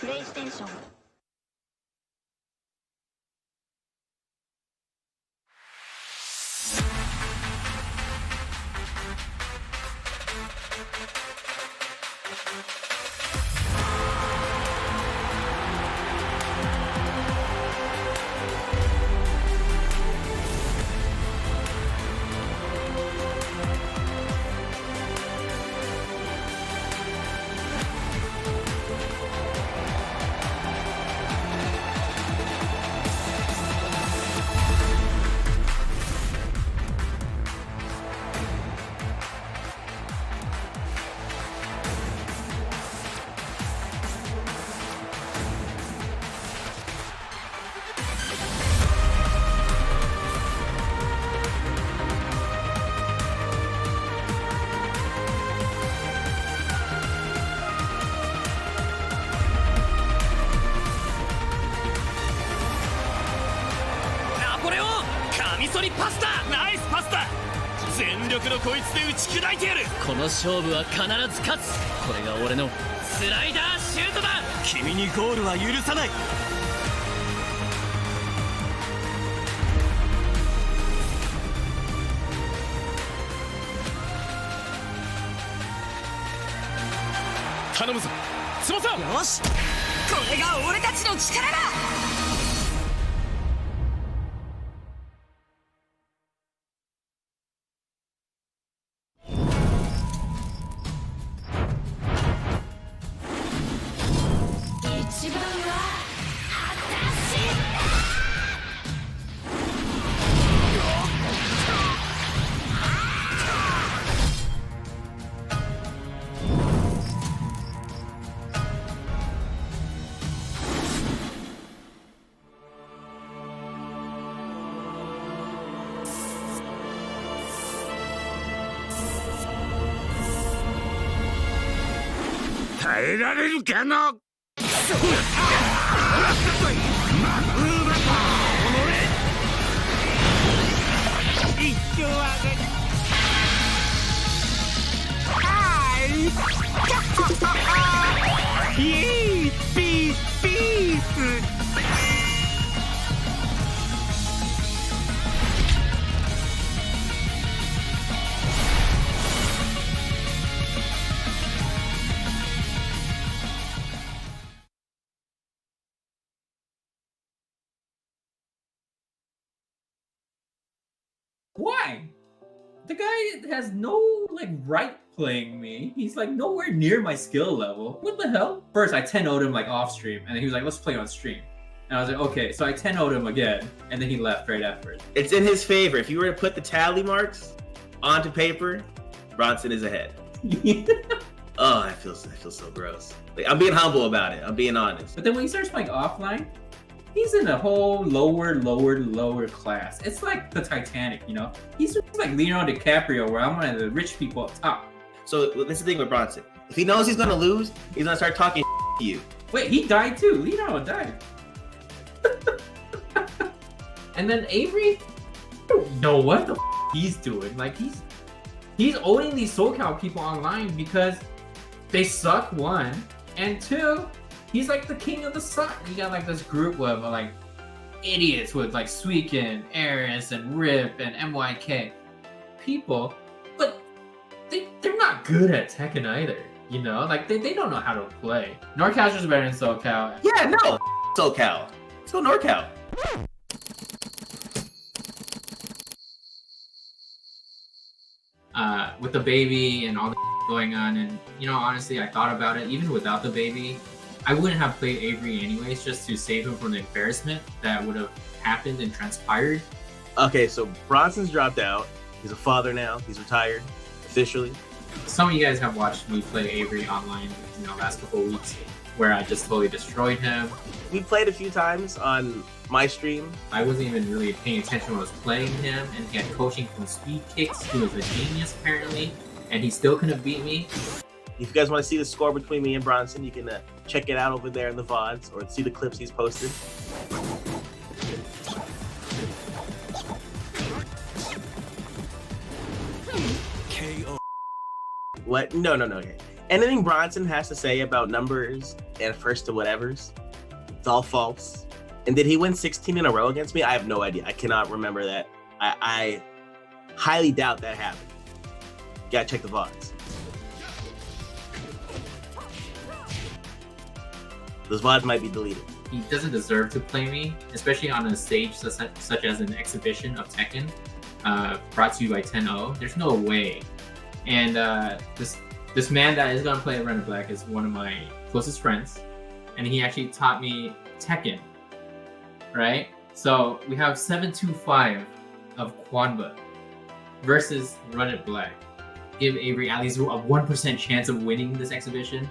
プレイステーション。パスタ、ナイスパスタ。全力のこいつで打ち砕いてやる。この勝負は必ず勝つ。これが俺のスライダーシュートだ。君にゴールは許さない。頼むぞ翼。よし、これが俺たちの力だ。耐えられるかな。一丁上がり。イエーイ、ピースピース。Why? The guy has no like right playing me. He's like nowhere near my skill level. What the hell? First, I 10-0'd him like off stream, and then he was like, "Let's play on stream." And I was like, "Okay." So I 10-0'd him again, and then he left right afterwards. It's in his favor. If you were to put the tally marks onto paper, Bronson is ahead. Oh, I feel so gross. Like, I'm being humble about it. I'm being honest. But then when he starts playing offline, he's in a whole lower class. It's like the Titanic, you know? He's like Leonardo DiCaprio, where I'm one of the rich people up top. So this is the thing with Bronson. If he knows he's gonna lose, he's gonna start talking to you. Wait, he died too. Leonardo died. And then Avery, I don't know what the he's doing. Like he's owning these SoCal people online because they suck, one, and two, he's like the king of the suck. You got like this group of like idiots with like Suiken, Eris, and Rip, and MYK people, but they're not good at Tekken either. You know, like they don't know how to play. NorCal's just better than SoCal. Yeah, no, SoCal. Let's go NorCal. With the baby and all the going on, and you know, honestly, I thought about it. Even without the baby, I wouldn't have played Avery anyways, just to save him from the embarrassment that would have happened and transpired. Okay, so Bronson's dropped out. He's a father now. He's retired officially. Some of you guys have watched me play Avery online, you know, last couple of weeks, where I just totally destroyed him. We played a few times on my stream. I wasn't even really paying attention when I was playing him, and he had coaching from Speed Kicks. He was a genius apparently, and he still couldn't beat me. If you guys want to see the score between me and Bronson, you can check it out over there in the VODs or see the clips he's posted. KO. What? No. Anything Bronson has to say about numbers and first to whatevers, it's all false. And did he win 16 in a row against me? I have no idea. I cannot remember that. I highly doubt that happened. Gotta check the VODs. Those VODs might be deleted. He doesn't deserve to play me, especially on a stage such as an exhibition of Tekken, brought to you by 10-0. There's no way. And this man that is gonna play Red and Black is one of my closest friends, and he actually taught me Tekken. Right? So we have 725 of Kwanba versus Run It Black. Give Avery at least a 1% chance of winning this exhibition.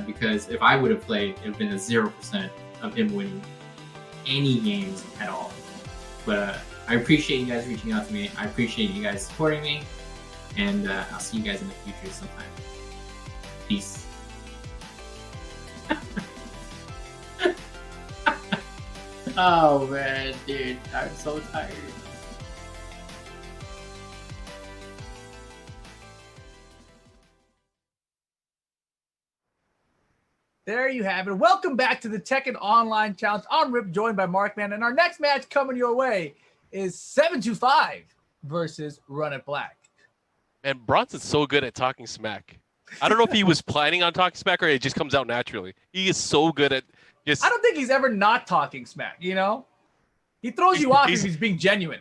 Because if I would have played, it would have been a 0% of him winning any games at all. But I appreciate you guys reaching out to me. I appreciate you guys supporting me. And I'll see you guys in the future sometime. Peace. Oh man, dude, I'm so tired. There you have it. Welcome back to the Tekken Online Challenge. I'm Rip, joined by Markman, and our next match coming your way is 725 versus Run It Black. And Bronson's so good at talking smack. I don't know if he was planning on talking smack or it just comes out naturally. He is so good at just... I don't think he's ever not talking smack, you know? He throws you off if he's being genuine.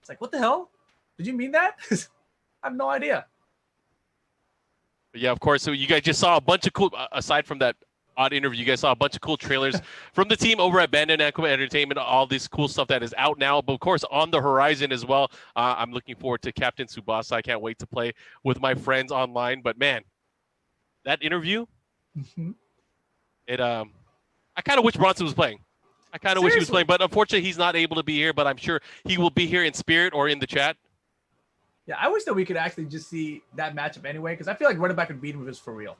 It's like, what the hell? Did you mean that? I have no idea. Yeah, of course. So you guys just saw a bunch of cool, aside from that odd interview, you guys saw a bunch of cool trailers from the team over at Bandai Namco Entertainment, all this cool stuff that is out now, but of course on the horizon as well. I'm looking forward to Captain Tsubasa. I can't wait to play with my friends online. But man, that interview, I kind of wish Bronson was playing. I kind of wish he was playing, but unfortunately he's not able to be here, but I'm sure he will be here in spirit or in the chat. Yeah, I wish that we could actually just see that matchup anyway, because I feel like running back could beat him if it was for real.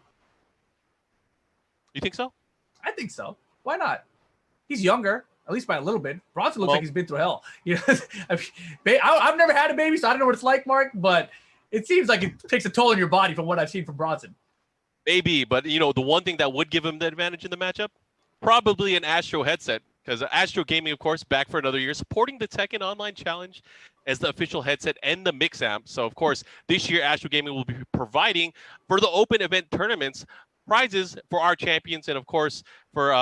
You think so? I think so. Why not? He's younger, at least by a little bit. Bronson looks like he's been through hell. You know, I've never had a baby, so I don't know what it's like, Mark, but it seems like it takes a toll on your body from what I've seen from Bronson. Maybe, but you know, the one thing that would give him the advantage in the matchup, probably an Astro headset. Because Astro Gaming, of course, back for another year, supporting the Tekken Online Challenge as the official headset and the mix amp. So, of course, this year, Astro Gaming will be providing for the open event tournaments prizes for our champions and, of course, for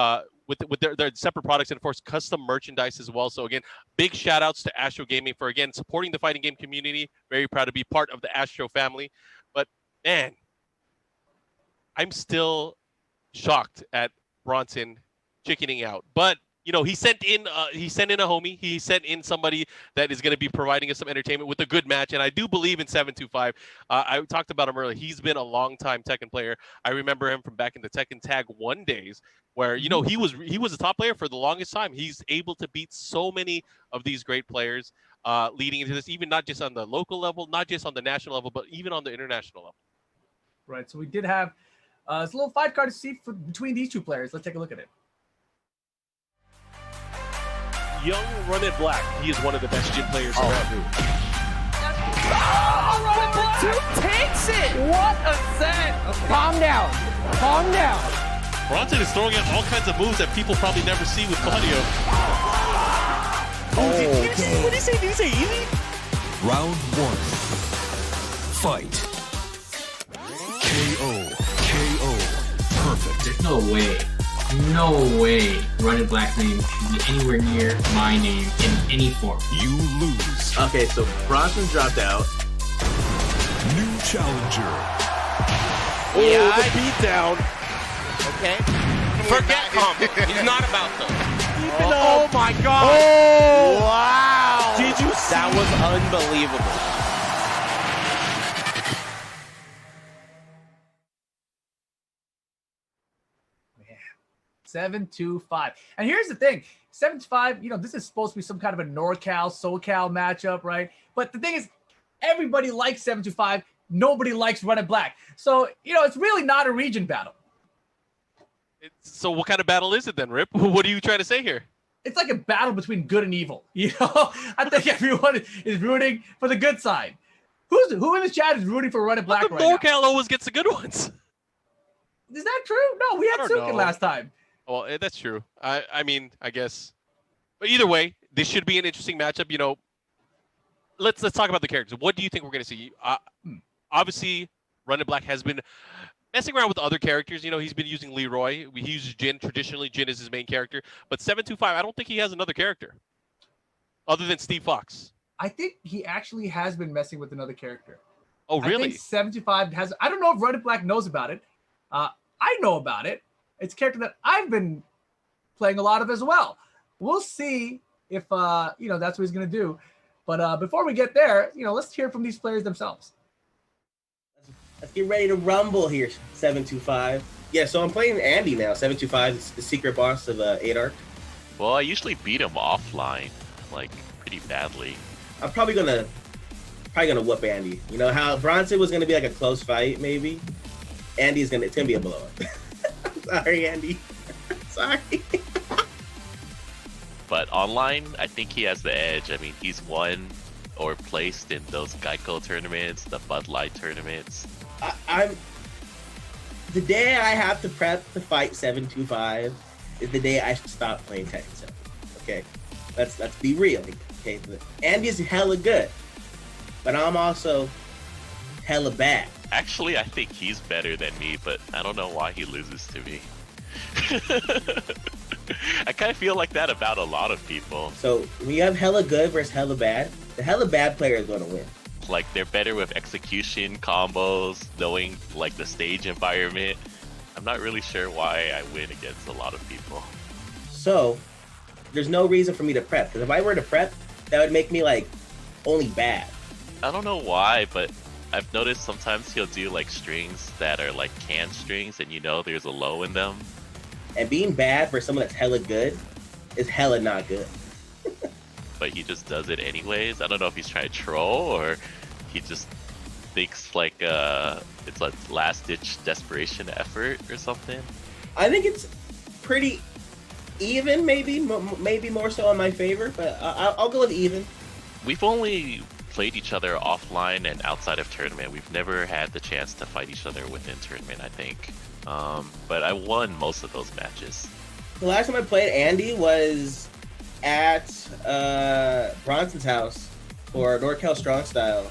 with their separate products, and of course custom merchandise as well. So again, big shout outs to Astro Gaming for again supporting the fighting game community. Very proud to be part of the Astro family. But man, I'm still shocked at Bronson chickening out. But you know, he sent in a homie. He sent in somebody that is going to be providing us some entertainment with a good match. And I do believe in 725. I talked about him earlier. He's been a long-time Tekken player. I remember him from back in the Tekken Tag 1 days, where you know he was a top player for the longest time. He's able to beat so many of these great players leading into this, even not just on the local level, not just on the national level, but even on the international level. Right. So we did have this little fight card to see between these two players. Let's take a look at it. Young Run It Black. He is one of the best gym players around. Oh, Run It Black 2 takes it. What a set. Okay. Calm down. Calm down. Bronson is throwing out all kinds of moves that people probably never see with Claudio. What did he say? Did he say easy? Round 1. Fight. KO. Perfect. There's no way Run It Black's name should be anywhere near my name in any form. You lose. Okay, so Bronson dropped out. New challenger. Yeah, the beat down. Okay. Forget combo. He's not about those. Oh my God! Oh wow! Did you see? That was unbelievable. 725. And here's the thing, 725, you know, this is supposed to be some kind of a NorCal, SoCal matchup, right? But the thing is, everybody likes 725. Nobody likes Run It Black. So, you know, it's really not a region battle. So what kind of battle is it then, Rip? What are you trying to say here? It's like a battle between good and evil. You know, I think everyone is rooting for the good side. Who in the chat is rooting for Run It Black right now? NorCal always gets the good ones. Is that true? No, we had Suiken last time. Well, that's true. I mean, I guess. But either way, this should be an interesting matchup. You know, let's talk about the characters. What do you think we're going to see? Obviously, Run It Black has been messing around with other characters. You know, he's been using Leroy. He uses Jin. Traditionally, Jin is his main character. But 725, I don't think he has another character other than Steve Fox. I think he actually has been messing with another character. Oh, really? I think 725 has. I don't know if Run It Black knows about it. I know about it. It's a character that I've been playing a lot of as well. We'll see if you know, that's what he's going to do. But before we get there, you know, let's hear from these players themselves. Let's get ready to rumble here, 725. Yeah, so I'm playing Andy now. 725 is the secret boss of Adark. Well, I usually beat him offline, like pretty badly. I'm probably gonna whoop Andy. You know how Bronson was gonna be like a close fight, maybe. It's gonna be a blow up. Sorry, Andy. Sorry. But online, I think he has the edge. I mean, he's won or placed in those Geico tournaments, the Bud Light tournaments. I'm the day I have to prep to fight 725 is the day I stop playing Tekken 7. Okay, let's be real. Okay, Andy's hella good, but I'm also hella bad. Actually, I think he's better than me, but I don't know why he loses to me. I kind of feel like that about a lot of people. So when you have hella good versus hella bad, the hella bad player is going to win. Like, they're better with execution, combos, knowing like the stage environment. I'm not really sure why I win against a lot of people. So there's no reason for me to prep, because if I were to prep, that would make me like only bad. I don't know why, but I've noticed sometimes he'll do like strings that are like canned strings, and you know there's a low in them. And being bad for someone that's hella good is hella not good. But he just does it anyways. I don't know if he's trying to troll or he just thinks like it's a last-ditch desperation effort or something. I think it's pretty even, maybe more so in my favor, but I'll go with even. We've only played each other offline and outside of tournament. We've never had the chance to fight each other within tournament, I think. But I won most of those matches. The last time I played Andy was at Bronson's house for NorCal Strong Style.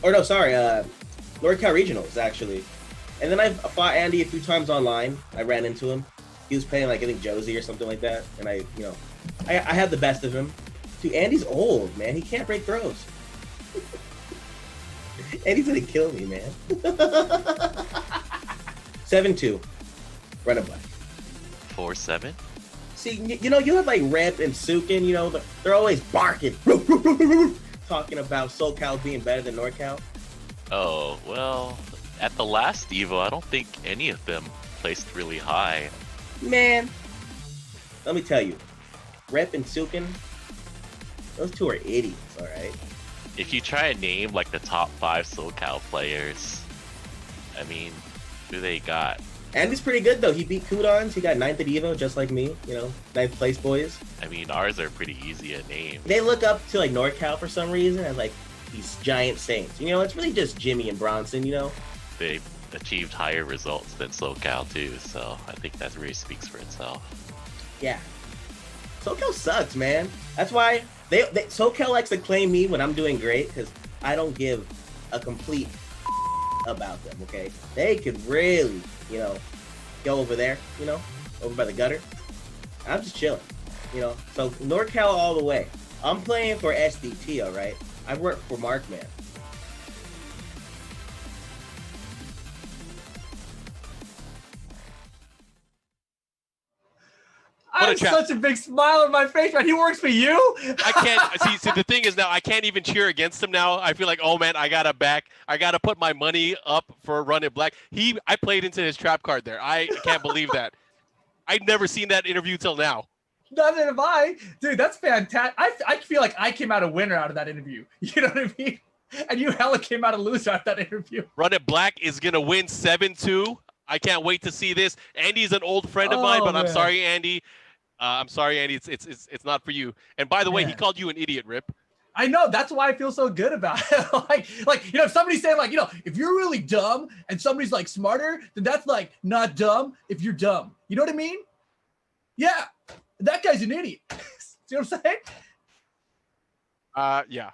Or no, sorry, NorCal Regionals, actually. And then I fought Andy a few times online. I ran into him. He was playing like I think Josie or something like that, and I had the best of him. Dude, Andy's old, man. He can't break throws. Andy's gonna kill me, man. 7-2. Run it black. 4-7. See, you have like Rep and Suiken, they're always barking, talking about SoCal being better than NorCal. Oh, well, at the last Evo, I don't think any of them placed really high. Man, let me tell you, Rep and Suiken, those two are idiots, all right? If you try and name like the top 5 SoCal players, I mean, who they got? Andy's pretty good though. He beat Kudons. He got 9th at Evo, just like me. 9th place boys. I mean, ours are pretty easy to name. They look up to like NorCal for some reason as like these giant saints. It's really just Jimmy and Bronson. They achieved higher results than SoCal too, so I think that really speaks for itself. Yeah, SoCal sucks, man. That's why SoCal likes to claim me when I'm doing great because I don't give a complete about them. Okay, they could really, go over there, over by the gutter. I'm just chilling, So NorCal all the way. I'm playing for SDT, all right. I work for Markman. I have such a big smile on my face, man. He works for you? I can't see the thing is now I can't even cheer against him now. I feel like, oh man, I gotta put my money up for Run It Black. I played into his trap card there. I can't believe that. I'd never seen that interview till now. Neither have I. Dude, that's fantastic. I feel like I came out a winner out of that interview. You know what I mean? And you hella came out a loser out of that interview. Run It Black is gonna win 7-2. I can't wait to see this. Andy's an old friend of mine, but man. I'm sorry, Andy. It's not for you. And by the way, he called you an idiot, Rip. I know. That's why I feel so good about it. If somebody's saying if you're really dumb and somebody's like smarter, then that's like not dumb if you're dumb. You know what I mean? Yeah, that guy's an idiot. See what I'm saying? Yeah.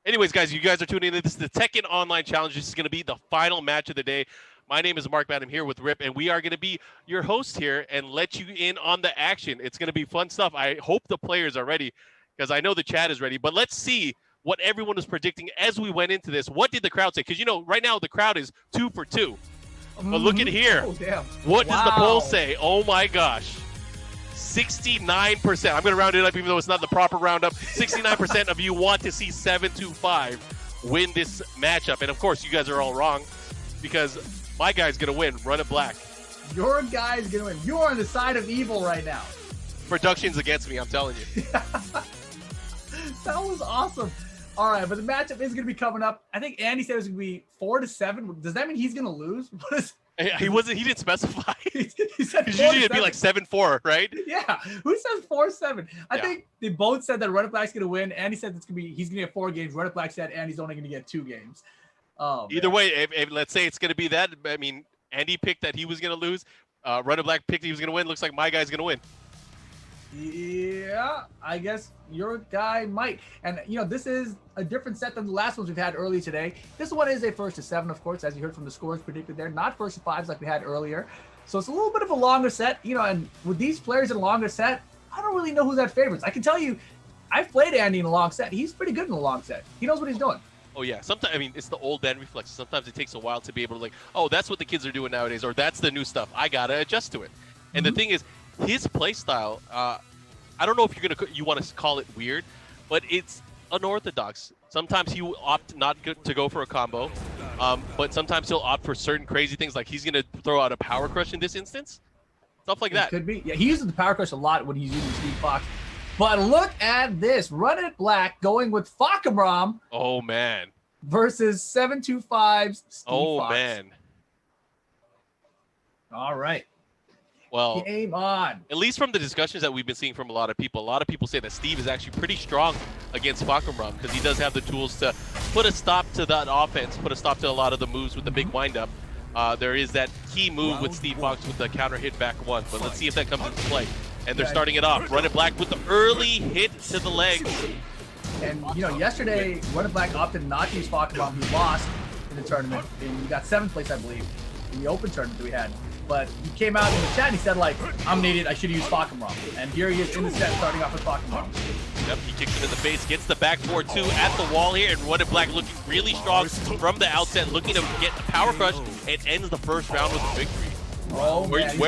Anyways, guys, you guys are tuning in. This is the Tekken Online Challenge. This is going to be the final match of the day. My name is Mark I'm here with Rip, and we are going to be your host here and let you in on the action. It's going to be fun stuff. I hope the players are ready because I know the chat is ready. But let's see what everyone was predicting as we went into this. What did the crowd say? Because, right now the crowd is 2 for 2. But look at here. Oh, damn. What does the poll say? Oh, my gosh. 69%. I'm going to round it up even though it's not the proper roundup. 69% of you want to see 7-5 win this matchup. And, of course, you guys are all wrong because my guy's going to win. Run It Black. Your guy's going to win. You're on the side of evil right now. Production's against me, I'm telling you. That was awesome. All right, but the matchup is going to be coming up. I think Andy said it was going to be 4-7. Does that mean he's going to lose? He didn't specify. He said usually it'd be like 7-4, right? Yeah. Who says 4-7? I think they both said that Run It Black's going to win. Andy said he's going to get 4 games. Run It Black said Andy's only going to get 2 games. Either way, if let's say it's going to be that, I mean, Andy picked that he was going to lose. Run It Black picked he was going to win. Looks like my guy's going to win. Yeah, I guess your guy might. And, this is a different set than the last ones we've had earlier today. This one is a 1-7, of course, as you heard from the scores predicted there. Not 1-5s like we had earlier. So it's a little bit of a longer set. And with these players in a longer set, I don't really know who's at favorites. I can tell you, I've played Andy in a long set. He's pretty good in a long set. He knows what he's doing. Oh, yeah. Sometimes, it's the old man reflex. Sometimes it takes a while to be able to oh, that's what the kids are doing nowadays, or that's the new stuff. I got to adjust to it. And the thing is, his play style, I don't know if you want to call it weird, but it's unorthodox. Sometimes he will opt not to go for a combo, but sometimes he'll opt for certain crazy things, like he's going to throw out a power crush in this instance. Stuff like that. Could be. Yeah, he uses the power crush a lot when he's using Steve Fox. But look at this. Run It Black going with Fakamram. Oh, man. Versus 725's Steve Oh, Fox. man. All right. Well, game on. At least from the discussions that we've been seeing from a lot of people say that Steve is actually pretty strong against Fakamram because he does have the tools to put a stop to that offense, put a stop to a lot of the moves with the big windup. There is that key move with Steve Fox with the counter hit back one, but let's see if that comes into play. And they're starting it off. Run It Black with the early hit to the legs. And, yesterday, Run It Black opted not to use Fakamram. He lost in the tournament. And he got 7th place, I believe. the open tournament that we had. But he came out in the chat and he said, like, I'm an idiot, I should have used Fakam And here he is in the set starting off with Fakam Yep, he kicks him in the face, gets the back 4-2 at the wall here, and Red and Black looking really strong from the outset, looking to get a power crush, and ends the first round with a victory. Oh, where man, you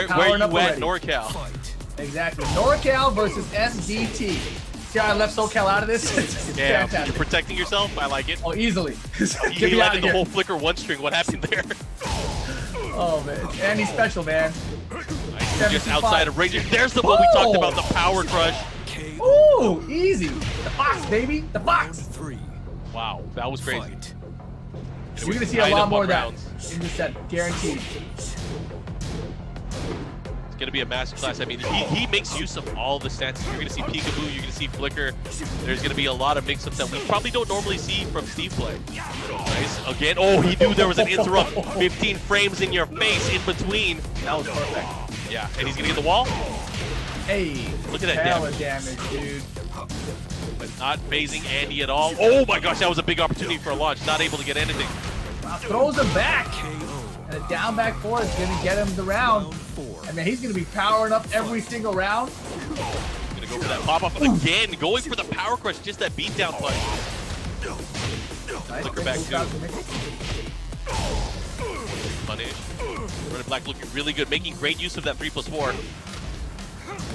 at, NorCal? Exactly. NorCal versus SDT. See how I left SoCal out of this? Yeah, fantastic. you're protecting yourself. I like it. Oh, easily. He landed the whole flicker one string. What happened there? Oh, man. And he's special, man. Nice. Just outside of range. There's the one we talked about, the power crush. Ooh, easy. The Fox, baby. The Fox. Wow, that was crazy. You're going to see a lot more of that in this set, guaranteed. It's going to be a masterclass. I mean, he makes use of all the stats. You're going to see peekaboo, you're going to see flicker. There's going to be a lot of mix-ups that we probably don't normally see from Steve play. Nice. Again, oh, he knew there was an interrupt. 15 frames in your face in between. That was perfect. Yeah, and he's going to get the wall. Hey, look at that damage, dude. But not phasing Andy at all. Oh my gosh, that was a big opportunity for a launch. Not able to get anything. Wow, throws him back. And a down back four is going to get him the round. And man, he's going to be powering up every single round. Going to go for that pop-off again. Going for the power crush, just that beatdown punch. Nice. Flicker back two. Punish. Red and Black looking really good, making great use of that 3+4.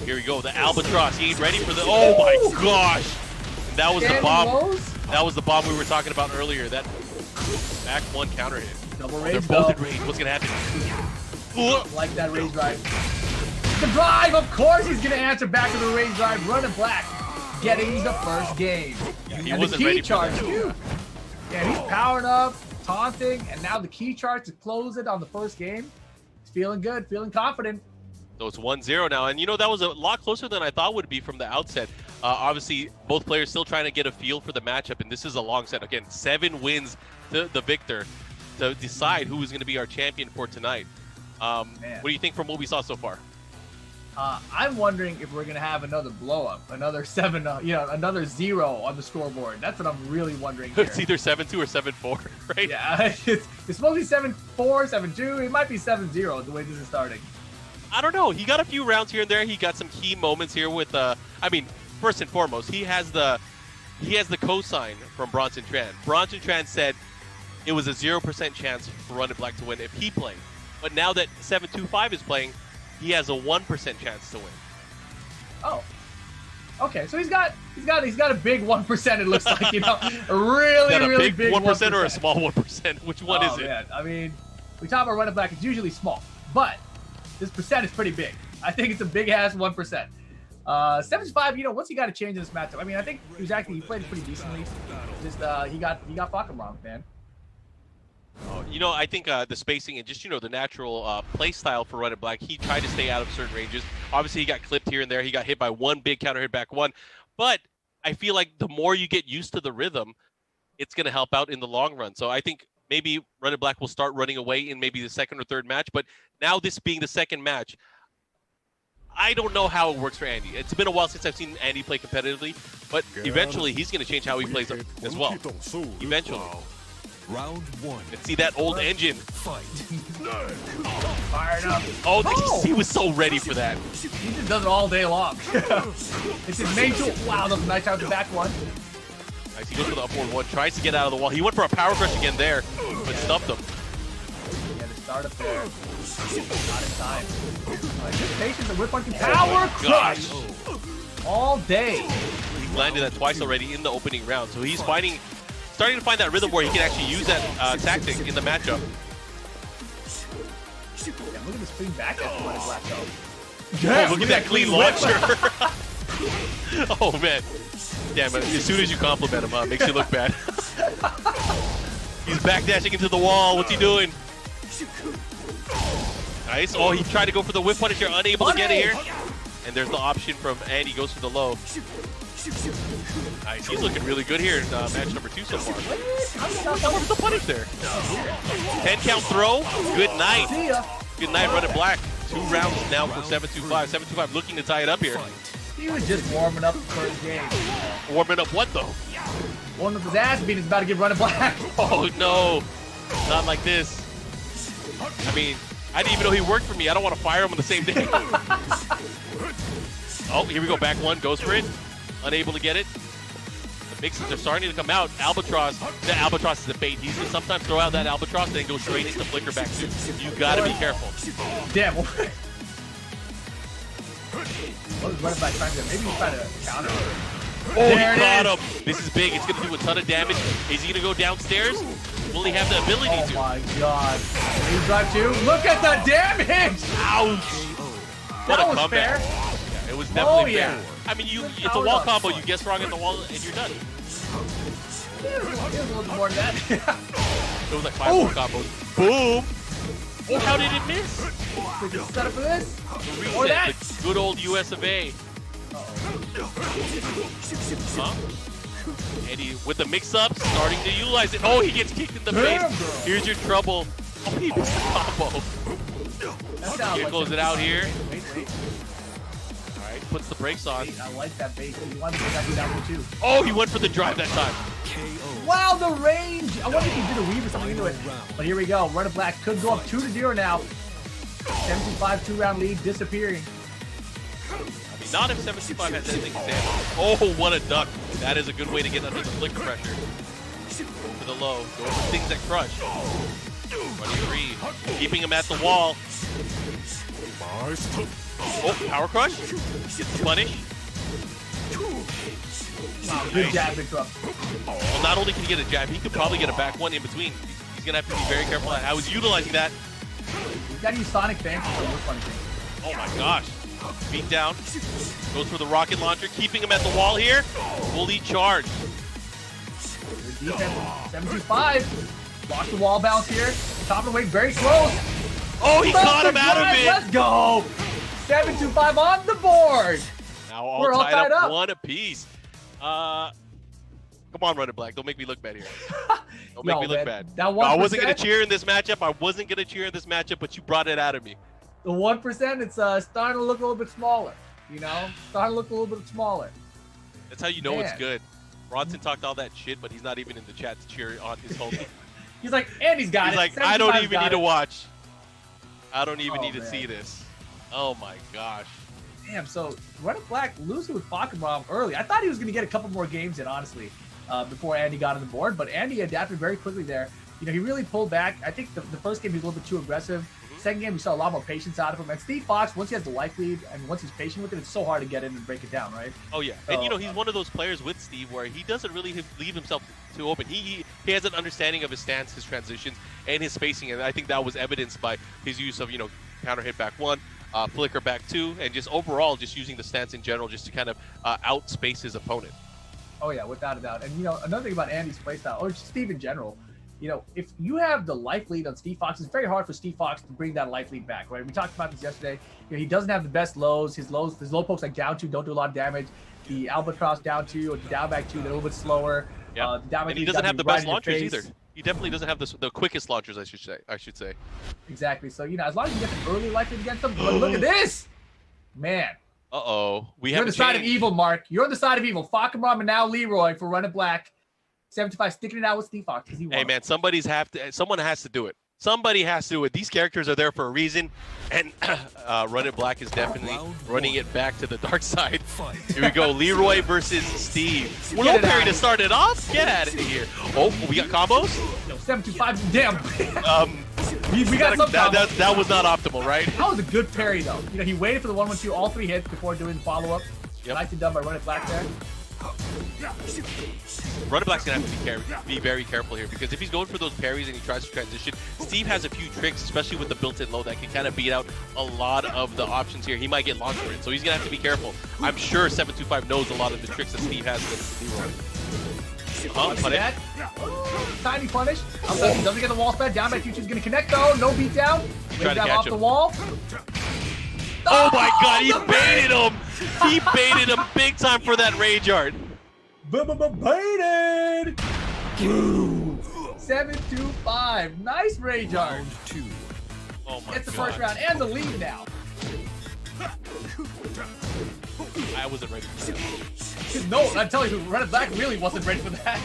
Here we go, the Albatross. He ain't ready for the. Oh my gosh! And that was the bomb. That was the bomb we were talking about earlier. That back one counter hit. Double rage. They're both in range. What's gonna happen? Like that rage drive. The drive, of course, he's gonna answer back to the rage drive. Red and Black getting the first game. Yeah, he and wasn't the key ready charge for that. too. Yeah, he's powering up, taunting, and now the key charge to close it on the first game. He's feeling good, feeling confident. So it's 1-0 now, and you know that was a lot closer than I thought would be from the outset. Obviously, both players still trying to get a feel for the matchup, and this is a long set. Again, 7 wins to the victor to decide who is going to be our champion for tonight. What do you think from what we saw so far? I'm wondering if we're gonna have another blow up, another 7, another 0 on the scoreboard. That's what I'm really wondering here. It's either 7-2 or 7-4, right? Yeah, it's supposed to be 7-4, 7-2. It might be 7-0 the way this is starting. I don't know. He got a few rounds here and there. He got some key moments here with. I mean, first and foremost, he has the cosign from Bronson Tran. Bronson Tran said it was a 0% chance for Red and Black to win if he played. But now that 725 is playing, he has a 1% chance to win. Oh, okay. So he's got a big 1%. It looks like, a really big 1% or a small 1%. Which one is it? Man. I mean, we talk about Red and Black. It's usually small, but this percent is pretty big. I think it's a big ass 1%. 75. What's he got to change in this matchup? I mean, I think he played pretty decently. Just he got Fakam wrong, man. I think the spacing and just, the natural play style for Red and Black, he tried to stay out of certain ranges. Obviously, he got clipped here and there. He got hit by one big counter hit back one. But I feel like the more you get used to the rhythm, it's going to help out in the long run. So I think maybe Red and Black will start running away in maybe the second or third match. But now this being the second match, I don't know how it works for Andy. It's been a while since I've seen Andy play competitively. But eventually, he's going to change how he plays as well. Eventually. Round 1. Let's see that old engine. Fight. Fired up. He was so ready for that. He just does it all day long. It's his main tool. Wow, that was a nice out the back one. Nice, he goes for the upward one, tries to get out of the wall. He went for a power crush again there, but stumped him. Yeah, the start up there. Not in time. Just patience and whip on power crush. All day. He landed that twice already in the opening round, so he's starting to find that rhythm where he can actually use that tactic in the matchup. Yeah, look at this clean back at the Black though. Yeah, look at that clean launcher. Oh man. Damn, as soon as you compliment him, makes you look bad. He's backdashing into the wall. What's he doing? Nice. Oh, he tried to go for the whip punish here, unable to get it here. And there's the option from Andy, goes for the low. Nice, he's looking really good here in match number 2 so far. What was the punish there? 10 count throw. Good night. Good night, Red and Black. 2 rounds now for 725. 725 looking to tie it up here. He was just warming up the first game. Warming up what though? Warming up his ass beat is about to get Red and Black. Oh no, not like this. I mean, I didn't even know he worked for me. I don't want to fire him on the same day. Oh, here we go. Back one. Goes for it. Unable to get it. The mixes are starting to come out. Albatross. The Albatross is a bait. He's going to sometimes throw out that Albatross and then go straight into flicker back two. You got to be careful. Damn. What is Running Back trying to do? Maybe he's trying to counter. Oh, he got him. This is big. It's going to do a ton of damage. Is he going to go downstairs? Will he have the ability to? Oh my god. He's drive two. Look at the damage! Ouch! What a comeback. Yeah, it was definitely fair. I mean, it's a wall combo. You guess wrong at the wall and you're done. It was a little bit more than that. It was like 5 more combos. Boom! Oh, how did it miss? We can set up for this. Reset, Or that. the good old US of A. Huh? And he, with the mix-up, starting to utilize it. Oh, he gets kicked in the face. Here's your trouble. Oh, he missed the combo. Here close it out here. Wait. All right, puts the brakes on. I like that bait. He wanted to get that one too. Oh, he went for the drive that time. Wow, the range! I wonder if he did a weave or something into it. But here we go. Red and Black could go up 2-0 now. 75 2-round lead disappearing. I mean, not if 75 has anything to stand on. Oh, what a duck. That is a good way to get under the flicker pressure. To the low. Go for things that crush. Running free. Keeping him at the wall. Oh, power crush. Gets the punish. Wow, good jab interrupt. Well, not only can he get a jab, he could probably get a back one in between. He's going to have to be very careful at how he's utilizing that. He's got to use Sonic Fang for this funny thing. Oh my gosh. Beat down. Goes for the rocket launcher, keeping him at the wall here. Fully charged. Good defense. 7-2-5. Watch the wall bounce here. Top of the weight, very close. Oh, he caught him out of it. Let's go. 7-2-5 on the board. Now all We're tied up one apiece. Come on, Running Black. Don't make me look bad here. Don't make me look bad. That I wasn't going to cheer in this matchup. But you brought it out of me. The 1%, it's starting to look a little bit smaller. You know? Starting to look a little bit smaller. That's how you know it's good. Bronson talked all that shit, but he's not even in the chat to cheer on his homie. He's like, and he's got it. He's like, I don't even need to watch. I don't even need to see this. Oh my gosh. Damn, so Red and Black losing with Fakamram early. I thought he was going to get a couple more games in, honestly, before Andy got on the board. But Andy adapted very quickly there. You know, he really pulled back. I think the first game he was a little bit too aggressive. Second game, we saw a lot more patience out of him. And Steve Fox, once he has the life lead and once he's patient with it, it's so hard to get in and break it down, right? Oh, yeah. So, and, you know, he's one of those players with Steve where he doesn't really leave himself too open. He has an understanding of his stance, his transitions, and his spacing. And I think that was evidenced by his use of, you know, counter hit back one, flicker back two, and just overall just using the stance in general just to kind of outspace his opponent. Oh, yeah, without a doubt. And, you know, another thing about Andy's playstyle, or just Steve in general, you know, if you have the life lead on Steve Fox, it's very hard for Steve Fox to bring that life lead back, right? We talked about this yesterday. You know, he doesn't have the best lows. His low pokes like down two don't do a lot of damage. The Albatross down two or the down back two, they're a little bit slower. Yeah. And he doesn't have the best launchers either. He definitely doesn't have the quickest launchers, I should say. Exactly. So, you know, as long as you get the early life lead against him, but look at this, man. Uh-oh. You're on the side of evil, Mark. You're on the side of evil. Fakamram and now Leroy for Running Black. 75 sticking it out with Steve Fox because he won. Hey man, someone has to do it. Somebody has to do it. These characters are there for a reason, and Running Black is definitely running it back to the dark side. Here we go, Leroy versus Steve. Low parry to start it off. Get out of here. Oh, we got combos. No, 7-2-5. Damn. We got some combos. That was not optimal, right? That was a good parry though. You know, he waited for the 1-1-2, all three hits before doing the follow-up. Yep. Nicely done by Running Black there. Running Black's gonna have to be very careful here because if he's going for those parries and he tries to transition, Steve has a few tricks, especially with the built-in low, that can kind of beat out a lot of the options here. He might get launched for it, so he's gonna have to be careful. I'm sure 725 knows a lot of the tricks that Steve has with Leroy. Tiny punish. Doesn't get the wall spread. Down by Future's gonna connect though. No beat down. Try to catch off him. the wall. Oh my god, he baited him! He baited him big time for that rage art. Baited! 7-2-5. Nice rage art. Oh my Gets the god. first round and the lead now. I wasn't ready for that. No, I'm telling you, Red and Black really wasn't ready for that.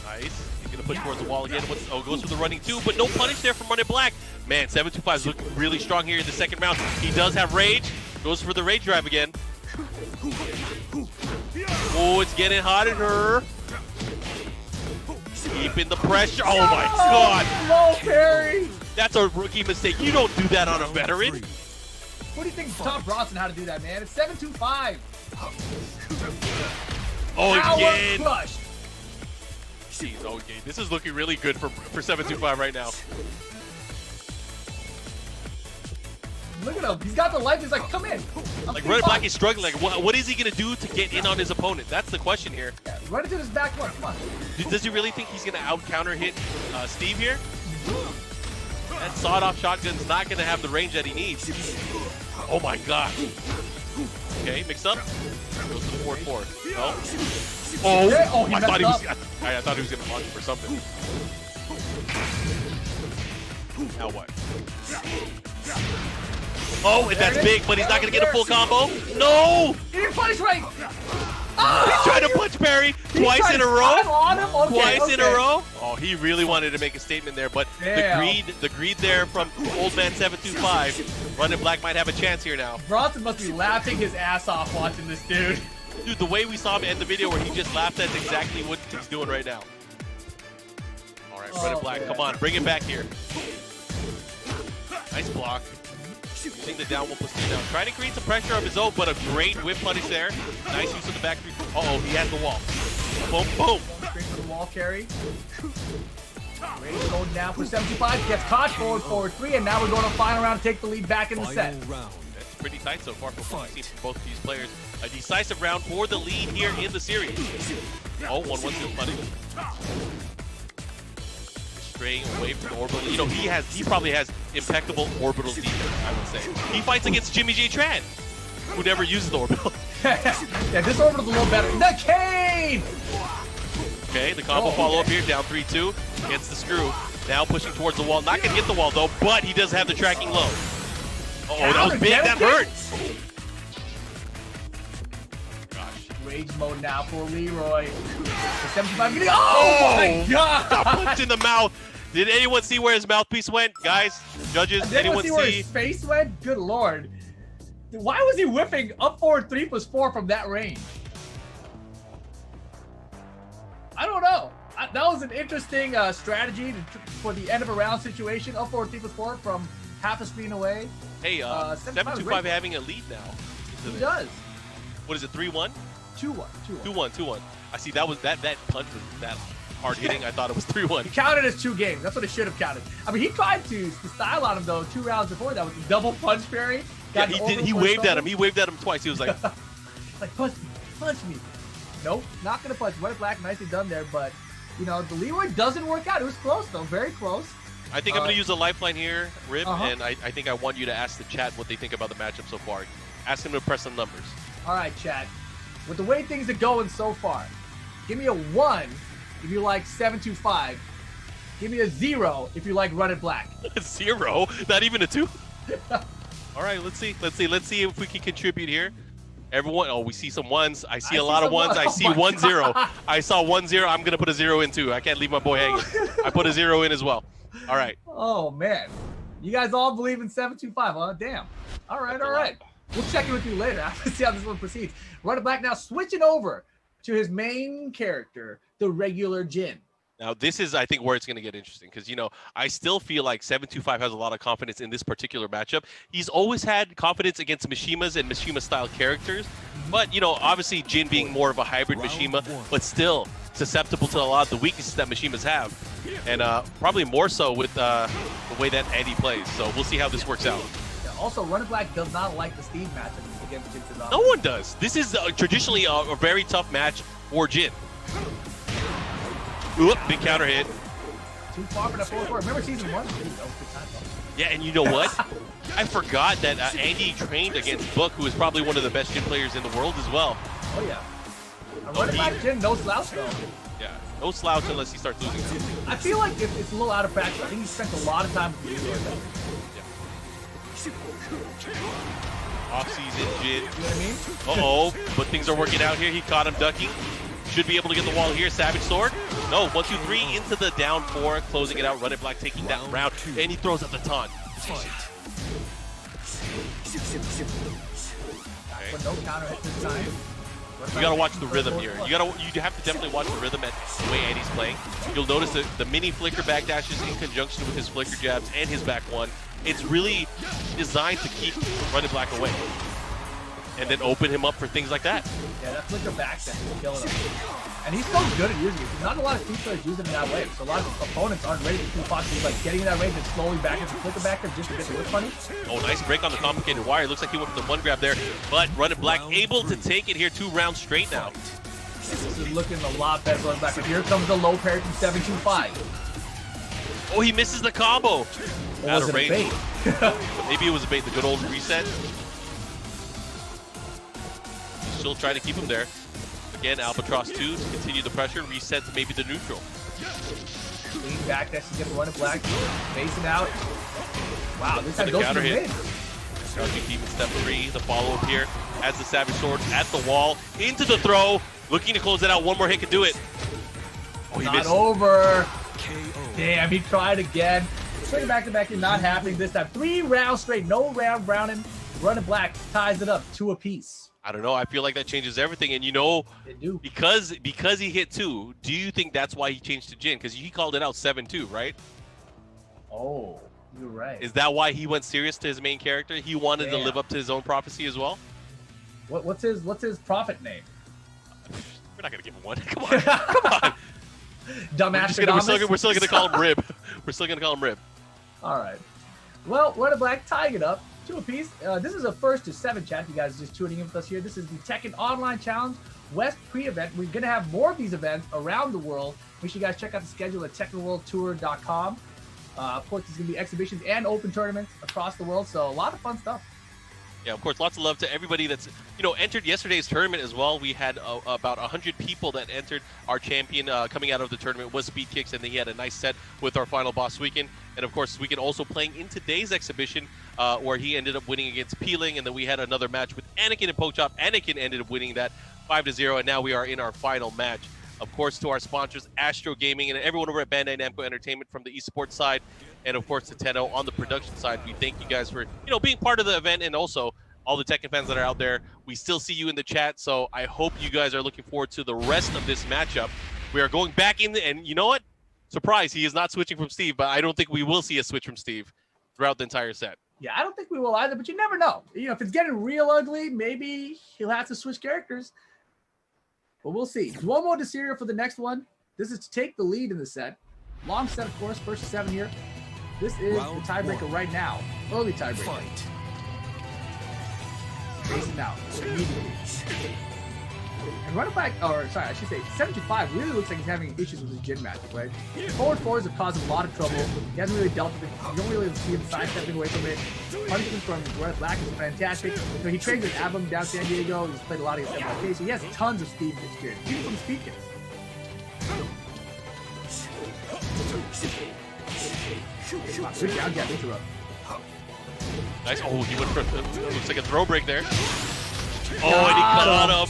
Nice. He's gonna push towards the wall again. Goes for the running too, but no punish there from Running Black. Man, 725 is looking really strong here in the second round. He does have rage. Goes for the rage drive again. Oh, it's getting hotter. Keeping the pressure. Oh my God. Low parry. That's a rookie mistake. You don't do that on a veteran. What do you think taught Bronson how to do that, man? It's 725. Oh, again. Flush. Jeez, okay. This is looking really good for 725 right now. Look at him. He's got the life. He's like, come in. Like, Red Black is struggling. Like, what is he going to do to get in on his opponent? That's the question here. Yeah, run into this back one. Come on. Does he really think he's going to out-counter hit Steve here? That sawed-off shotgun's not going to have the range that he needs. Oh, my God. Okay, mixed up. Goes to the 4-4. No. Oh, I thought he was going to launch for something. Now what? Oh, and that's big, but he's not going to get a full combo. No! He didn't punish right. He's trying to punch parry twice in a row. Twice in a row. Oh, he really wanted to make a statement there, but the greed there from Old Man 725. Running Black might have a chance here now. Bronson must be laughing his ass off watching this dude. Dude, the way we saw him end the video where he just laughed, that's exactly what he's doing right now. All right, Running Black, come on, bring it back here. Nice block. Using the down 1+2 now. Trying to create some pressure of his own, but a great whip punish there. Nice use of the back three. Uh-oh, he has the wall. Boom, boom. Straight for the wall carry. Rage going down for 75. Gets caught forward 3, and now we're going to final round to take the lead back in the set. That's pretty tight so far from what we've seen from both of these players. A decisive round for the lead here in the series. Oh, 1-1 still punish. Straying away from the orbital. You know, he probably has impeccable orbital defense, I would say. He fights against Jimmy J. Tran, who never uses the orbital. Yeah, this orbital's a little better. The cane! Okay, the combo follow-up here, down 3-2. Gets the screw. Now pushing towards the wall. Not going to get the wall, though, but he does have the tracking low. Oh, that was big. That hurts. Rage mode now for Leroy. The 75 getting. Oh my God! Got punched in the mouth. Did anyone see where his mouthpiece went, guys? Judges, did anyone see where his face went? Good Lord! Why was he whipping up forward 3+4 from that range? I don't know. That was an interesting strategy for the end of a round situation. Up forward 3+4 from half a screen away. Hey, 725 having a lead now. He does. What is it? 3-1. 2-1. I see that punch was that hard hitting. I thought it was 3-1. He counted as 2 games. That's what it should have counted. I mean, he tried to style on him though 2 rounds before that with the double punch parry. Yeah, he did. He waved at him. He waved at him twice. He was like, like punch me. Nope, not gonna punch. Red Black, nicely done there, but you know the Leroy doesn't work out. It was close though, very close. I think I'm gonna use a lifeline here, Rib, and I think I want you to ask the chat what they think about the matchup so far. Ask them to press some numbers. All right, chat. With the way things are going so far, give me a 1 if you like 725. Give me a 0 if you like Running Black. 0? Not even a 2? All right, let's see if we can contribute here. Everyone, oh, we see some 1s. I see a lot of 1s. I see 1-0. I saw 1-0. I'm gonna put a 0 in too. I can't leave my boy hanging. I put a 0 in as well. All right. Oh man, you guys all believe in 725, huh? Damn. All right. We'll check in with you later. I'll see how this one proceeds. Running Black now switching over to his main character, the regular Jin. Now, this is, I think, where it's going to get interesting because, you know, I still feel like 725 has a lot of confidence in this particular matchup. He's always had confidence against Mishimas and Mishima-style characters. But, you know, obviously Jin being more of a hybrid Mishima, but still susceptible to a lot of the weaknesses that Mishimas have. And probably more so with the way that Andy plays. So we'll see how this works out. Also, Running Black does not like the Steve matchup against Jin. No one does. This is traditionally a very tough match for Jin. Oop, big counter hit. Too far for that 4-4. Remember season 1? Yeah, and you know what? I forgot that Andy trained against Book, who is probably one of the best Jin players in the world as well. Oh, yeah. Running Black Jin, no slouch, though. Yeah, no slouch unless he starts losing. I feel like it's a little out of practice. I think he spent a lot of time with the Leroy. Off-season Jin. You know what I mean? Uh-oh, but things are working out here. He caught him ducking. should be able to get the wall here. Savage Sword. No, 1, 2, 3 into the down 4, closing it out. Run It Black taking that round, and he throws out the taunt. But no counter hit this time. You gotta watch the rhythm here. You have to definitely watch the rhythm at the way Andy's playing. You'll notice that the mini flicker back dashes in conjunction with his flicker jabs and his back one. It's really designed to keep Run It Black away, and then open him up for things like that. Yeah, that flicker back dash is killing him. And he's so good at using it. Not a lot of team players use him in that way. So a lot of opponents aren't ready to keep possibly like getting in that range and slowly back into flicker back there just to get the whip funny. Oh, nice break on the complicated wire. Looks like he went for the one grab there, but Run It Black able to take it here 2 rounds straight now. This is looking a lot better Run It Black. But here comes the low parry from 725. Oh, he misses the combo. Out of range. Bait? Maybe it was a bait, the good old reset. Still trying to keep him there. Again, Albatross 2 to continue the pressure. Reset to maybe the neutral. Lean back, that's to get Run It Black. Facing out. Wow, this time goes for the win. Crouching Demon step 3, the follow-up here. Has the Savage Sword at the wall. Into the throw. Looking to close it out. One more hit could do it. Oh, he not missed. Over. Damn, he tried again. Swing back to back, not happening this time. 3 rounds straight, no round Browning. Run It Black ties it up 2 apiece. I don't know. I feel like that changes everything. And you know, because he hit 2, do you think that's why he changed to Jin? Because he called it out 7-2, right? Oh, you're right. Is that why he went serious to his main character? He wanted to live up to his own prophecy as well? What's his prophet name? We're not going to give him one. Come on. Come on. Dumbass. We're still going to call him Rib. We're still going to call him Rib. All right. Well, Run It Black tying it up 2 apiece. This is a 1st to 7 chat. You guys just tuning in with us here. This is the Tekken Online Challenge West pre-event. We're going to have more of these events around the world. Make sure you guys check out the schedule at TekkenWorldTour.com. Of course, there's going to be exhibitions and open tournaments across the world. So a lot of fun stuff. Yeah, of course, lots of love to everybody that's, entered yesterday's tournament as well. We had about 100 people that entered. Our champion coming out of the tournament was Speed Kicks, and then he had a nice set with our final boss, Suiken. And of course, Suiken also playing in today's exhibition where he ended up winning against Peeling, and then we had another match with Anakin and Pokechop. Anakin ended up winning that 5-0, and now we are in our final match. Of course, to our sponsors, Astro Gaming, and everyone over at Bandai Namco Entertainment from the esports side, and of course, to Tenno on the production side. We thank you guys for, being part of the event, and also all the Tekken fans that are out there. We still see you in the chat, so I hope you guys are looking forward to the rest of this matchup. We are going back in, and you know what? Surprise, he is not switching from Steve, but I don't think we will see a switch from Steve throughout the entire set. Yeah, I don't think we will either, but you never know. If it's getting real ugly, maybe he'll have to switch characters. But we'll see. Duomo de Sirio for the next one. This is to take the lead in the set. Long set, of course, 1st to 7 here. This is the tiebreaker right now. Early tiebreaker. Facing out immediately. And Run It Black, I should say, 75 really looks like he's having issues with his Jin magic, right? Forward fours have caused him a lot of trouble. He hasn't really dealt with it. You don't really see him sidestepping away from it. Punishment from Run It Black is fantastic. He trains with Abum down San Diego. He's played a lot against MLK, so he has tons of speed experience, even from Speed Kicks. Good down jab interrupt. Nice. Oh, he went for looks like a throw break there. Oh, and he cut on him.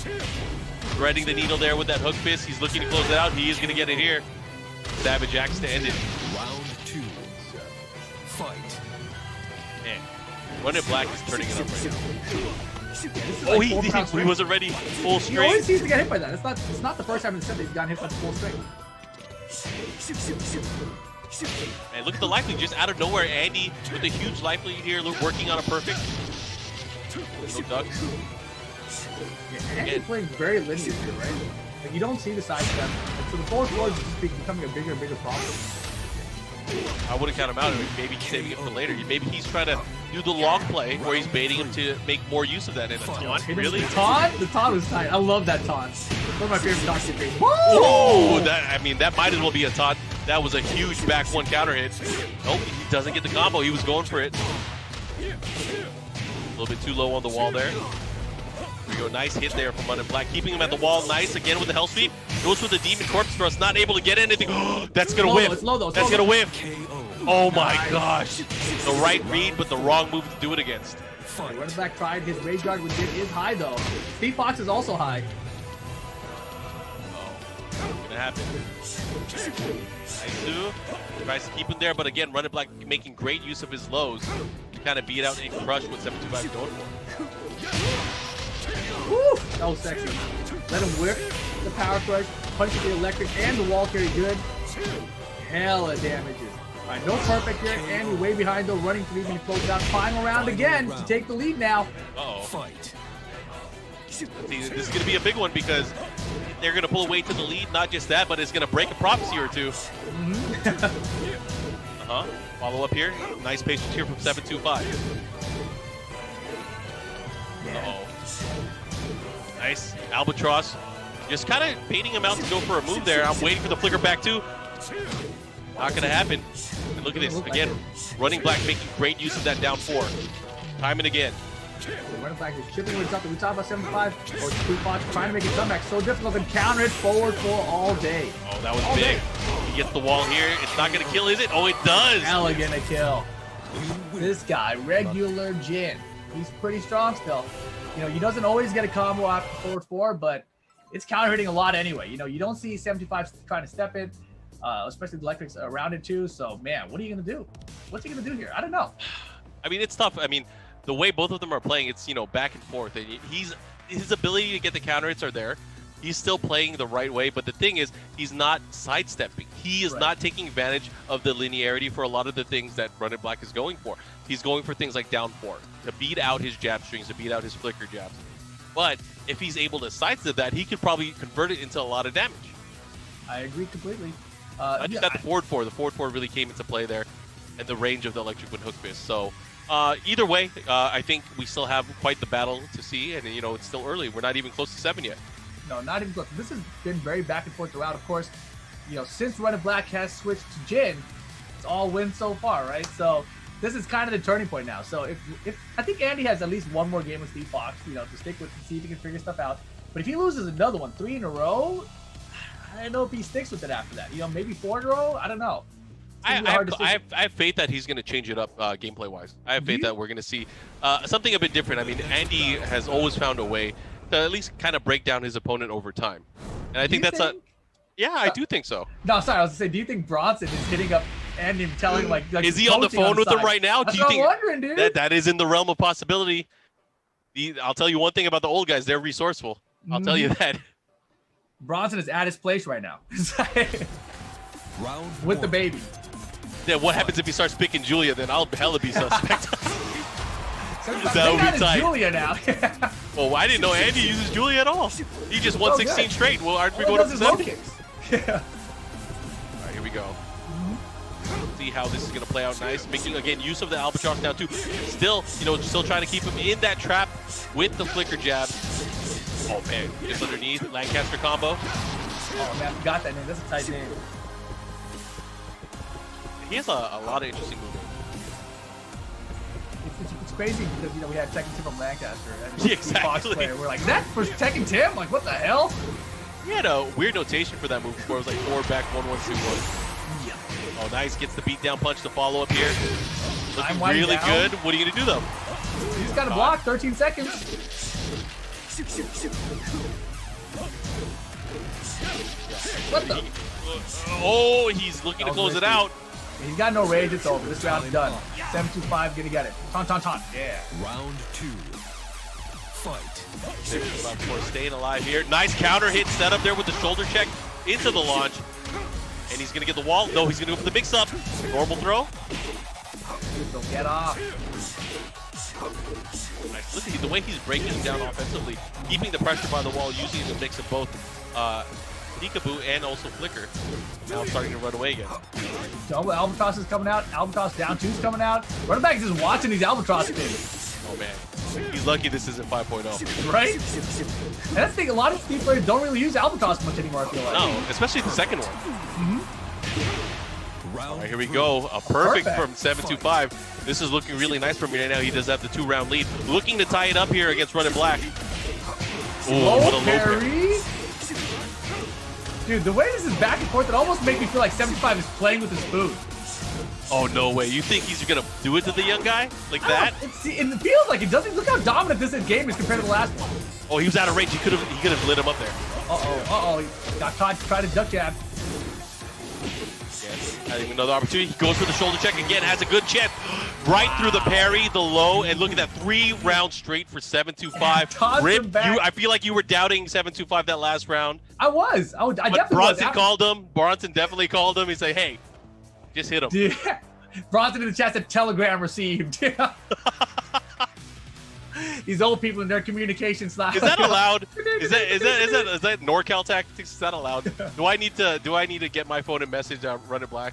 Threading the needle there with that hook fist. He's looking to close it out. He is going to get it here. Savage Axe to end it. Round 2. Fight. Man, Run It Black is turning it up right now. Oh, he wasn't ready. Full straight. He always seems to get hit by that. It's not the first time in the set that he's gotten hit by the full straight. And look at the life lead just out of nowhere. Andy with a huge life lead here, working on a perfect. No ducks. Yeah, Andy's playing very linear here, right? Like you don't see the side step. So the forward floor is just becoming a bigger and bigger problem. I wouldn't count him out. Maybe he's saving it for later. Maybe he's trying to do the long play where he's baiting him to make more use of that in a taunt. Really? The taunt? The taunt was tight. I love that taunt. One of my favorite taunts in the game. Oh, that might as well be a taunt. That was a huge back one counter hit. Nope, he doesn't get the combo. He was going for it. A little bit too low on the wall there. Here we go. Nice hit there from Run It Black. Keeping him at the wall. Nice again with the Hell Sweep. Goes for the Demon Corpse Thrust. Not able to get anything. That's going to whiff. That's going to whiff. Oh my gosh. The right read, but the wrong move to do it against. Run It Black tried. His rage guard with Jin is high though. Steve Fox is also high. gonna happen. Aizu tries to keep him there, but again, Running Black making great use of his lows to kind of beat out and crush what 725 is going for. Woo! That was sexy. Let him whip the power crush, punch with the electric, and the wall carry good. Hella damages. All right, no perfect here. Andy way behind though, running through and he closes out. Final round again to take the lead now. Uh-oh. Fight. See, this is going to be a big one because they're going to pull away to the lead. Not just that, but it's going to break a prophecy or two. Follow up here. Nice patience here from 725. Uh-oh. Nice. Albatross. Just kind of baiting him out to go for a move there. I'm waiting for the flicker back too. Not going to happen. And look at this. Again, Running Black making great use of that down 4. Time and again. Running Black is chipping with something. We talk about 75 or 2 pots trying to make a comeback. So difficult to counter it forward for all day. Oh, that was big. He gets the wall here. It's not going to kill, is it? Oh, it does. Elegant a kill. This guy, regular Jin. He's pretty strong still. You know, he doesn't always get a combo after forward 4, but it's counter hitting a lot anyway. You know, you don't see 75 trying to step in, especially the electrics around it too. So, man, what are you going to do? What's he going to do here? I don't know. I mean, it's tough. I mean, the way both of them are playing, it's, you know, back and forth. And his ability to get the counter hits are there. He's still playing the right way, but the thing is, he's not sidestepping. He is not taking advantage of the linearity for a lot of the things that Running Black is going for. He's going for things like down 4 to beat out his jab strings, to beat out his flicker jabs. But if he's able to sidestep that, he could probably convert it into a lot of damage. I agree completely. Not just that the forward 4. The forward 4 really came into play there, and the range of the Electric Wind Hook Fist. So either way, I think we still have quite the battle to see, and you know it's still early. We're not even close to 7 yet. No, not even close. This has been very back and forth throughout. Of course, you know, since Running Black has switched to Jin, it's all wins so far, right? So this is kind of the turning point now. So if I think Andy has at least one more game with Steve Fox, you know, to stick with and see if he can figure stuff out. But if he loses another one, 3 in a row, I don't know if he sticks with it after that. You know, maybe 4 in a row. I don't know. I have faith that he's going to change it up gameplay-wise. I have faith that we're going to see something a bit different. I mean, Andy has always found a way to at least kind of break down his opponent over time. And I think that's yeah, I do think so. No, sorry, I was going to say, do you think Bronson is hitting up Andy and telling him, like is he on the phone with him right now? That's do you think what I'm wondering, dude. that is in the realm of possibility? I'll tell you one thing about the old guys. They're resourceful. I'll tell you that. Bronson is at his place right now. With the baby. Yeah, what happens if he starts picking Julia? Then I'll hella be suspect. That would be tight. Julia now. Well, I didn't know Andy uses Julia at all. He just won 16 straight. Well, aren't we going up to 70? All right, here we go. See how this is going to play out nice. Making, again, use of the Albatross now, too. Still, you know, still trying to keep him in that trap with the flicker jab. Oh, man. Just underneath. Lancaster combo. Oh, man. I forgot that name. That's a tight name. He has a lot of interesting movement. It's crazy because, you know, we had Tekken Tim from Lancaster. And Yeah, exactly. Fox player. We're like, that for Tekken Tim? Like, what the hell? We had a weird notation for that move before. It was like 4 back, 1, 1, 2, 1. Yeah. Oh, nice. Gets the beatdown punch to follow up here. Looking winding really down. good. What are you going to do, though? He's got a block. 13 seconds. What the? Oh, he's looking to close it out. He's got no rage. It's over. This round's done. 7-2-5, gonna get it. Tauntaun. Yeah. Round 2. Fight. 6-5-4 staying alive here. Nice counter hit set up there with the shoulder check into the launch. And he's gonna get the wall. No, he's gonna go for the mix up. Normal throw. Don't get off. Nice. Look at the way he's breaking him down offensively, keeping the pressure by the wall, using the mix of both Peekaboo and also Flicker. Now starting to run away again. Double Albatross is coming out. Albatross down 2's coming out. Running back is just watching these Albatross spins. Oh man, he's lucky this isn't 5.0. Right? And that's the thing, a lot of Steve players don't really use Albatross much anymore, I feel like. No, especially the second one. All right, here we go. A perfect from 7-2-5. This is looking really nice for me right now. He does have the 2-round lead. Looking to tie it up here against Running Black. Oh, what a low parry. Dude, the way this is back and forth, it almost makes me feel like 75 is playing with his food. Oh, no way. You think he's going to do it to the young guy? Like that? It feels like it doesn't. Look how dominant this game is compared to the last one. Oh, he was out of range. He could have lit him up there. Got caught trying to duck jab. Yes, having another opportunity. He goes for the shoulder check again, has a good chance. Right through the parry, the low, and look at that 3 rounds straight for 725. Rip, I feel like you were doubting 725 that last round. I was. I definitely Bronson was. called him. Bronson definitely called him. He said, hey, just hit him. Yeah. Bronson in the chat said telegram received. These old people in their communication style. Is that allowed? Is that NorCal tactics? Is that allowed? Do I need to get my phone and message Run It Black?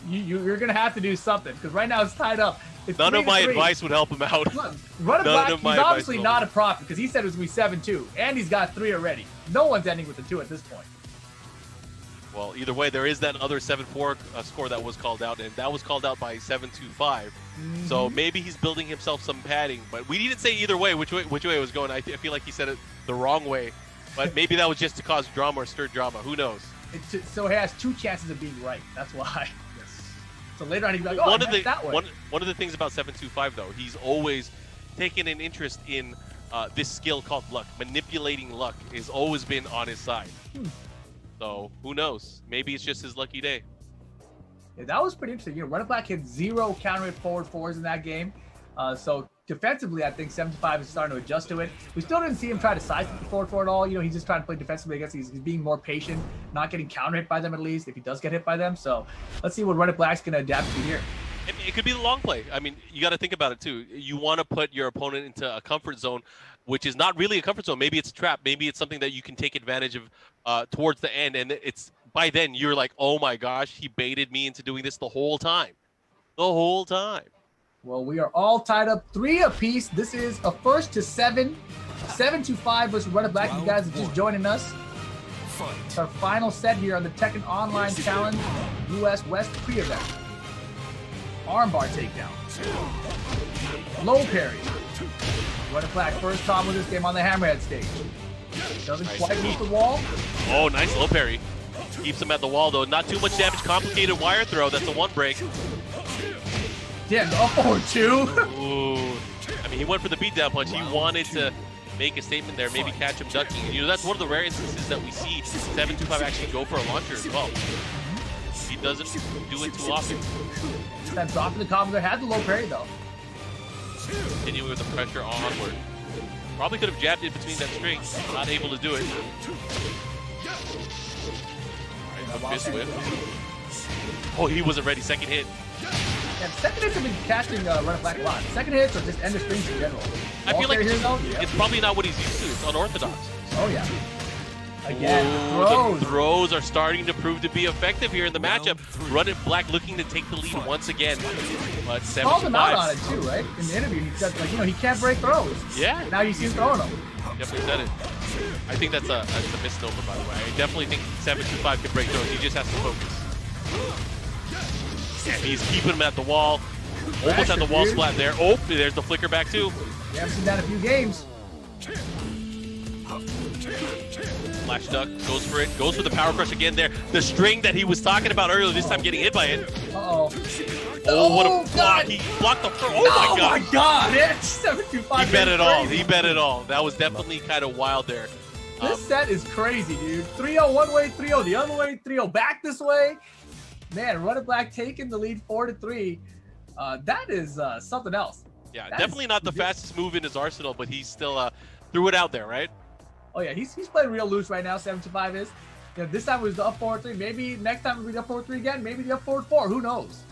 You're gonna have to do something because right now it's tied up. It's None of my advice would help him out. Run It Black, he's obviously not a prophet because he said it was gonna be 7-2, and he's got 3 already. No one's ending with a 2 at this point. Well, either way, there is that other 7-4 score that was called out, and that was called out by 725. So maybe he's building himself some padding. But we didn't say either way which way it was going. I feel like he said it the wrong way. But maybe that was just to cause drama or stir drama. Who knows? So he has 2 chances of being right. That's why. So later on, he'd be like, one of the things about 725 though, he's always taken an interest in this skill called luck. Manipulating luck has always been on his side. So who knows? Maybe it's just his lucky day. Yeah, that was pretty interesting. Run It Black had 0 counter hit forward 4s in that game. So defensively, I think 75 is starting to adjust to it. We still didn't see him try to side the forward 4 at all. He's just trying to play defensively against. He's being more patient, not getting counter hit by them at least, if he does get hit by them. So let's see what Run It Black's going to adapt to here. It could be the long play. I mean, you got to think about it too. You want to put your opponent into a comfort zone, which is not really a comfort zone. Maybe it's a trap. Maybe it's something that you can take advantage of towards the end. And it's by then you're like, oh my gosh, he baited me into doing this the whole time. The whole time. Well, we are all tied up 3 apiece. This is a 1st to 7. 7-5 versus Run It Black. You guys are just joining us. It's our final set here on the Tekken Online Challenge US West pre-event. Armbar takedown. Low parry. Run It Black first time with this game on the Hammerhead stage. Doesn't quite reach the wall. Oh, nice low parry. Keeps him at the wall though. Not too much damage. Complicated wire throw. That's a 1 break. Yeah, up forward 2. Ooh. I mean, he went for the beatdown punch. He wanted to make a statement there, maybe catch him ducking. That's one of the rare instances that we see 725 actually go for a launcher as well. He doesn't do it too often. That drop in the combo there had the low parry though. Continuing with the pressure onward. Probably could have jabbed in between that string. Not able to do it. Alright, fist whip. Oh, he wasn't ready. Second hit. Yeah, second hits have been catching Run It Black a lot. Second hits or just end of strings in general. I feel like it's probably not what he's used to. It's unorthodox. Oh yeah. Again, the throws are starting to prove to be effective here in the matchup. Run It Black looking to take the lead once again. But 7-5. Called him out on it too, right? In the interview, he said he can't break throws. Yeah. Now you see him throwing them. Definitely said it. I think that's a misnomer, by the way. I definitely think 725 can break throws. He just has to focus. And he's keeping him at the wall. Almost at the wall splat there. Oh, there's the flicker back too. We haven't seen that in a few games. Flash duck, goes for it, goes for the power crush again there. The string that he was talking about earlier, this time getting hit by it. Uh-oh. Oh, what a block. He blocked the throw. Oh my god. Oh my god. It's 725. He bet it all. He bet it all. That was definitely kind of wild there. This set is crazy, dude. 3-0 one way, 3-0 the other way, 3-0 back this way. Man, Run It Black taking the lead 4-3. That is something else. Yeah, that definitely not the fastest move in his arsenal, but he still threw it out there, right? Oh yeah, he's playing real loose right now. 7-5 is. This time it was the up 4-3. Maybe next time it'll be the up 4-3 again. Maybe the up 4-4. Who knows?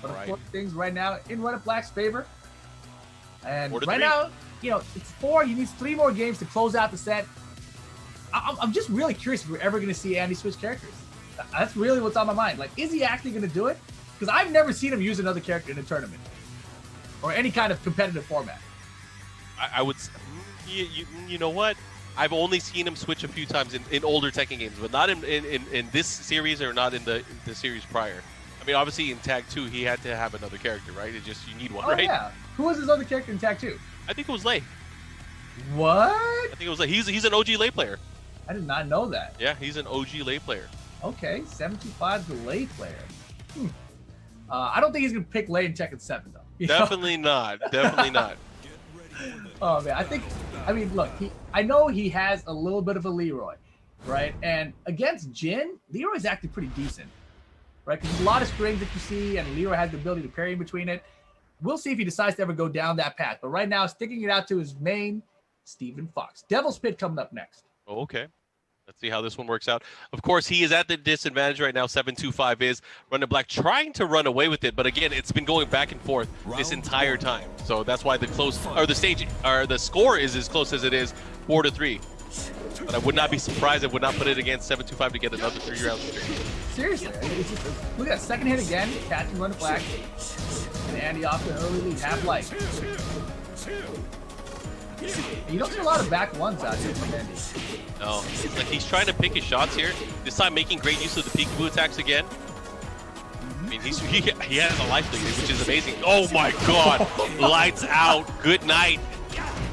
But of course, things right now in Run It Black's favor. And right now, it's 4. He needs 3 more games to close out the set. I'm just really curious if we're ever going to see Andy switch characters. That's really what's on my mind. Like, is he actually going to do it? Because I've never seen him use another character in a tournament or any kind of competitive format. I would, you know what? I've only seen him switch a few times in older Tekken games, but not in this series or not in the series prior. I mean, obviously in Tag 2, he had to have another character, right? It just, you need one, right? Yeah. Who was his other character in Tag 2? I think it was Lei. What? I think it was Lei. He's an OG Lei player. I did not know that. Yeah, he's an OG Lei player. Okay, 725 the Lei player. I don't think he's going to pick Lei in Tekken 7, though. Definitely not. Definitely not. Oh man, I mean, look, I know he has a little bit of a Leroy, right? And against Jin, Leroy's actually pretty decent, right? Because there's a lot of strings that you see, and Leroy has the ability to parry in between it. We'll see if he decides to ever go down that path. But right now, sticking it out to his main, Stephen Fox. Devil's Pit coming up next. Oh, okay. Let's see how this one works out. Of course, he is at the disadvantage right now. 7-2-5 is Running Black trying to run away with it, but again, it's been going back and forth this entire time. So that's why the score is as close as it is, 4-3. But I would not be surprised. I would not put it against 7-2-5 to get another 3 rounds. Seriously, look at that second hit again, catching Running Black, and Andy off the early lead, half life. You don't see a lot of back ones out here from Andy. No, it's like he's trying to pick his shots here. This time making great use of the peekaboo attacks again. I mean, he has a life lead, which is amazing. Oh my god, lights out, good night.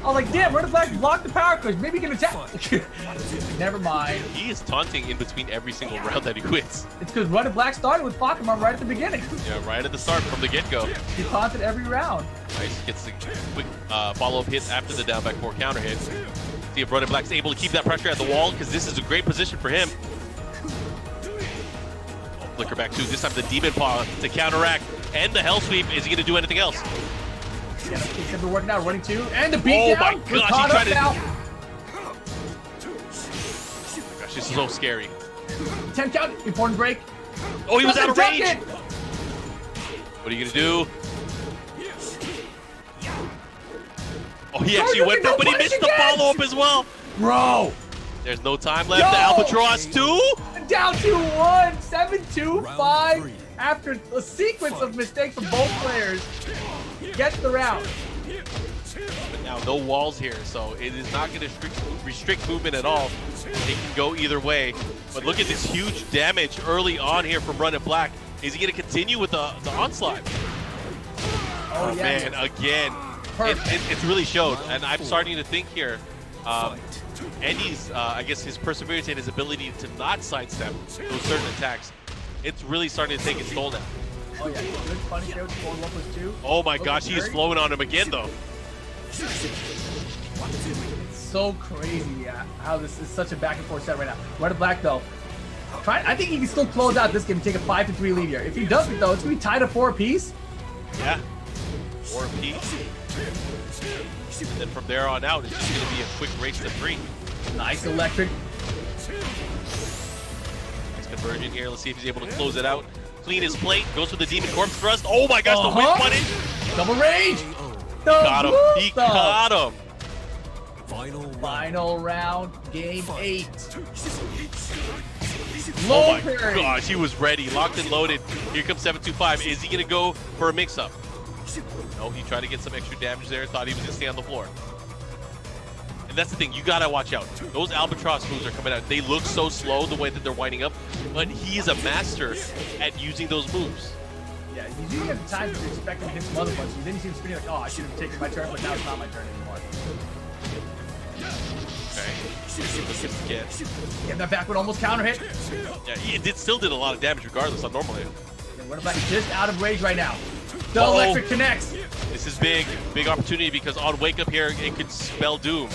I was like, damn, Running Black blocked the power crush. Maybe he can attack. Never mind. He is taunting in between every single round that he quits. It's because Running Black started with Pokemon right at the beginning. Yeah, right at the start from the get-go. He taunted every round. Nice, gets the quick follow-up hit after the down back 4 counter hit. See if Running Black's able to keep that pressure at the wall, because this is a great position for him. Flicker back 2, this time the Demon Paw to counteract, and the Hell Sweep. Is he going to do anything else? Yeah, he's been working out, running 2, and the beat down. Oh my gosh, he tried to... Oh my gosh, this is so scary. 10 count, important break. Oh, he was out of range. It. What are you going to do? Oh, he actually went for it, but he missed the follow-up as well. Bro. There's no time left. The Albatross 2. Down to 1, 7-2-5. After a sequence of mistakes from both players, gets the round. But now no walls here, so it is not going to restrict movement at all. It can go either way. But look at this huge damage early on here from Running Black. Is he going to continue with the onslaught? Oh, yeah. Man, again. It's really showed, and I'm starting to think here, Andy's, I guess his perseverance and his ability to not sidestep those certain attacks, it's really starting to take its toll now. Oh yeah, good funny there with 4-1+2. Oh my gosh, he is flowing on him again though. It's so crazy how this is such a back and forth set right now. Running Black though, I think he can still close out this game and take a 5-3 lead here. If he doesn't though, it's gonna be tied at 4 apiece. Yeah, 4 apiece. And then from there on out, it's just going to be a quick race to 3. Nice electric. Nice conversion here. Let's see if he's able to close it out. Clean his plate. Goes for the Demon Corpse Thrust. Oh my gosh, the whip punish. Double range. Got him. He caught him. Final round, game 8. Oh my gosh, he was ready. Locked and loaded. Here comes 7-2-5. Is he going to go for a mix-up? No, he tried to get some extra damage there. Thought he was going to stay on the floor. And that's the thing. You got to watch out. Those Albatross moves are coming out. They look so slow the way that they're winding up. But he is a master at using those moves. Yeah, he's using it at the time that you're expecting to hit some other punches. Then you see him spinning like, oh, I should have taken my turn, but now it's not my turn anymore. Okay. Get that backward almost counter hit. Yeah, it still did a lot of damage regardless on normal hit. Yeah, Running Black is just out of range right now. The electric connects. This is big. Big opportunity because on Wake Up here, it could spell doom.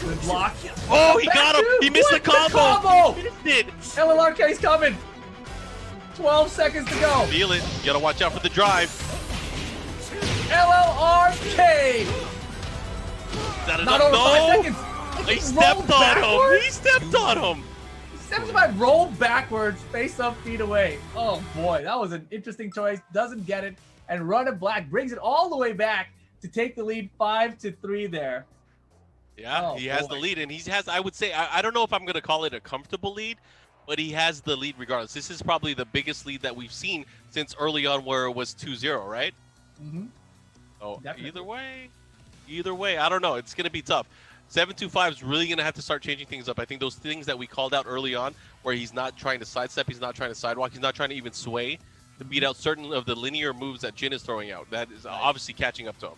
Good block. Oh, he got him. He missed the combo. He did. LLRK's coming. 12 seconds to go. Feel it. You gotta watch out for the drive. LLRK. Is that enough? Not over 5 seconds. He stepped on him. He stepped on him. 7-5 rolled backwards, face up, feet away. Oh boy, that was an interesting choice. Doesn't get it. And Running Black brings it all the way back to take the lead 5-3 there. Yeah, he has the lead, and he has, I would say, I don't know if I'm going to call it a comfortable lead, but he has the lead regardless. This is probably the biggest lead that we've seen since early on where it was 2-0, right? Mm-hmm. Oh, either way, I don't know. It's going to be tough. 7-2-5 is really going to have to start changing things up. I think those things that we called out early on, where he's not trying to sidestep, he's not trying to sidewalk, he's not trying to even sway to beat out certain of the linear moves that Jin is throwing out. That is obviously catching up to him.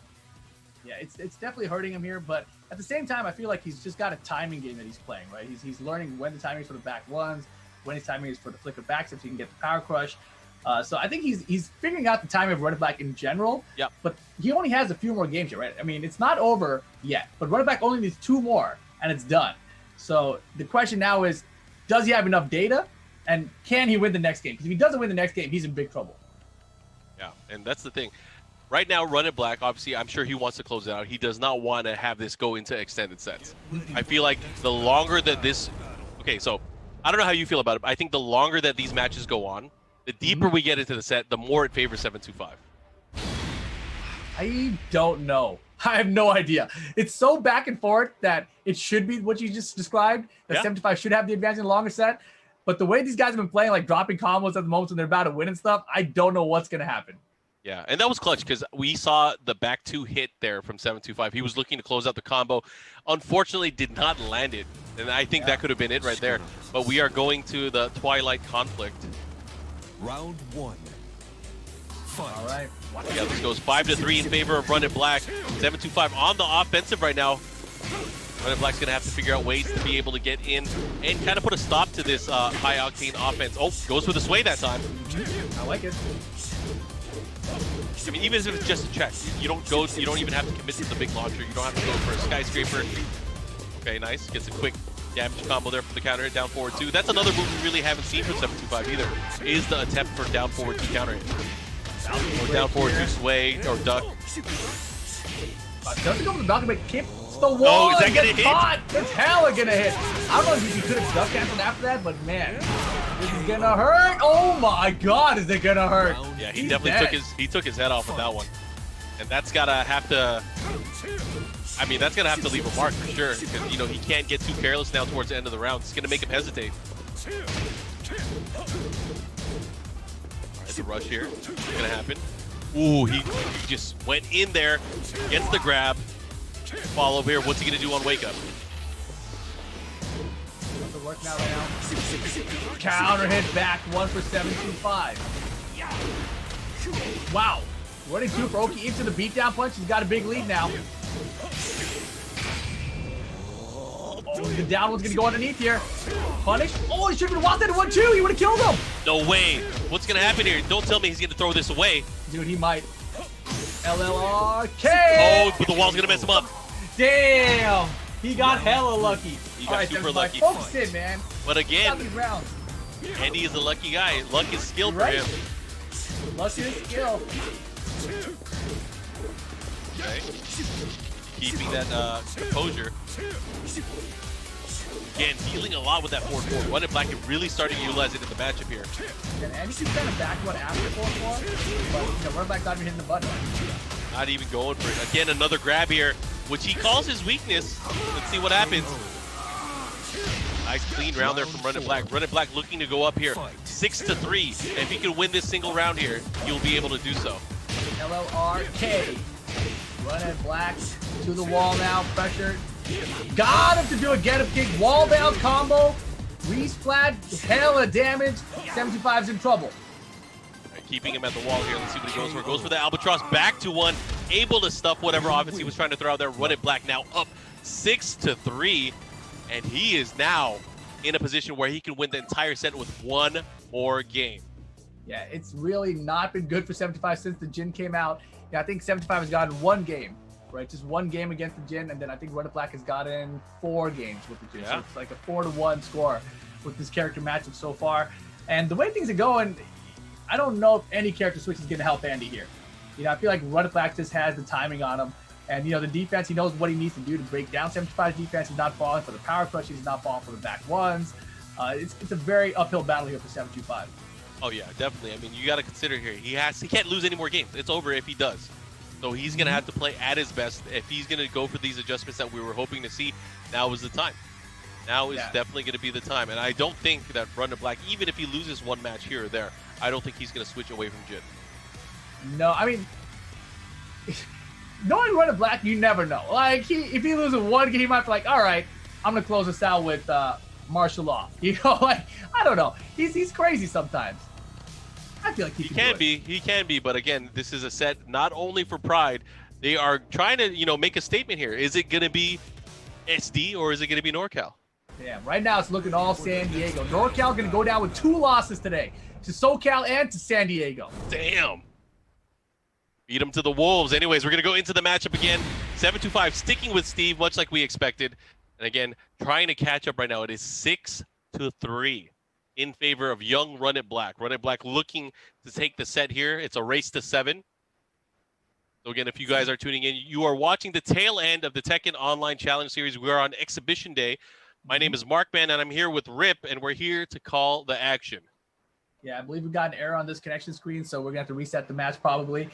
Yeah, it's definitely hurting him here, but at the same time, I feel like he's just got a timing game that he's playing, right? He's learning when the timing is for the back ones, when his timing is for the flicker back, so he can get the power crush. So I think he's figuring out the timing of running back in general. Yep. But he only has a few more games here, right? I mean, it's not over yet, but running back only needs 2 more, and it's done. So the question now is, does he have enough data, and can he win the next game? Because if he doesn't win the next game, he's in big trouble. Yeah, and that's the thing. Right now, Run It Black, obviously, I'm sure he wants to close it out. He does not want to have this go into extended sets. I feel like the longer that this... Okay, so I don't know how you feel about it, but I think the longer that these matches go on, the deeper we get into the set, the more it favors 725. I don't know. I have no idea. It's so back and forth that it should be what you just described, that 75 should have the advantage in the longer set. But the way these guys have been playing, like dropping combos at the moments when they're about to win and stuff, I don't know what's going to happen. Yeah, and that was clutch because we saw the back 2 hit there from 725. He was looking to close out the combo. Unfortunately, did not land it. And I think that could have been it right there. But we are going to the Twilight Conflict. Round 1. Fight. All right. Yeah, this goes 5-3 in favor of Run It Black. 725 on the offensive right now. Run It Black's going to have to figure out ways to be able to get in and kind of put a stop to this high-octane offense. Oh, goes for the sway that time. I like it. I mean, even if it's just a check, you don't even have to commit to the big launcher. You don't have to go for a skyscraper. Okay, nice. Gets a quick damage combo there from the counter hit down forward 2. That's another move we really haven't seen from 725 either, is the attempt for down forward 2 counter hit. Or down forward 2 sway or duck. Doesn't go for the balcony, but kicks the wall. Oh, is that gonna hit? Caught. It's hella gonna hit. I don't know if he could have duck canceled after that, but man, this is gonna hurt. Oh my God, is it gonna hurt? Yeah, he He's definitely dead. took his head off with that one, and that's gotta have to. I mean, that's gonna have to leave a mark for sure, because you know he can't get too careless now towards the end of the round. It's gonna make him hesitate. All right, the rush here, what's gonna happen? Ooh, he just went in there, gets the grab. Follow here. What's he gonna do on wake up? Doesn't work now, right now. Counter hit back 1 for 725. Wow. Running 2 for Oki into the beatdown punch. He's got a big lead now. Oh, the down one's gonna go underneath here. Punish. Oh, he should have been walked into 1-2. He would have killed him. No way. What's gonna happen here? Don't tell me he's gonna throw this away. Dude, he might. LLRK. Oh, but the wall's gonna mess him up. Damn. He got hella lucky. He got super lucky. Focus in, man. But again, These rounds. Andy is a lucky guy. Luck is skill for Right. him. Luck is skill. Okay. Keeping that composure. Again, dealing a lot with that 4-4. Run It Black is really starting to utilize it in the matchup here. And Andy keeps kind of back one after 4-4, but you know, Run Black not even hitting the button. Not even going for it. Again, another grab here, which he calls his weakness. Let's see what happens. Nice clean round there from Run It Black. Run It Black looking to go up here. 6-3. If he can win this single round here, he'll be able to do so. LLRK. Run It Black to the wall now. Pressure. Got him to do a get up kick. Wall down combo. Resplat. Hella damage. 75's in trouble. Right, keeping him at the wall here. Let's see what he goes for. Goes for the albatross. Back to 1. Able to stuff whatever offense he was trying to throw out there. Run It Black now up 6-3. And he is now in a position where he can win the entire set with 1 more game. Yeah, it's really not been good for 75 since the Jin came out. Yeah, I think 75 has gotten 1 game, right? Just 1 game against the Jin, and then I think Run It Black has gotten 4 games with the Jin. Yeah. So it's like a 4-1 score with this character matchup so far. And the way things are going, I don't know if any character switch is going to help Andy here. You know, I feel like Run It Black just has the timing on him. And, you know, the defense, he knows what he needs to do to break down 75's defense. He's not falling for the power crush. He's not falling for the back ones. It's a very uphill battle here for 725. Oh yeah, definitely. I mean, you got to consider here. He can't lose any more games. It's over if he does. So he's going to have to play at his best. If he's going to go for these adjustments that we were hoping to see, now is the time. Now is definitely going to be the time. And I don't think that Run It Black, even if he loses 1 match here or there, I don't think he's going to switch away from Jin. No, I mean, knowing Run It Black, you never know. Like, if he loses 1 game, he might be like, all right, I'm going to close this out with martial law. You know, like, I don't know. He's crazy sometimes. I feel like he can be, but again, this is a set not only for Pride. They are trying to, you know, make a statement here. Is it going to be SD or is it going to be NorCal? Yeah, right now it's looking all San Diego. NorCal going to go down with 2 losses today, to SoCal and to San Diego. Damn. Beat him to the Wolves. Anyways, we're going to go into the matchup again. 7-2-5 sticking with Steve, much like we expected. And again, trying to catch up right now. It is 6-3 in favor of young Run It Black. Run It Black looking to take the set here. It's a race to 7. So again, if you guys are tuning in, you are watching the tail end of the Tekken Online Challenge Series. We are on Exhibition Day. My name is Markman, and I'm here with Rip, and we're here to call the action. Yeah, I believe we got an error on this connection screen, so we're going to have to reset the match probably.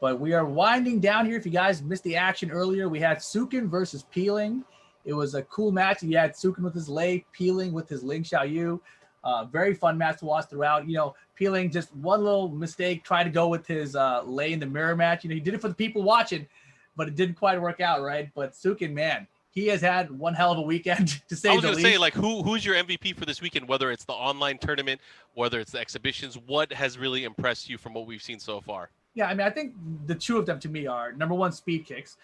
But we are winding down here. If you guys missed the action earlier, we had Suiken versus Peeling. It was a cool match. You had Suiken with his Lei, Peeling with his Ling Xiaoyu. Very fun match to watch throughout. You know, Peeling just one little mistake, tried to go with his Lei in the mirror match. You know, he did it for the people watching, but it didn't quite work out, right? But Suiken, man, he has had one hell of a weekend, to say the least. I was going to say, like, who's your MVP for this weekend, whether it's the online tournament, whether it's the exhibitions? What has really impressed you from what we've seen so far? Yeah, I mean, I think the 2 of them to me are, number 1, Speed Kicks,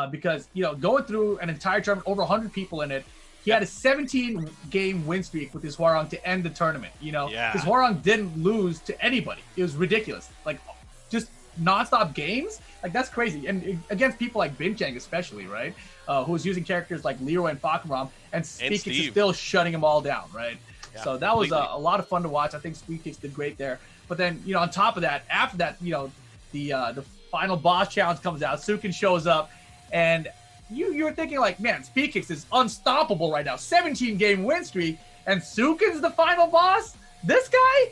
because, you know, going through an entire tournament, over 100 people in it, he had a 17-game win streak with his Hwoarang to end the tournament, you know? His Hwoarang didn't lose to anybody. It was ridiculous. Like, just nonstop games? Like, that's crazy. And against people like Binchang especially, right? Who was using characters like Leroy and Fakamram, and Speed Kicks is still shutting them all down, right? Yeah, so that was a lot of fun to watch. I think Speed Kicks did great there. But then, you know, on top of that, after that, you know, the final boss challenge comes out, Suiken shows up, and you were thinking like, man, Speed Kicks is unstoppable right now. 17-game win streak, and Suiken's the final boss? This guy?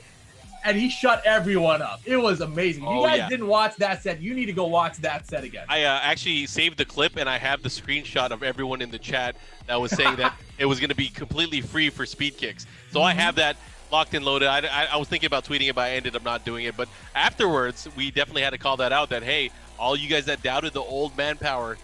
And he shut everyone up. It was amazing. If you guys didn't watch that set, you need to go watch that set again. I actually saved the clip, and I have the screenshot of everyone in the chat that was saying that it was going to be completely free for Speed Kicks. So I have that locked and loaded. I was thinking about tweeting it, but I ended up not doing it. But afterwards, we definitely had to call that out, that, hey, all you guys that doubted the old manpower,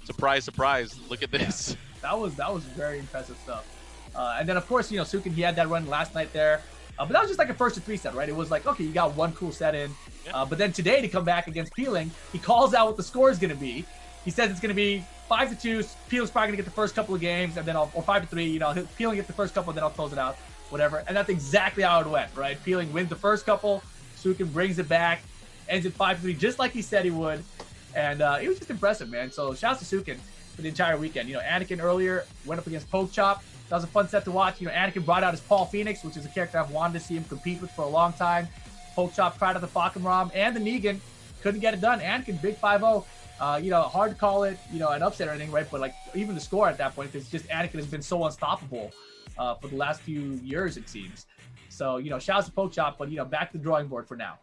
surprise, surprise, look at this. Yeah, that was very impressive stuff. And then, of course, you know, Suiken, he had that run last night there. But that was just like a 1st-to-3 set, right? It was like, okay, you got one cool set in. But then today, to come back against Peeling, he calls out what the score is going to be. He says it's going to be 5-2. Peeling's probably going to get the first couple of games, and then or 5-3. You know, Peeling get the first couple, and then I'll close it out, whatever. And that's exactly how it went, right? Peeling wins the first couple. Suiken brings it back, ends it 5-3, just like he said he would. And it was just impressive, man. So shouts to Suiken for the entire weekend. You know, Anakin earlier went up against Poke Chop. That was a fun set to watch. You know, Anakin brought out his Paul Phoenix, which is a character I've wanted to see him compete with for a long time. Poke Chop tried out the Fakamram and the Negan. Couldn't get it done. Anakin, big 5-0. You know, hard to call it, you know, an upset or anything, right? But, like, even the score at that point, because just Anakin has been so unstoppable for the last few years, it seems. So, you know, shouts to Poke Chop, but, you know, back to the drawing board for now.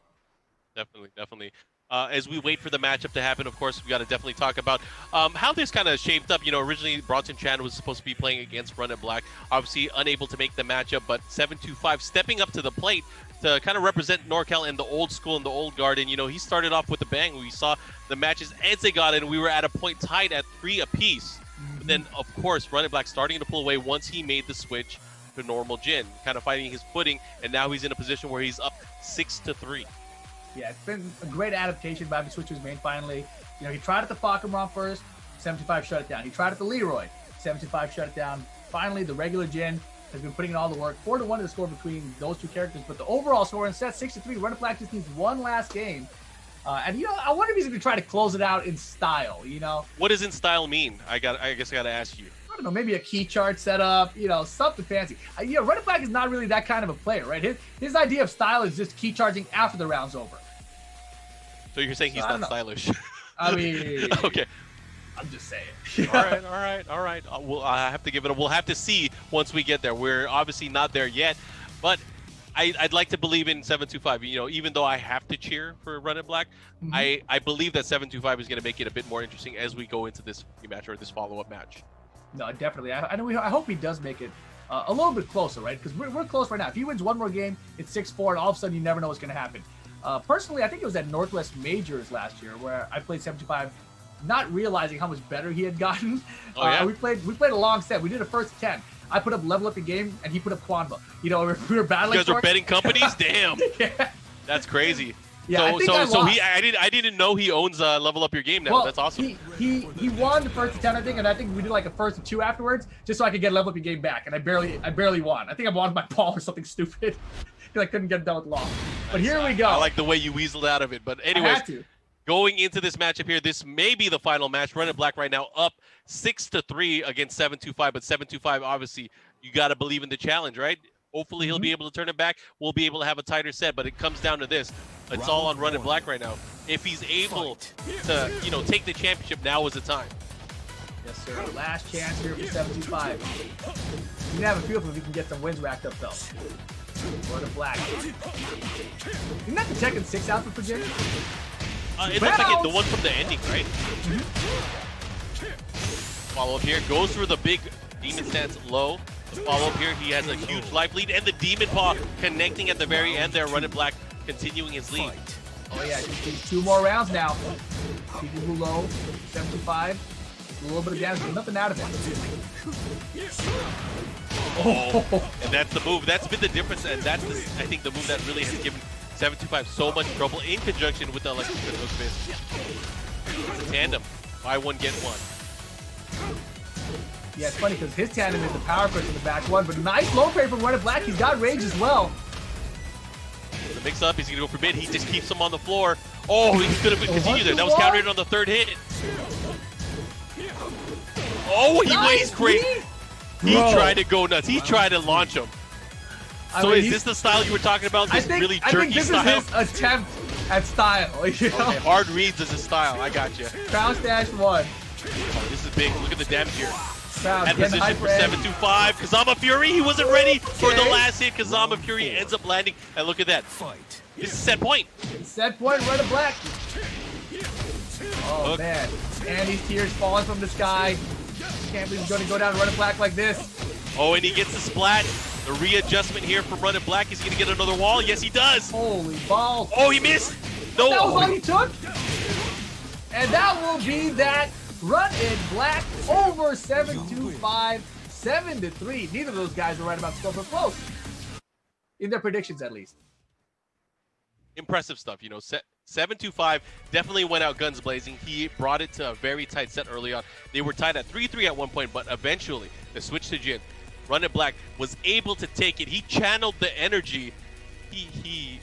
Definitely. As we wait for the matchup to happen, of course, we got to definitely talk about how this kind of shaped up. You know, originally Bronson Chan was supposed to be playing against Run It Black. Obviously unable to make the matchup, but 7-2-5 stepping up to the plate to kind of represent NorCal in the old school and the old guard. And, you know, he started off with a bang. We saw the matches as they got in. We were at a point tied at 3 apiece. But then, of course, Run It Black starting to pull away once he made the switch to normal Jin, kind of finding his footing. And now he's in a position where he's up 6-3. Yeah, it's been a great adaptation by the switch to his main finally. You know, he tried at the Fakamram first, 7-5 shut it down. He tried at the Leroy, 7-5 shut it down. Finally, the regular Jin has been putting in all the work. 4-1 to the score between those 2 characters, but the overall score in set 6-3. Run It Black just needs one last game. And, you know, I wonder if he's going to try to close it out in style, you know? What does in style mean? I guess I got to ask you. I don't know, maybe a key chart setup, you know, something fancy. You know, Run It Black is not really that kind of a player, right? His idea of style is just key charging after the round's over. So you're saying he's not stylish? I mean, okay. I'm just saying. All right. I have to give it. We'll have to see once we get there. We're obviously not there yet, but I'd like to believe in 7-2-5. You know, even though I have to cheer for Run It Black, I believe that 7-2-5 is going to make it a bit more interesting as we go into this match or this follow-up match. No, definitely. I hope he does make it a little bit closer, right? Because we're close right now. If he wins one more game, it's 6-4, and all of a sudden you never know what's going to happen. Personally, I think it was at Northwest Majors last year where I played 7-5, not realizing how much better he had gotten. Oh, yeah? We played a long set. We did a first 10. I put up level up the game, and he put up Quanva. You know, we were battling. You guys are betting companies? Damn. Yeah. That's crazy. Yeah, I didn't know he owns Level Up Your Game now. Well, That's awesome. He won the first attempt, I think, and I think we did like a first of 2 afterwards, just so I could get Level Up Your Game back, and I barely won. I think I won my ball or something stupid because I couldn't get it done with loss. But here we go. I like the way you weaseled out of it. But anyways, going into this matchup here, this may be the final match. Running Black right now up 6-3 against 725, but 725 obviously you got to believe in the challenge, right? Hopefully he'll be able to turn it back. We'll be able to have a tighter set, but it comes down to this. It's all on Running Black right now. If he's able to, take the championship, now is the time. Yes, sir. Last chance here for 725. You can have a feel for if he can get some wins racked up, though. Running Black. Isn't that the Tekken 6 outfit for Jimmy? It looks like the one from the ending, right? Follow up here. Goes for the big demon stance low. Follow up here, he has a huge life lead, and the Demon Paw connecting at the very end there. Running Black continuing his lead. Oh yeah, just needs 2 more rounds now. Keeping low, 75. A little bit of damage, but nothing out of it. Oh, and that's the move. That's been the difference, and that's, I think, the move that really has given 725 so much trouble in conjunction with the electric hook fist. It's a tandem. Buy one, get one. Yeah, it's funny because his tandem is the power push in the back one, but nice low parry from Running Black. He's got range as well. The mix up, he's going to go for mid. He just keeps him on the floor. Oh, he could have continued there. That was countered on the 3rd hit. Oh, he weighs great. He tried to go nuts. He tried to launch him. So is this the style you were talking about? This really jerky style? I think this is his attempt at style. You know? Okay, hard reads as a style. I got you. Bounce dash 1. Oh, this is big. Look at the damage here. At position for 725. Kazama Fury, he wasn't ready for the last hit. Kazama Fury ends up landing. And look at that. This is set point. Set point, Running Black. Oh, man. And these tears falling from the sky. Can't believe he's going to go down Running Black like this. Oh, and he gets the splat. The readjustment here from Running Black. He's going to get another wall. Yes, he does. Holy balls. Oh, he missed. No. That was all he took. And that will be that. Running Black over 725, 7-3. Neither of those guys are right about score, but close. In their predictions, at least. Impressive stuff. 725 definitely went out guns blazing. He brought it to a very tight set early on. They were tied at 3-3 at one point, but eventually the switch to Jin. Running Black was able to take it. He channeled the energy. He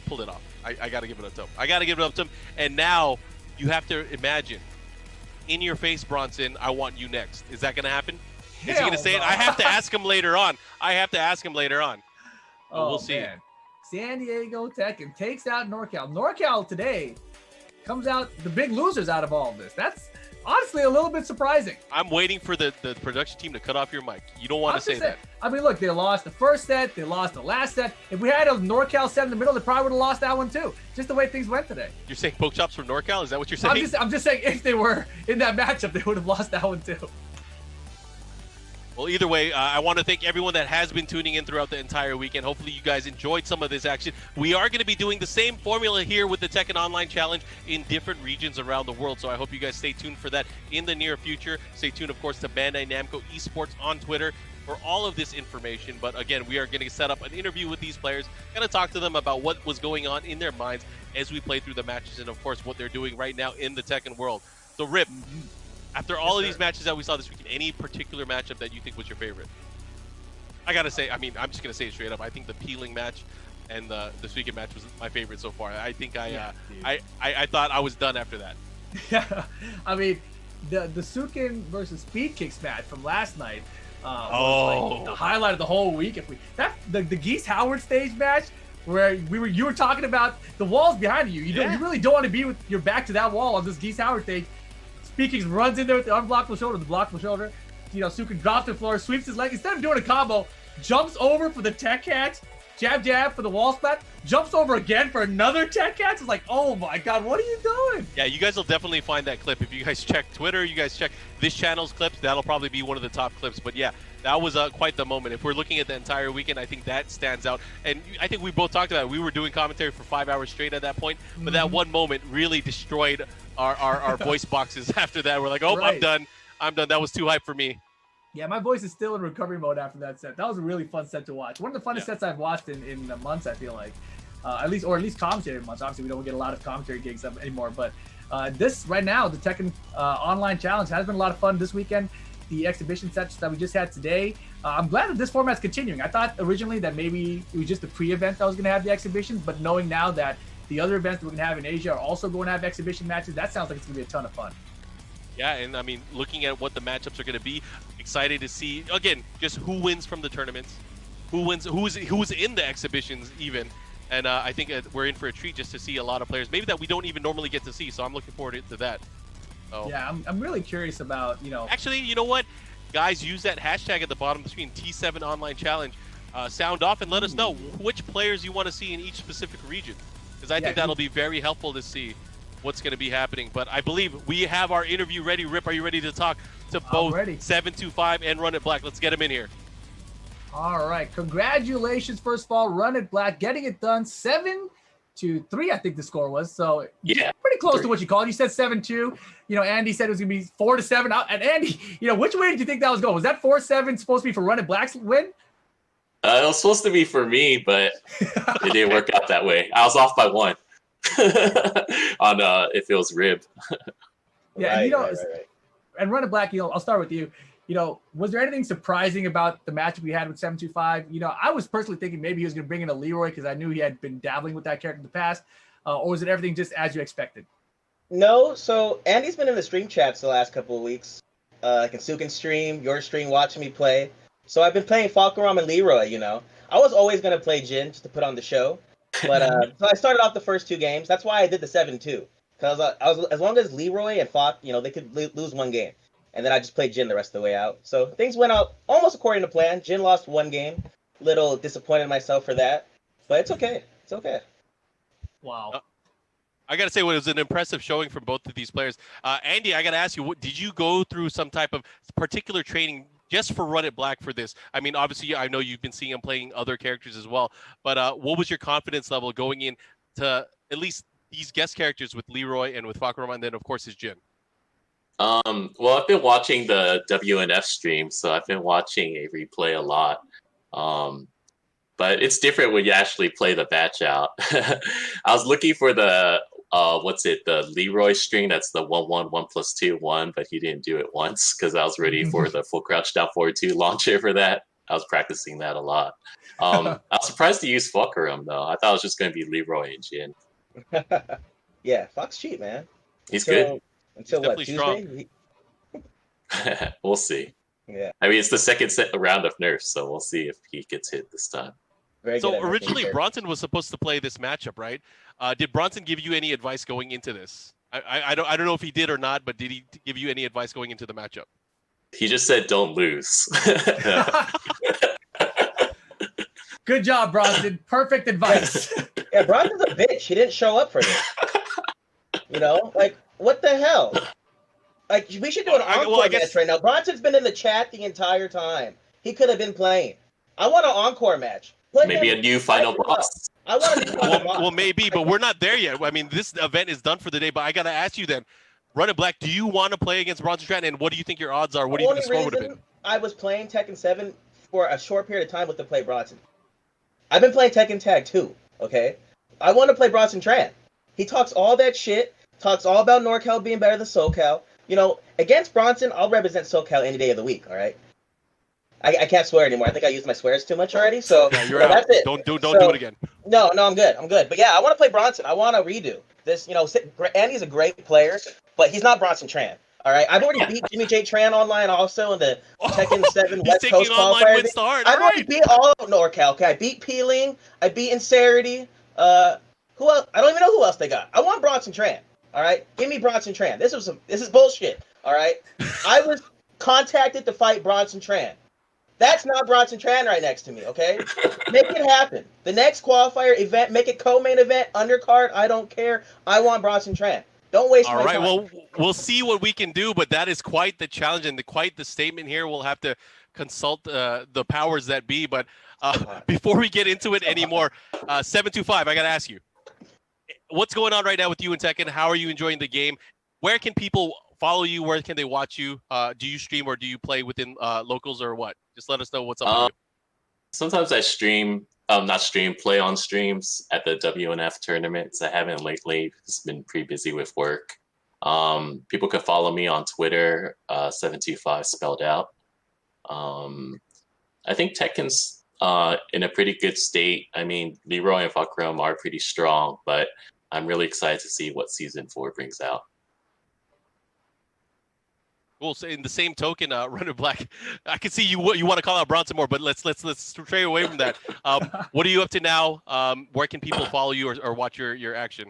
pulled it off. I got to give it up to him. I got to give it up to him. And now you have to imagine. In your face, Bronson, I want you next. Is that going to happen? Is he going to say it? I have to ask him later on. Oh, we'll see. Man. San Diego Tekken takes out NorCal. NorCal today comes out the big losers out of all of this. That's honestly a little bit surprising. I'm waiting for the production team to cut off your mic. You don't want to say that. I mean, look, they lost the first set. They lost the last set. If we had a NorCal set in the middle, they probably would have lost that one too. Just the way things went today. You're saying poke chops from NorCal? Is that what you're saying? I'm just saying if they were in that matchup, they would have lost that one too. Well, either way, I want to thank everyone that has been tuning in throughout the entire weekend. Hopefully you guys enjoyed some of this action. We are going to be doing the same formula here with the Tekken Online Challenge in different regions around the world. So I hope you guys stay tuned for that in the near future. Stay tuned, of course, to Bandai Namco Esports on Twitter for all of this information. But again, we are going to set up an interview with these players, going to talk to them about what was going on in their minds as we play through the matches and, of course, what they're doing right now in the Tekken world. So, Rip, after all of these matches that we saw this weekend, any particular matchup that you think was your favorite? I gotta say, I'm just gonna say it straight up. I think the Peeling match and the Suiken match was my favorite so far. I think I thought I was done after that. Yeah, I mean, the Suiken versus Speed Kicks match from last night was like the highlight of the whole week. The Geese Howard stage match where you were talking about the walls behind you. You really don't want to be with your back to that wall on this Geese Howard stage. Speakings runs in there with the unblockable shoulder, the blockable shoulder. Suiken drops to the floor, sweeps his leg. Instead of doing a combo, jumps over for the tech catch, jab for the wall splat, jumps over again for another tech catch. It's like, oh my God, what are you doing? Yeah, you guys will definitely find that clip. If you guys check Twitter, you guys check this channel's clips, that'll probably be one of the top clips. But yeah, that was quite the moment. If we're looking at the entire weekend, I think that stands out. And I think we both talked about it. We were doing commentary for 5 hours straight at that point. But that one moment really destroyed our voice boxes after that. We're like, oh, right. I'm done. That was too hype for me. Yeah, my voice is still in recovery mode after that set. That was a really fun set to watch. One of the funnest sets I've watched in months, I feel like. at least commentary months. Obviously, we don't get a lot of commentary gigs anymore, but this right now, the Tekken Online Challenge has been a lot of fun this weekend. The exhibition sets that we just had today. I'm glad that this format's continuing. I thought originally that maybe it was just the pre-event that was going to have the exhibitions, but knowing now that the other events that we're going to have in Asia are also going to have exhibition matches, that sounds like it's going to be a ton of fun. Yeah, and I mean, looking at what the matchups are going to be, excited to see, again, just who wins from the tournaments, who's in the exhibitions even. And I think we're in for a treat just to see a lot of players, maybe that we don't even normally get to see. So I'm looking forward to that. So, yeah, I'm really curious about, Actually, you know what? Guys, use that hashtag at the bottom of the screen, T7 Online Challenge. Sound off and let us know which players you want to see in each specific region. Because I think that'll be very helpful to see what's going to be happening. But I believe we have our interview ready. Rip, are you ready to talk to both 725 and Run It Black? Let's get them in here. All right. Congratulations, first of all, Run It Black, getting it done 7-3, I think the score was. So yeah, pretty close to what you called. You said 7-2. Andy said it was going to be 4-7. And Andy, which way did you think that was going? Was that 4-7 supposed to be for Run It Black's win? It was supposed to be for me, but it didn't work out that way. I was off by 1 on if it was Rib. Yeah, right. And Run It Black, I'll start with you. Was there anything surprising about the matchup we had with 725? I was personally thinking maybe he was going to bring in a Leroy because I knew he had been dabbling with that character in the past. Or was it everything just as you expected? No, so Andy's been in the stream chats the last couple of weeks. Like in Suiken stream, your stream, watching me play. So I've been playing Falcaram and Leroy, I was always going to play Jin just to put on the show. But so I started off the first 2 games. That's why I did the 7-2. Because I was as long as Leroy and Falk, they could lose 1 game. And then I just played Jin the rest of the way out. So things went out almost according to plan. Jin lost 1 game. Little disappointed in myself for that. But it's okay. It's okay. Wow. I got to say, it was an impressive showing from both of these players. Andy, I got to ask you, did you go through some type of particular training just for Run It Black for this? I mean, obviously, I know you've been seeing him playing other characters as well. But what was your confidence level going in to at least these guest characters with Leroy and with Falcaram, and then, of course, his Jin? Well, I've been watching the WNF stream, so I've been watching Avery play a lot. But it's different when you actually play the batch out. I was looking for the the Leroy string. That's the 1-1, 1+2, 1, but he didn't do it once because I was ready for the full crouch down forward 2 launcher for that. I was practicing that a lot. I was surprised to use Falcaram though. I thought it was just going to be Leroy and Jin. Yeah, Fox cheap, man. He's good. Until what, Tuesday? We'll see. Yeah. I mean, it's the second round of nerfs, so we'll see if he gets hit this time. So originally Bronson was supposed to play this matchup, right? Did Bronson give you any advice going into this? I don't know if he did or not, but did he give you any advice going into the matchup? He just said, "Don't lose." Good job, Bronson. Perfect advice. Yeah, Bronson's a bitch. He didn't show up for this. What the hell? Like, we should do an encore match right now. Bronson's been in the chat the entire time. He could have been playing. I want an encore match. Maybe a new final boss. I want a new final boss. Well, maybe, but we're not there yet. I mean, this event is done for the day, but I got to ask you then, Run It Black, do you want to play against Bronson Stratton, and what do you think your odds are? What do you think the score would have been? I was playing Tekken 7 for a short period of time with to play Bronson. I've been playing Tekken Tag 2, okay? I want to play Bronson Tran. He talks all that shit, talks all about NorCal being better than SoCal. Against Bronson, I'll represent SoCal any day of the week, all right? I can't swear anymore. I think I used my swears too much already, so that's it. Don't do it again. No, I'm good. But yeah, I want to play Bronson. I want to redo this. Andy's a great player, but he's not Bronson Tran, all right? I've already beat Jimmy J. Tran online also in the Tekken 7 West Coast qualifier. I've already beat all of NorCal. Okay, I beat Peeling. I beat Incerity. Who else? I don't even know who else they got. I want Bronson Tran. All right, give me Bronson Tran. This is bullshit. All right, I was contacted to fight Bronson Tran. That's not Bronson Tran right next to me. Okay, make it happen. The next qualifier event, make it co-main event, undercard. I don't care. I want Bronson Tran. Don't waste my time. Well, we'll see what we can do, but that is quite the challenge and quite the statement here. We'll have to consult the powers that be. But before we get into it anymore, 725, I got to ask you, what's going on right now with you in Tekken? How are you enjoying the game? Where can people follow you? Where can they watch you? Do you stream or do you play within locals or what? Just let us know what's up with you. Sometimes I stream not stream, play on streams at the WNF tournaments. I haven't lately. It's been pretty busy with work. People can follow me on Twitter, 725 spelled out. I think Tekken's in a pretty good state. I mean, Leroy and Vakram are pretty strong, but I'm really excited to see what Season 4 brings out. Well, so in the same token, Runner Black, I can see you want to call out Bronson more, but let's stray away from that. What are you up to now? Where can people follow you or watch your action?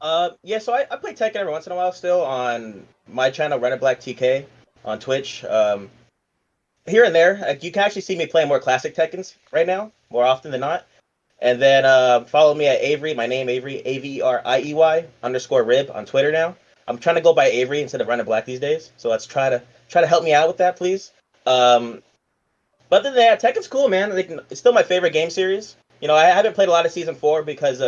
Yeah, so I play Tekken every once in a while still on my channel, Runner Black TK, on Twitch. Here and there, you can actually see me playing more classic Tekkens right now, more often than not. And then follow me at Avery, my name Avery, AVERIEY_rib on Twitter now. I'm trying to go by Avery instead of Runner Black these days, so let's try to help me out with that, please. But other than that, Tekken's cool, man. Like, it's still my favorite game series. You know, I haven't played a lot of Season 4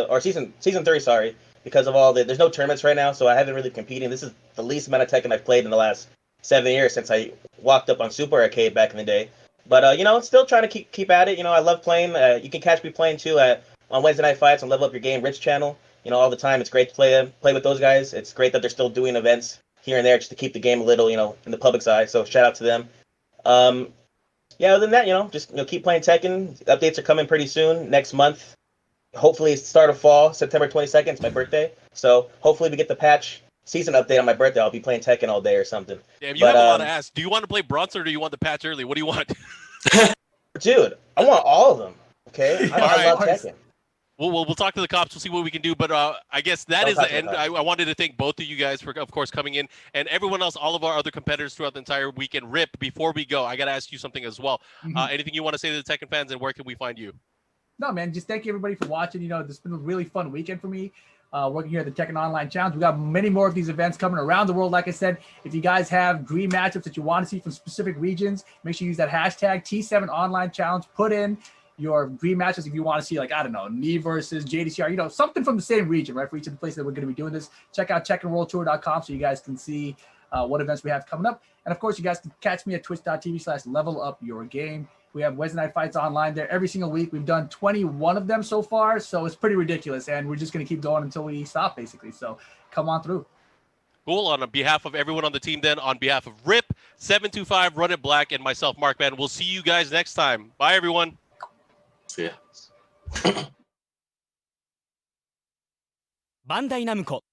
or Season 3, sorry, because of there's no tournaments right now, so I haven't really competed. This is the least amount of Tekken I've played in the last 7 years since I walked up on Super Arcade back in the day. But you know, still trying to keep at it. You know, I love playing. You can catch me playing too on Wednesday Night Fights on Level Up Your Game Rich channel. You know, all the time. It's great to play with those guys. It's great that they're still doing events here and there just to keep the game a little, you know, in the public's eye. So shout out to them. Yeah, other than that, you know, just keep playing Tekken. Updates are coming pretty soon, next month. Hopefully, it's start of fall, September 22nd. It's my birthday, so hopefully we get the patch season update on my birthday. I'll be playing Tekken all day or something. Damn, you have a lot to ask. Do you want to play Bronson or do you want the patch early? What do you want? Dude, I want all of them. Okay, I love Tekken. We'll talk to the cops. We'll see what we can do. But I guess that is the end. I wanted to thank both of you guys for, of course, coming in, and everyone else, all of our other competitors throughout the entire weekend. Rip, before we go, I got to ask you something as well. Anything you want to say to the Tekken fans, and where can we find you? No, man, just thank you everybody for watching. You know, this has been a really fun weekend for me. Working here at the Tekken Online Challenge. We got many more of these events coming around the world. Like I said, if you guys have dream matchups that you want to see from specific regions, make sure you use that hashtag T7 Online Challenge. Put in your dream matches if you want to see, like, I don't know, Knee versus JDCR, you know, something from the same region, right, for each of the places that we're going to be doing this. Check out TekkenWorldTour.com so you guys can see what events we have coming up. And, of course, you guys can catch me at twitch.tv/levelupyourgame. We have Wednesday Night Fights online there every single week. We've done 21 of them so far, so it's pretty ridiculous, and we're just going to keep going until we stop, basically. So come on through. Cool. On behalf of everyone on the team, then, on behalf of Rip, 725, Run It Black, and myself, Mark Man, we'll see you guys next time. Bye, everyone. See ya.バンダイナムコ